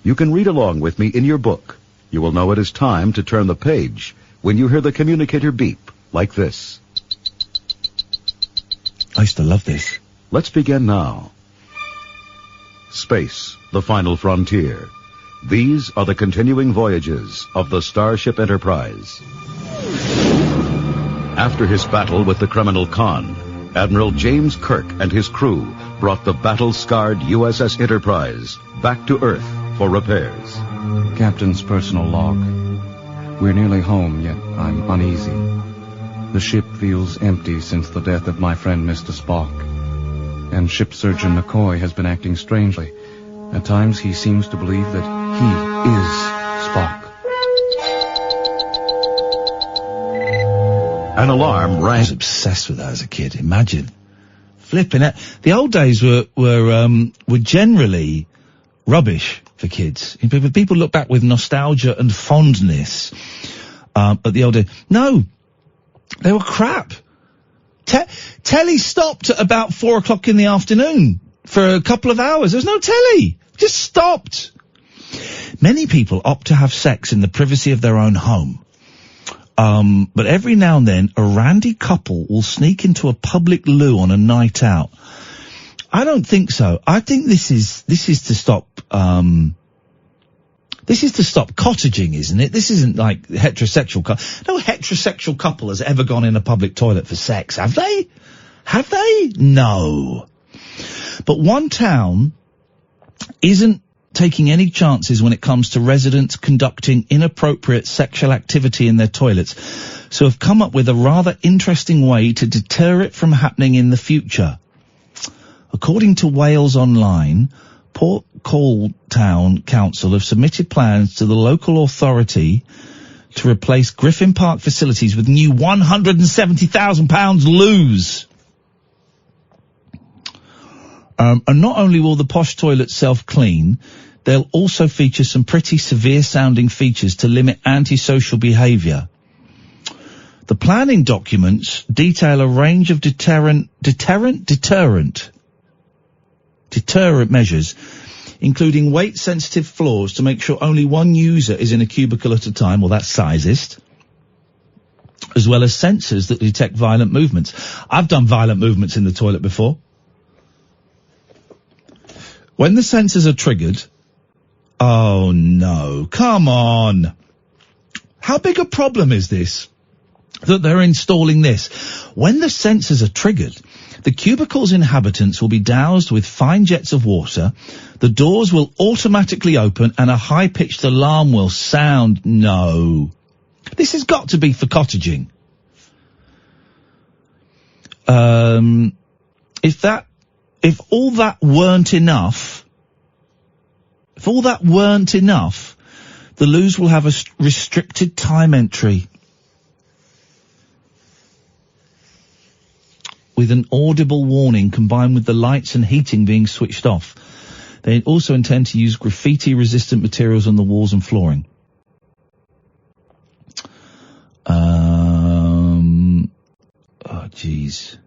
You can read along with me in your book. You will know it is time to turn the page when you hear the communicator beep, like this. I used to love this. Let's begin now. Space, the final frontier. These are the continuing voyages of the Starship Enterprise. After his battle with the criminal Khan, Admiral James Kirk and his crew brought the battle-scarred USS Enterprise back to Earth for repairs. Captain's personal log. We're nearly home, yet I'm uneasy. The ship feels empty since the death of my friend Mr. Spock. And Ship Surgeon McCoy has been acting strangely. At times he seems to believe that he is Spock. An alarm rang. I was obsessed with that as a kid. Imagine. Flipping it. The old days were generally rubbish for kids. People look back with nostalgia and fondness at the old age. No, they were crap. Telly stopped at about 4:00 in the afternoon for a couple of hours. There's no telly. Just stopped. Many people opt to have sex in the privacy of their own home. But every now and then, a randy couple will sneak into a public loo on a night out. I don't think so. I think this is to stop, this is to stop cottaging, isn't it? This isn't like heterosexual no heterosexual couple has ever gone in a public toilet for sex, have they? Have they? No. But one town isn't taking any chances when it comes to residents conducting inappropriate sexual activity in their toilets, so have come up with a rather interesting way to deter it from happening in the future. According to Wales Online, Port Call Town Council have submitted plans to the local authority to replace Griffin Park facilities with new £170,000 loos. And not only will the posh toilets self-clean, they'll also feature some pretty severe-sounding features to limit antisocial behaviour. The planning documents detail a range of deterrent measures, including weight-sensitive floors to make sure only one user is in a cubicle at a time, well, that's sizest, as well as sensors that detect violent movements. I've done violent movements in the toilet before. When the sensors are triggered, oh no, come on. How big a problem is this that they're installing this? When the sensors are triggered, the cubicle's inhabitants will be doused with fine jets of water, the doors will automatically open, and a high-pitched alarm will sound. No. This has got to be for cottaging. If all that weren't enough, the loos will have a restricted time entry with an audible warning combined with the lights and heating being switched off. They also intend to use graffiti-resistant materials on the walls and flooring. Oh, jeez.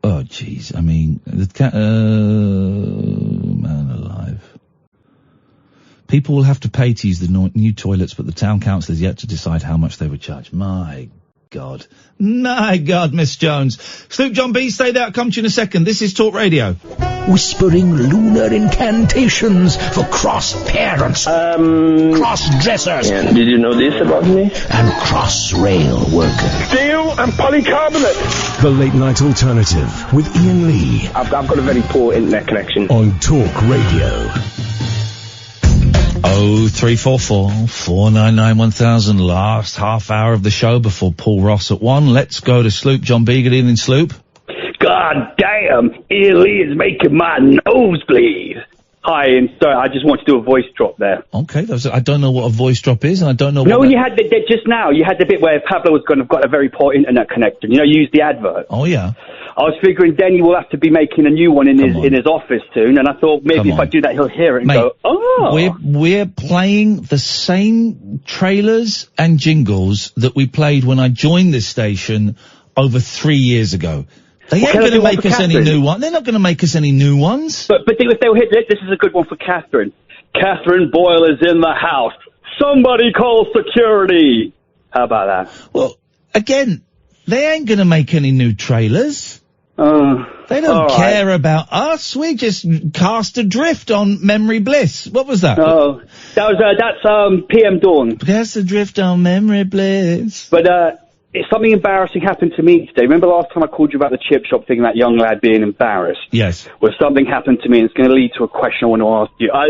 Oh, jeez. I mean, man alive. People will have to pay to use the new toilets, but the town council has yet to decide how much they would charge. My God. My God, Miss Jones. Sloop John B, stay there. I'll come to you in a second. This is Talk Radio. Whispering lunar incantations for cross-parents, cross-dressers. Yeah, did you know this about me? And cross-rail workers. Steel and polycarbonate. The Late Night Alternative with Iain Lee. I've got a very poor internet connection. On Talk Radio. 0344 499 1000. Last half hour of the show before Paul Ross at 1. Let's go to Sloop. John B, good evening, Sloop. God damn, Iain Lee is making my nose bleed. Hi, and sorry, I just want to do a voice drop there. Okay, I don't know what a voice drop is, and I don't know what... No, you had just now, you had the bit where Pablo was going to have got a very poor internet connection. You know, use the advert. Oh, yeah. I was figuring Denny will have to be making a new one in his office soon, and I thought maybe if I do that, he'll hear it and go, oh. We're playing the same trailers and jingles that we played when I joined this station over 3 years ago. They ain't going to make us any new ones. They're not going to make us any new ones. But if they'll hit, this is a good one for Catherine. Catherine Boyle is in the house. Somebody call security. How about that? Well, again, they ain't going to make any new trailers. They don't care about us. We just cast adrift on memory bliss. What was that? Oh, that's PM Dawn. Cast adrift on memory bliss. But it's something embarrassing happened to me today. Remember last time I called you about the chip shop thing, that young lad being embarrassed? Yes. Well, something happened to me, and it's going to lead to a question I want to ask you. I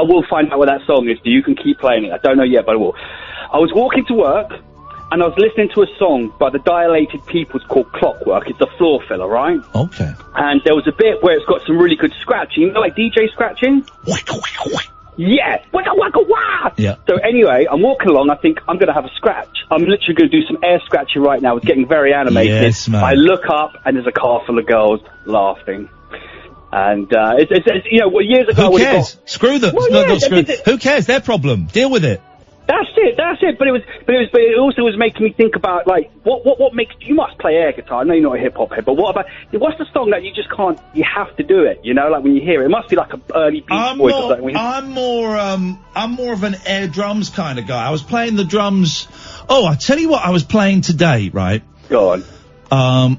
will find out what that song is. You can keep playing it. I don't know yet, but I will. I was walking to work, and I was listening to a song by the Dilated Peoples called Clockwork. It's a floor filler, right? Okay. And there was a bit where it's got some really good scratching. You know, like DJ scratching? Yeah. Waka waka wah! Yeah. So anyway, I'm walking along. I think I'm going to have a scratch. I'm literally going to do some air scratching right now. It's getting very animated. Yes, man. I look up, and there's a car full of girls laughing. And it's you know, well, years ago, I Who would've cares? got- Screw them. Well, No, yeah, not screw. that's it. Who cares? Their problem. Deal with it. That's it. But it also was making me think about, like, what makes, you must play air guitar. I know you're not a hip hop head, but what's the song that you just can't, you have to do it, you know, like when you hear it? It must be like an early Beach Boys or something. I'm more of an air drums kind of guy. I was playing the drums. Oh, I tell you what, I was playing today, right? Go on. I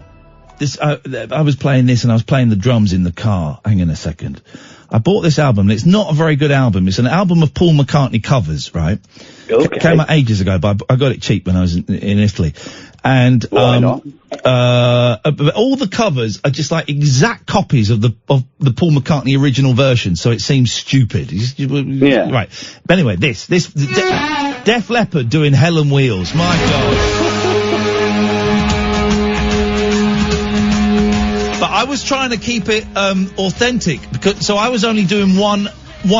was playing this and I was playing the drums in the car. Hang on a second. I bought this album. It's not a very good album. It's an album of Paul McCartney covers, right? Okay. Came out ages ago, but I got it cheap when I was in Italy. And, Why not? but all the covers are just like exact copies of the Paul McCartney original version, so it seems stupid. Yeah. Right. But anyway, Def Leppard doing Hell on Wheels. My God. But I was trying to keep it authentic, so I was only doing one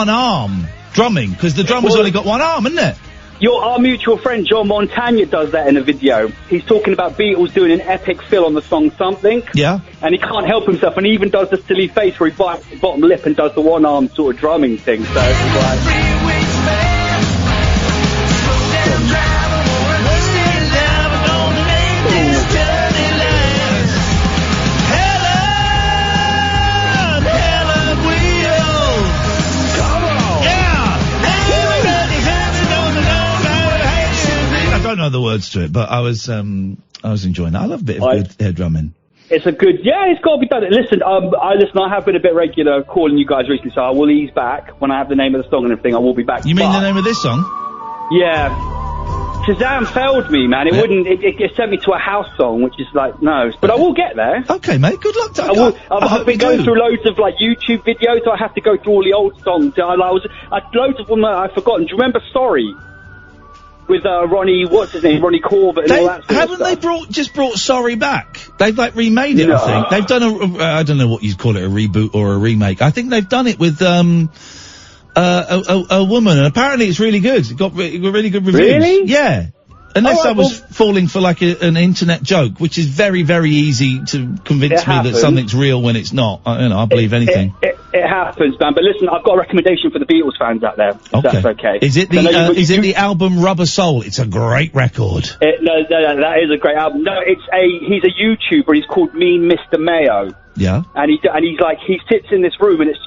arm drumming, because the drummer's only got one arm, isn't it? Our mutual friend John Montagna does that in a video. He's talking about Beatles doing an epic fill on the song Something. Yeah. And he can't help himself, and he even does the silly face where he bites his bottom lip and does the one arm sort of drumming thing. So it's like, I don't know the words to it, but I was enjoying that. I love a bit of good air drumming. it's a good, it's got to be done. Listen, I have been a bit regular calling you guys recently, so I will ease back when I have the name of the song and everything. I will be back. You mean the name of this song? Yeah. Shazam failed me, man. It wouldn't. It sent me to a house song, which is like no. But I will get there. Okay, mate. Good luck to you. I've been going through loads of like YouTube videos. So I have to go through all the old songs. Loads of them I've forgotten. Do you remember Sorry? With Ronnie, what's his name? Ronnie Corbett and all that sort haven't of stuff. they just brought Sorry back? They've like remade it. No. I think they've done I don't know what you'd call it, a reboot or a remake. I think they've done it with a woman, and apparently it's really good. It got really good reviews. Really? Yeah. Unless I was falling for like an internet joke, which is very, very easy to convince me that something's real when it's not. I'll believe anything. It happens, man. But listen, I've got a recommendation for the Beatles fans out there. If that's okay. Is it the album Rubber Soul? It's a great record. No, that is a great album. No, he's a YouTuber. He's called Mean Mr. Mayo. Yeah. And he sits in this room and it's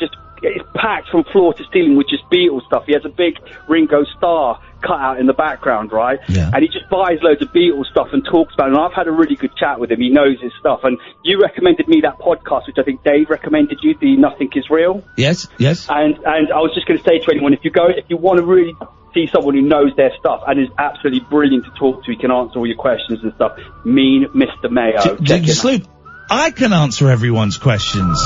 packed from floor to ceiling with just Beatles stuff. He has a big Ringo Starr cut out in the background, right? Yeah. And he just buys loads of Beatles stuff and talks about it. And I've had a really good chat with him. He knows his stuff. And you recommended me that podcast, which I think Dave recommended you, the Nothing Is Real. Yes. And I was just going to say to anyone, if you want to really see someone who knows their stuff and is absolutely brilliant to talk to, he can answer all your questions and stuff. Mean Mr. Mayo. Sloop, I can answer everyone's questions.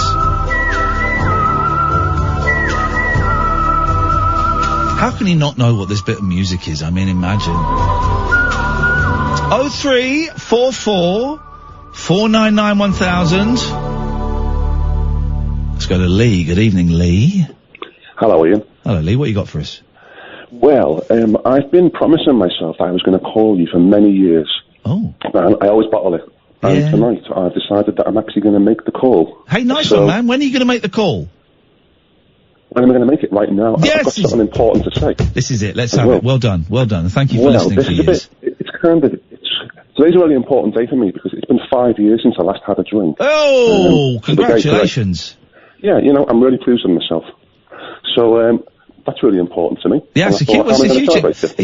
How can he not know what this bit of music is? I mean, imagine. 0344 499 1000. Let's go to Lee. Good evening, Lee. Hello, Ian. Hello, Lee. What you got for us? Well, I've been promising myself I was going to call you for many years. Oh. And I always bottle it. And tonight I've decided that I'm actually going to make the call. Hey, nice one, man. When are you going to make the call? When am I going to make it? Right now? Yes. I've got something important to say. This is it. Let's have it. Well done. Well done. Thank you for listening for years. Today's a really important day for me because it's been 5 years since I last had a drink. Oh, congratulations. Yeah, I'm really pleased with myself. So, that's really important to me. Yeah, it's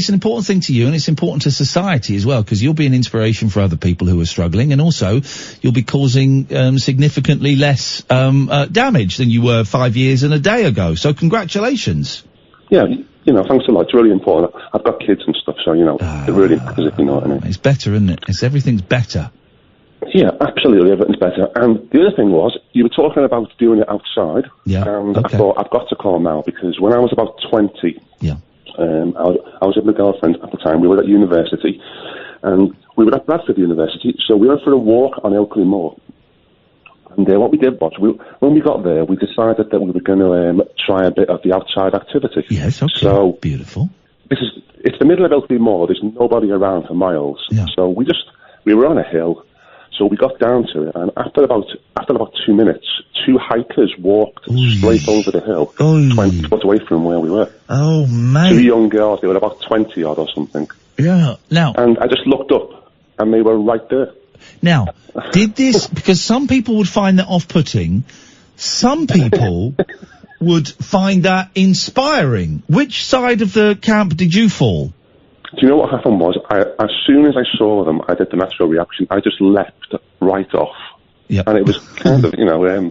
an important thing to you, and it's important to society as well, because you'll be an inspiration for other people who are struggling, and also you'll be causing significantly less damage than you were 5 years and a day ago. So congratulations. Yeah, thanks a lot. It's really important. I've got kids and stuff, so, it really matters, if you know what I mean. It's better, isn't it? Everything's better. Yeah, absolutely, everything's better. And the other thing was, you were talking about doing it outside. Yeah. And I thought, I've got to call now, because when I was about 20, yeah, I was with my girlfriend at the time. We were at university, and we were at Bradford University, so we went for a walk on Ilkley Moor. And what we did was, when we got there, we decided that we were going to try a bit of the outside activity. Yes, okay. So, beautiful. It's the middle of Ilkley Moor. There's nobody around for miles. Yeah. So we were on a hill. So we got down to it, and after about 2 minutes, 2 hikers walked straight over the hill, 20 foot away from where we were. Oh, mate. 2 young girls, they were about 20 odd or something. Yeah. Now. And I just looked up, and they were right there. Now, did this, because some people would find that off-putting, some people would find that inspiring. Which side of the camp did you fall? Do you know what happened was, as soon as I saw them, I did the natural reaction. I just leapt right off. Yep. And it was kind of,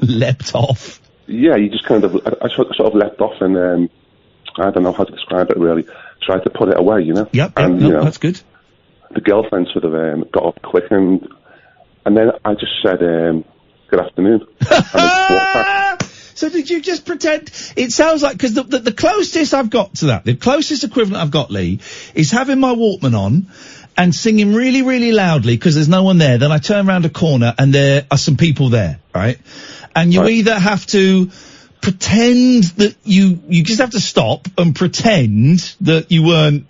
leapt off? Yeah, you just kind of, I sort of leapt off and, I don't know how to describe it really, tried to put it away, Yep, and, that's good. The girlfriend sort of got up quick and then I just said, good afternoon. And they walked back. So did you just pretend? It sounds like, because the closest I've got to that, the closest equivalent I've got, Lee, is having my Walkman on and singing really, really loudly because there's no one there. Then I turn around a corner and there are some people there, right? And you either have to pretend that you just have to stop and pretend that you weren't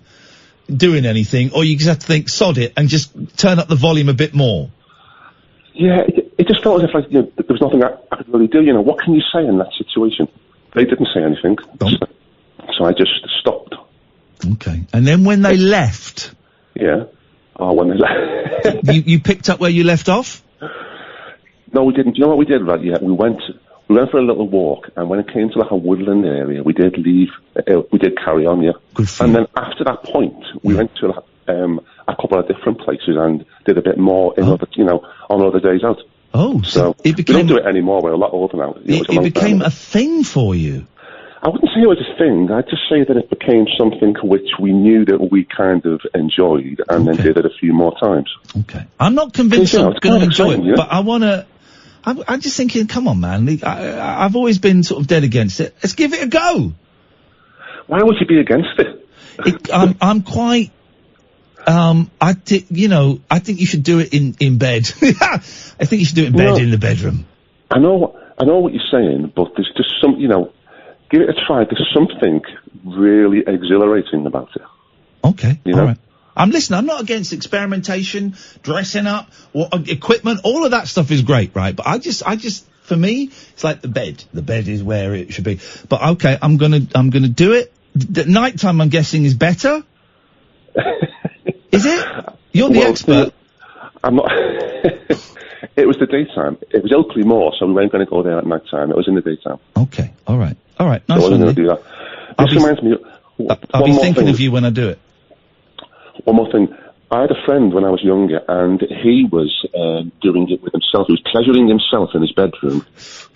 doing anything, or you just have to think, sod it, and just turn up the volume a bit more. Yeah, it just felt as if there was nothing I could really do. What can you say in that situation? They didn't say anything, so I just stopped. Okay, and then when they left, yeah. Oh, when they left, you picked up where you left off? No, we didn't. Do you know what we did? Right? Yeah, we went for a little walk, and when it came to like a woodland area, we did leave. We did carry on, yeah. Good for and then after that point, we went to a couple of different places and did a bit more in other, on other days out. Oh, so it became, we don't do it anymore. We're a lot older now. It became a thing for you. I wouldn't say it was a thing. I'd just say that it became something which we knew that we kind of enjoyed, and then did it a few more times. Okay, I'm not convinced I'm going to enjoy it, but I want to. I'm just thinking, come on, man. I've always been sort of dead against it. Let's give it a go. Why would you be against it? I'm quite. I think you should do it in bed. I think you should do it in bed, in the bedroom. I know what you're saying, but there's just some, give it a try. There's something really exhilarating about it. Okay, all right. I'm listening. I'm not against experimentation, dressing up, equipment. All of that stuff is great, right? But I just, for me, it's like the bed. The bed is where it should be. But okay, I'm gonna do it. The nighttime, I'm guessing, is better. Is it? You're the expert. I'm not. It was the daytime. It was Oakley Moor, so we weren't going to go there at night time. It was in the daytime. Okay, all right. Nice I wasn't going to do that. This reminds me. I'll be thinking of you when I do it. One more thing. I had a friend when I was younger, and he was doing it with himself. He was pleasuring himself in his bedroom,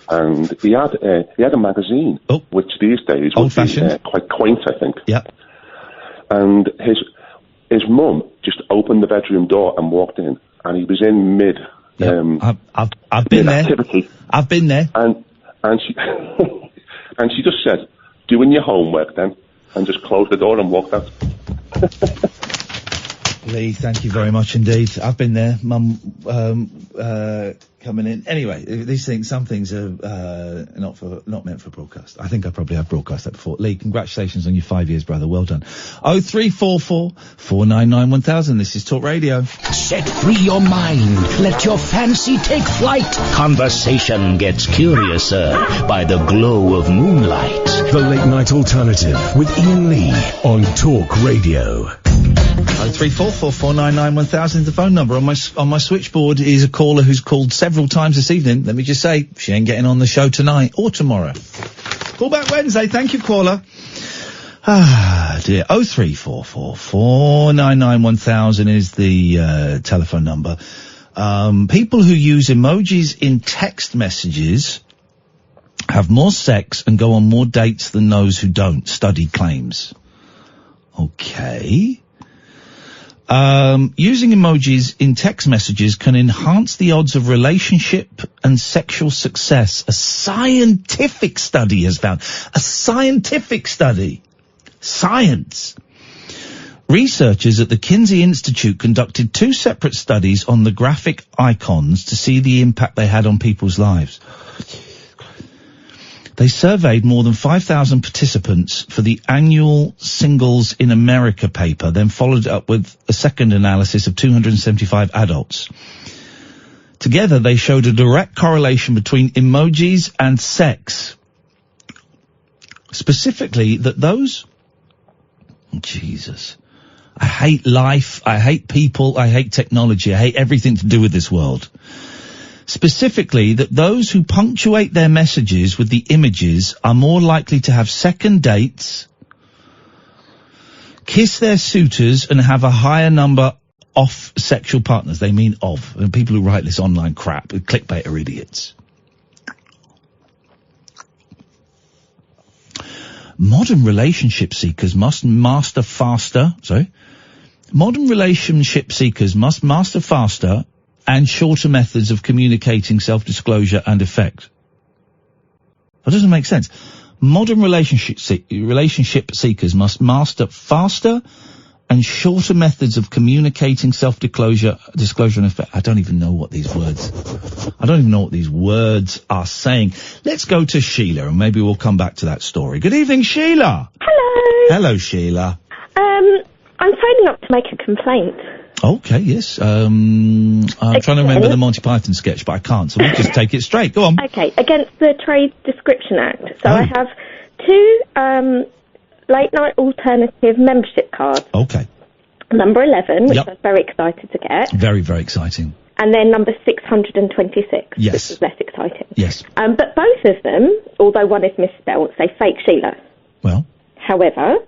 and he had a magazine, which these days would be quite quaint, I think. Yeah. And his mum just opened the bedroom door and walked in, and he was in mid. I've been there. Activity. I've been there. And she and she just said, "Doing your homework then," and just closed the door and walked out. Lee, thank you very much indeed. I've been there, Mum, coming in. Anyway, these things, some things are not meant for broadcast. I think I probably have broadcast that before. Lee, congratulations on your 5 years, brother. Well done. 0344 499 1000. This is Talk Radio. Set free your mind. Let your fancy take flight. Conversation gets curiouser by the glow of moonlight. The Late Night Alternative with Iain Lee on Talk Radio. 0344 499 1000 is the phone number. On my switchboard is a caller who's called several times this evening. Let me just say, she ain't getting on the show tonight or tomorrow. Call back Wednesday. Thank you, caller. Ah, dear. 0344 499 1000 is the telephone number. People who use emojis in text messages have more sex and go on more dates than those who don't, study claims. Okay. Using emojis in text messages can enhance the odds of relationship and sexual success. A scientific study has found. A scientific study. Science. Researchers at the Kinsey Institute conducted 2 separate studies on the graphic icons to see the impact they had on people's lives. They surveyed more than 5,000 participants for the annual Singles in America paper, then followed up with a second analysis of 275 adults. Together, they showed a direct correlation between emojis and sex. Specifically, that those... Jesus. I hate life, I hate people, I hate technology, I hate everything to do with this world. Specifically, that those who punctuate their messages with the images are more likely to have second dates, kiss their suitors, and have a higher number of sexual partners. They mean of. And people who write this online crap, clickbait, are idiots. Modern relationship seekers must master faster. Modern relationship seekers must master faster and shorter methods of communicating self-disclosure and effect. That doesn't make sense. Modern relationship seekers must master faster and shorter methods of communicating self-disclosure and effect. I don't even know what these words are saying. Let's go to Sheila, and maybe we'll come back to that story. Good evening, Sheila. Hello. Hello, Sheila. I'm phoning up to make a complaint. Okay, yes. I'm trying to remember the Monty Python sketch, but I can't, so we'll just take it straight. Go on. Okay, against the Trade Description Act. So I have 2 late-night alternative membership cards. Okay. Number 11, which I was very excited to get. Very, very exciting. And then number 626, yes, which is less exciting. Yes. But both of them, although one is misspelled, say fake Sheila. Well. However,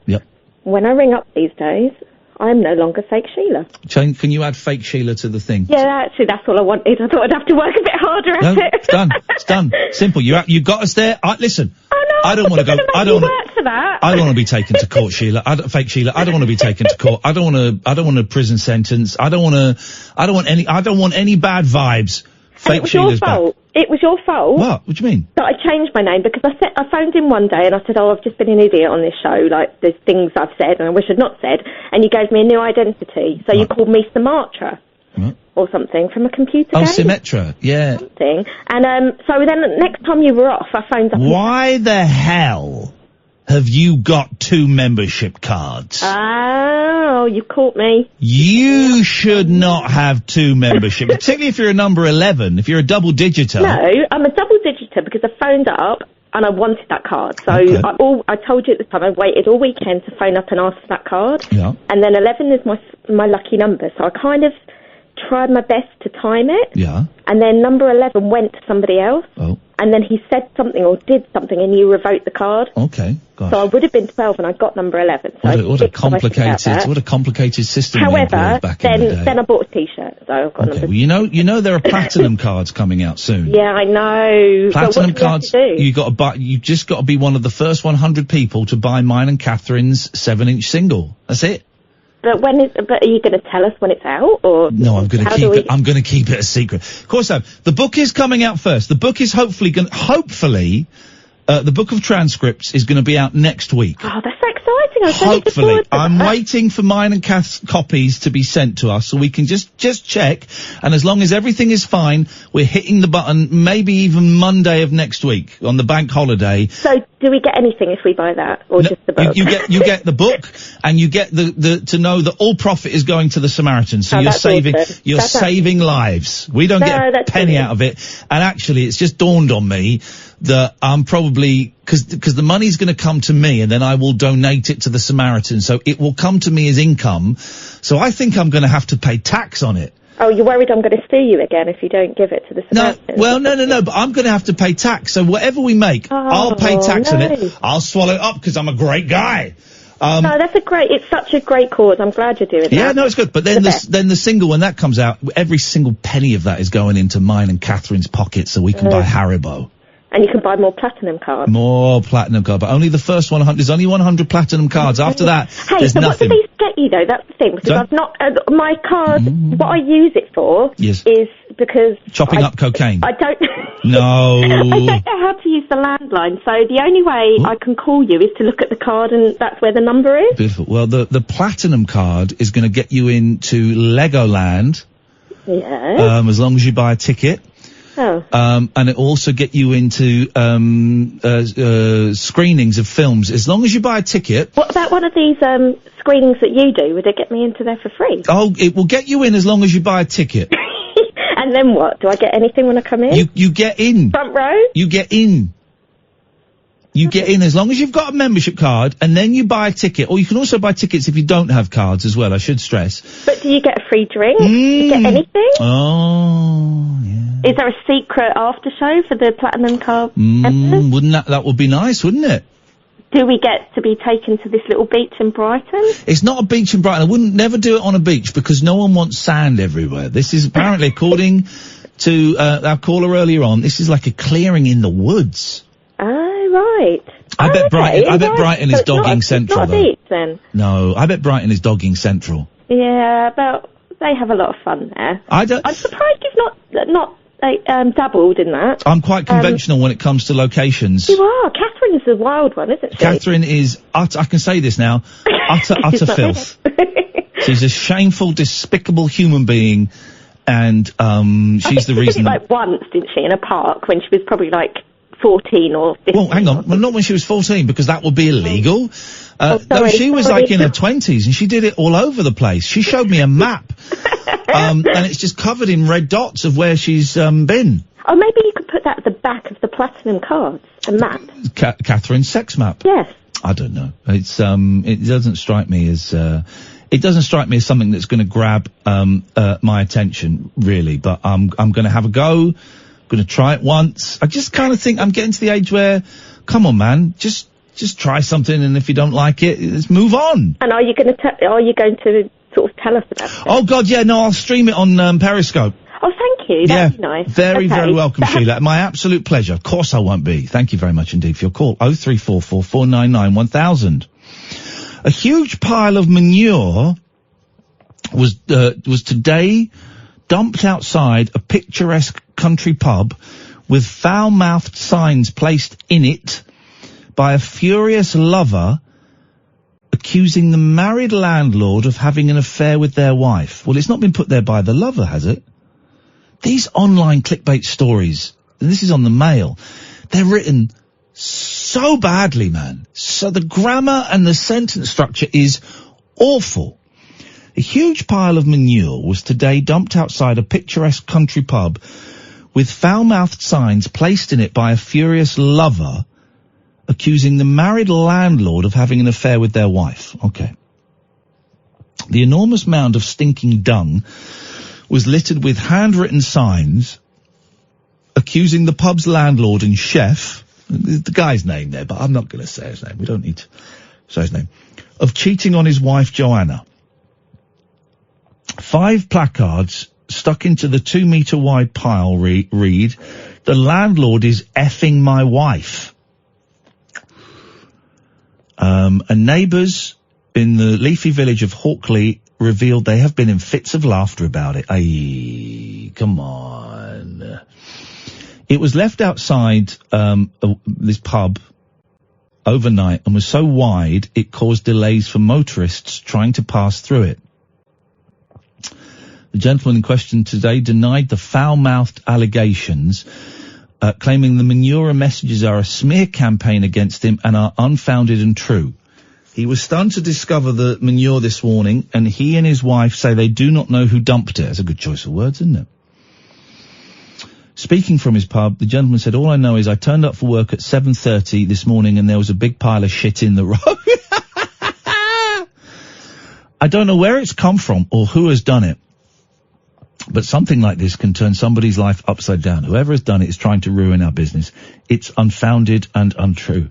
when I ring up these days, I'm no longer fake Sheila. Can you add fake Sheila to the thing? Yeah, actually, that's all I wanted. I thought I'd have to work a bit harder at it. It's done. It's done. Simple. You got us there. Listen. Oh no! I don't want to go. I don't work for that. I don't want to be taken to court, Sheila. Fake Sheila. I don't want to be taken to court. I don't want a prison sentence. I don't want any bad vibes. Fake Sheila's back. It was your fault. What? What do you mean? That I changed my name because I phoned in one day and I said, I've just been an idiot on this show. Like, there's things I've said and I wish I'd not said. And you gave me a new identity. So you called me Sumatra. Or something from a computer game. Symmetra, yeah. Something. And so then next time you were off, I phoned up. Why the hell have you got 2 membership cards? Oh, you caught me. You should not have 2 membership, particularly if you're a number 11, if you're a double digiter. No, I'm a double digiter because I phoned up and I wanted that card. So I told you at the time, I waited all weekend to phone up and ask for that card. Yeah. And then 11 is my lucky number. So I kind of tried my best to time it. Yeah. And then number 11 went to somebody else. Oh. And then he said something or did something and you revoked the card. Okay. Gosh. So I would have been 12 and I got number 11. So What a complicated system. However, back in the day. then I bought a t-shirt. So I've got number. Well, you know there are platinum cards coming out soon. Yeah, I know. Platinum but what cards. do you have to do? You just got to be one of the first 100 people to buy mine and Catherine's 7-inch single. That's it. But are you going to tell us when it's out, or no? I'm going to keep it. I'm going to keep it a secret. Of course, the book is coming out first. The book is hopefully, the book of transcripts is going to be out next week. Oh, that's so exciting! I'm so looking Hopefully, forward to I'm that. waiting for mine and Kath's copies to be sent to us so we can just check. And as long as everything is fine, we're hitting the button. Maybe even Monday of next week on the bank holiday. So, do we get anything if we buy that, or just the book? You get the book, and you get the to know that all profit is going to the Samaritans. So you're saving lives. We don't get a penny out of it. And actually, it's just dawned on me that I'm probably because the money's going to come to me, and then I will donate it to the Samaritans. So it will come to me as income. So I think I'm going to have to pay tax on it. Oh, you're worried I'm going to sue you again if you don't give it to the Samaritans? No, but I'm going to have to pay tax. So whatever we make, I'll pay tax on it. I'll swallow it up because I'm a great guy. No, it's such a great cause. I'm glad you're doing that. Yeah, no, it's good. But then the single, when that comes out, every single penny of that is going into mine and Catherine's pockets so we can buy Haribo. And you can buy more platinum cards. More platinum cards, but only the first 100. There's only 100 platinum cards. After that, there's nothing. What do these get you though? That's the thing, because I've not my card. What I use it for is because chopping up cocaine. I don't. No. I don't know how to use the landline, so the only way I can call you is to look at the card, and that's where the number is. Beautiful. Well, the platinum card is going to get you into Legoland. Yeah. As long as you buy a ticket. Oh. And it also get you into screenings of films as long as you buy a ticket. What about one of these screenings that you do? Would it get me into there for free? Oh, it will get you in as long as you buy a ticket. And And then what? Do I get anything when I come in? You get in. Front row? You get in. You get in as long as you've got a membership card, and then you buy a ticket. Or you can also buy tickets if you don't have cards as well, I should stress. But do you get a free drink? Do you get anything? Oh, yeah. Is there a secret after show for the Platinum Card members? Wouldn't that would be nice, wouldn't it? Do we get to be taken to this little beach in Brighton? It's not a beach in Brighton. I wouldn't never do it on a beach because no one wants sand everywhere. This is apparently, according to our caller earlier on, this is like a clearing in the woods. Oh, right. I bet Brighton is So it's not dogging a- central, It's not a though. beach, then? No, I bet Brighton is dogging central. Yeah, but they have a lot of fun there. I don't. I'm surprised you've not dabbled in that. I'm quite conventional when it comes to locations. You are. Catherine is the wild one, isn't she? Catherine is I can say this now, utter She's not filth. She's a shameful, despicable human being, and she's the She reason. did it like once, didn't she, in a park when she was probably like 14 or 15. Well, hang on. Well, not when she was 14, because that would be illegal. No, sorry, she was sorry. like in her 20s, and she did it all over the place. She showed me a map, and it's just covered in red dots of where she's been. Oh, maybe you could put that at the back of the Platinum cards, a map. Catherine's sex map. Yes. I don't know. It's it doesn't strike me as something that's going to grab my attention really. But I'm going to have a go. Going to try it once. I just kind of think I'm getting to the age where, come on, man, just try something, and if you don't like it, let's move on. And are you going to sort of tell us about it? Oh God, yeah, no, I'll stream it on Periscope. Oh, thank you. That'd be nice. Very, Okay. very welcome, Sheila. My absolute pleasure. Of course I won't be. Thank you very much indeed for your call. 0344 499 1000. A huge pile of manure was today dumped outside a picturesque country pub with foul-mouthed signs placed in it by a furious lover accusing the married landlord of having an affair with their wife. Well, it's not been put there by the lover, has it? These online clickbait stories, and this is on the Mail, they're written so badly, man. So the grammar and the sentence structure is awful. A huge pile of manure was today dumped outside a picturesque country pub with foul-mouthed signs placed in it by a furious lover accusing the married landlord of having an affair with their wife. Okay. The enormous mound of stinking dung was littered with handwritten signs accusing the pub's landlord and chef, the guy's name there, but I'm not going to say his name, we don't need to say his name, of cheating on his wife Joanna. 5 placards stuck into the 2-metre wide pile read, "The landlord is effing my wife." And neighbours in the leafy village of Hawkley revealed they have been in fits of laughter about it. Ay, come on. It was left outside this pub overnight and was so wide it caused delays for motorists trying to pass through it. The gentleman in question today denied the foul-mouthed allegations, claiming the manure messages are a smear campaign against him and are unfounded and true. He was stunned to discover the manure this morning, and he and his wife say they do not know who dumped it. That's a good choice of words, isn't it? Speaking from his pub, the gentleman said, "All I know is I turned up for work at 7:30 this morning and there was a big pile of shit in the road." I don't know where it's come from or who has done it, but something like this can turn somebody's life upside down. Whoever has done it is trying to ruin our business. It's unfounded and untrue.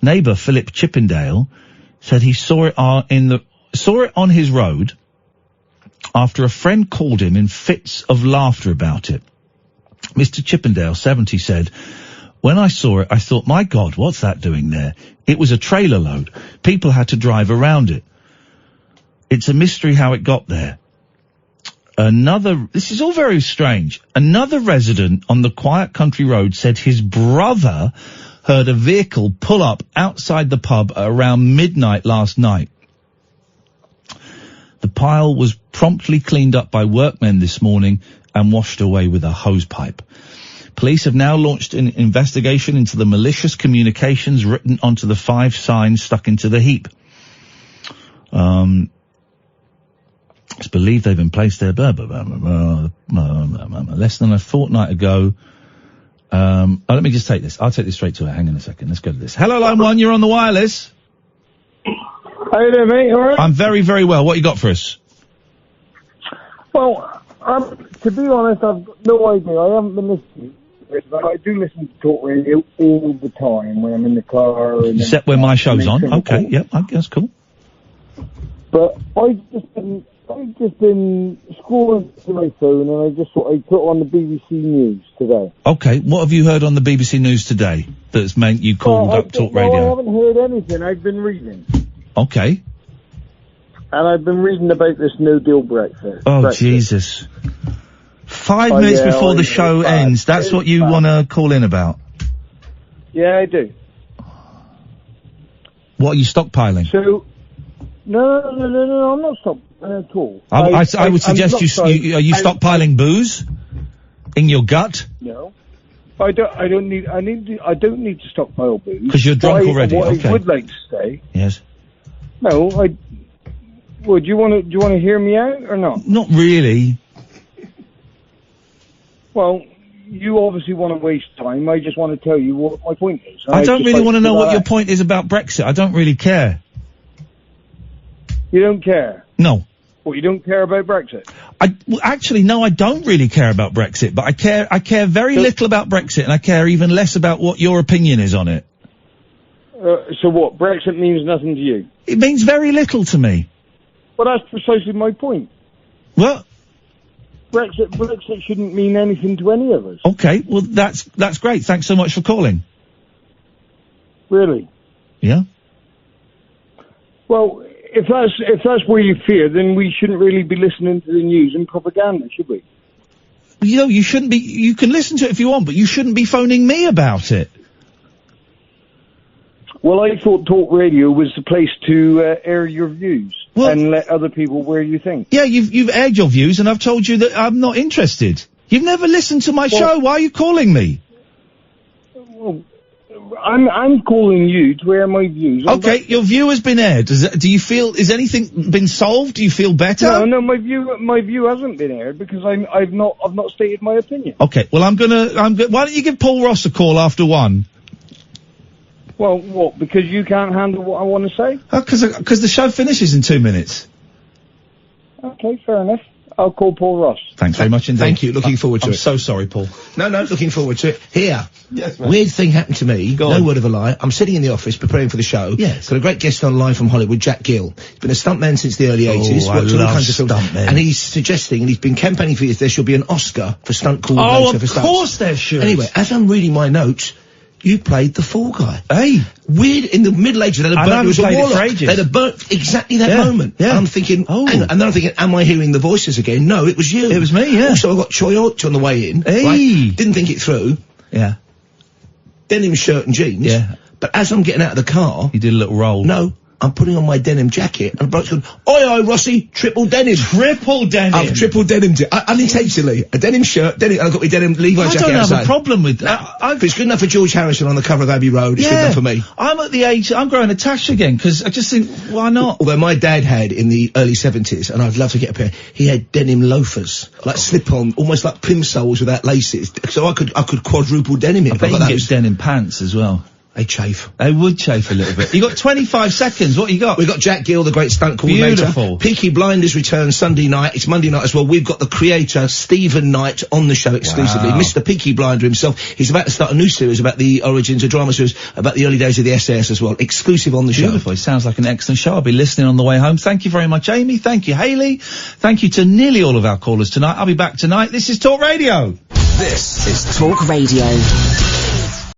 Neighbour Philip Chippendale said he saw it on his road after a friend called him in fits of laughter about it. Mr. Chippendale, 70, said, "When I saw it, I thought, my God, what's that doing there? It was a trailer load. People had to drive around it. It's a mystery how it got there." This is all very strange. Another resident on the quiet country road said his brother heard a vehicle pull up outside the pub at around midnight last night. The pile was promptly cleaned up by workmen this morning and washed away with a hose pipe. Police have now launched an investigation into the malicious communications written onto the 5 signs stuck into the heap. It's believed they've been placed there. Let's less than a fortnight ago. Let me just take this. I'll take this straight to her. Hang on a second. Let's go to this. Hello, line 1. You're on the wireless. How you doing, mate? All right? I'm very, very well. What you got for us? Well, to be honest, I've got no idea. I haven't been listening to it, but I do listen to talk radio all the time when I'm in the car. And Except when my show's on. Okay, yep, that's cool. But I've just been scrolling through my phone, and I just thought I'd put on the BBC News today. Okay, what have you heard on the BBC News today that's meant you called up Talk Radio? I haven't heard anything. I've been reading. Okay. And I've been reading about this no-deal Brexit. Oh, Jesus. 5 minutes before the show ends, that's what you want to call in about? Yeah, I do. What, are you stockpiling? So, no, I'm not stockpiling at all. I would suggest are you stockpiling booze? In your gut? No. I don't need to stockpile booze. Because you're drunk already, okay. I would like to say. Yes. No, do you want to hear me out or not? Not really. Well, you obviously want to waste time. I just want to tell you what my point is. I don't really want to know what your point is about Brexit. I don't really care. You don't care? No. Well, you don't care about Brexit? Actually, no, I don't really care about Brexit, but I care very little about Brexit, and I care even less about what your opinion is on it. So what? Brexit means nothing to you? It means very little to me. Well, that's precisely my point. Well, Brexit shouldn't mean anything to any of us. Okay, well that's great. Thanks so much for calling. Really? Yeah. Well, if that's where you fear, then we shouldn't really be listening to the news and propaganda, should we? You know, you shouldn't be. You can listen to it if you want, but you shouldn't be phoning me about it. Well, I thought Talk Radio was the place to air your views and let other people where you think. Yeah, you've aired your views, and I've told you that I'm not interested. You've never listened to my show. Why are you calling me? Well, I'm calling you to air my views. Okay, your view has been aired. Do you feel? Is anything been solved? Do you feel better? No, my view hasn't been aired because I've not stated my opinion. Okay, well why don't you give Paul Ross a call after 1? Well, what? Because you can't handle what I want to say? Because the show finishes in 2 minutes. Okay, fair enough. I'll call Paul Ross. Thanks very much indeed. Thank you. Looking forward to I'm it. so sorry, Paul. No, looking forward to it. Here. Yes, mate. Weird thing happened to me. Go no on. word of a lie. I'm sitting in the office preparing for the show. Yes. Got a great guest on live from Hollywood, Jack Gill. He's been a stuntman since the early 80s. I worked on all love kinds of films. stuntmen. And he's suggesting, and he's been campaigning for years, there should be an Oscar for stunt coordinator for stunts. Of course there should. Anyway, as I'm reading my notes, you played the Fall Guy. Hey. Weird, in the Middle Ages, they'd have burnt you as a warlock. They'd have burnt exactly that moment. Yeah. And I'm thinking, hang on. And then I'm thinking, am I hearing the voices again? No, it was you. It was me, yeah. Also, I got Choi Och on the way in. Hey. Right? Didn't think it through. Yeah. Denim shirt and jeans. Yeah. But as I'm getting out of the car... You did a little roll. No. I'm putting on my denim jacket, and the bloke's going, oi, Rossi, triple denim. Triple denim? I've triple denim, unintentionally. A denim shirt, denim, and I've got my denim Levi jacket outside. I don't have a problem with that. If it's good enough for George Harrison on the cover of Abbey Road, it's good enough for me. I'm at the age, I'm growing a tash again, because I just think, why not? Although my dad had, in the early 70s, and I'd love to get a pair, he had denim loafers, like slip-on, almost like plimsolls without laces, so I could quadruple denim it. I bet you can get denim pants as well. They chafe. They would chafe a little bit. You got 25 seconds. What you got? We've got Jack Gill, the great stunt coordinator. Beautiful. Peaky Blinders returns Sunday night. It's Monday night as well. We've got the creator, Stephen Knight, on the show exclusively. Wow. Mr. Peaky Blinder himself. He's about to start a new series about the origins, a drama series about the early days of the SAS as well. Exclusive on the show. Beautiful. It sounds like an excellent show. I'll be listening on the way home. Thank you very much, Amy. Thank you, Hayley. Thank you to nearly all of our callers tonight. I'll be back tonight. This is Talk Radio. This is Talk Radio.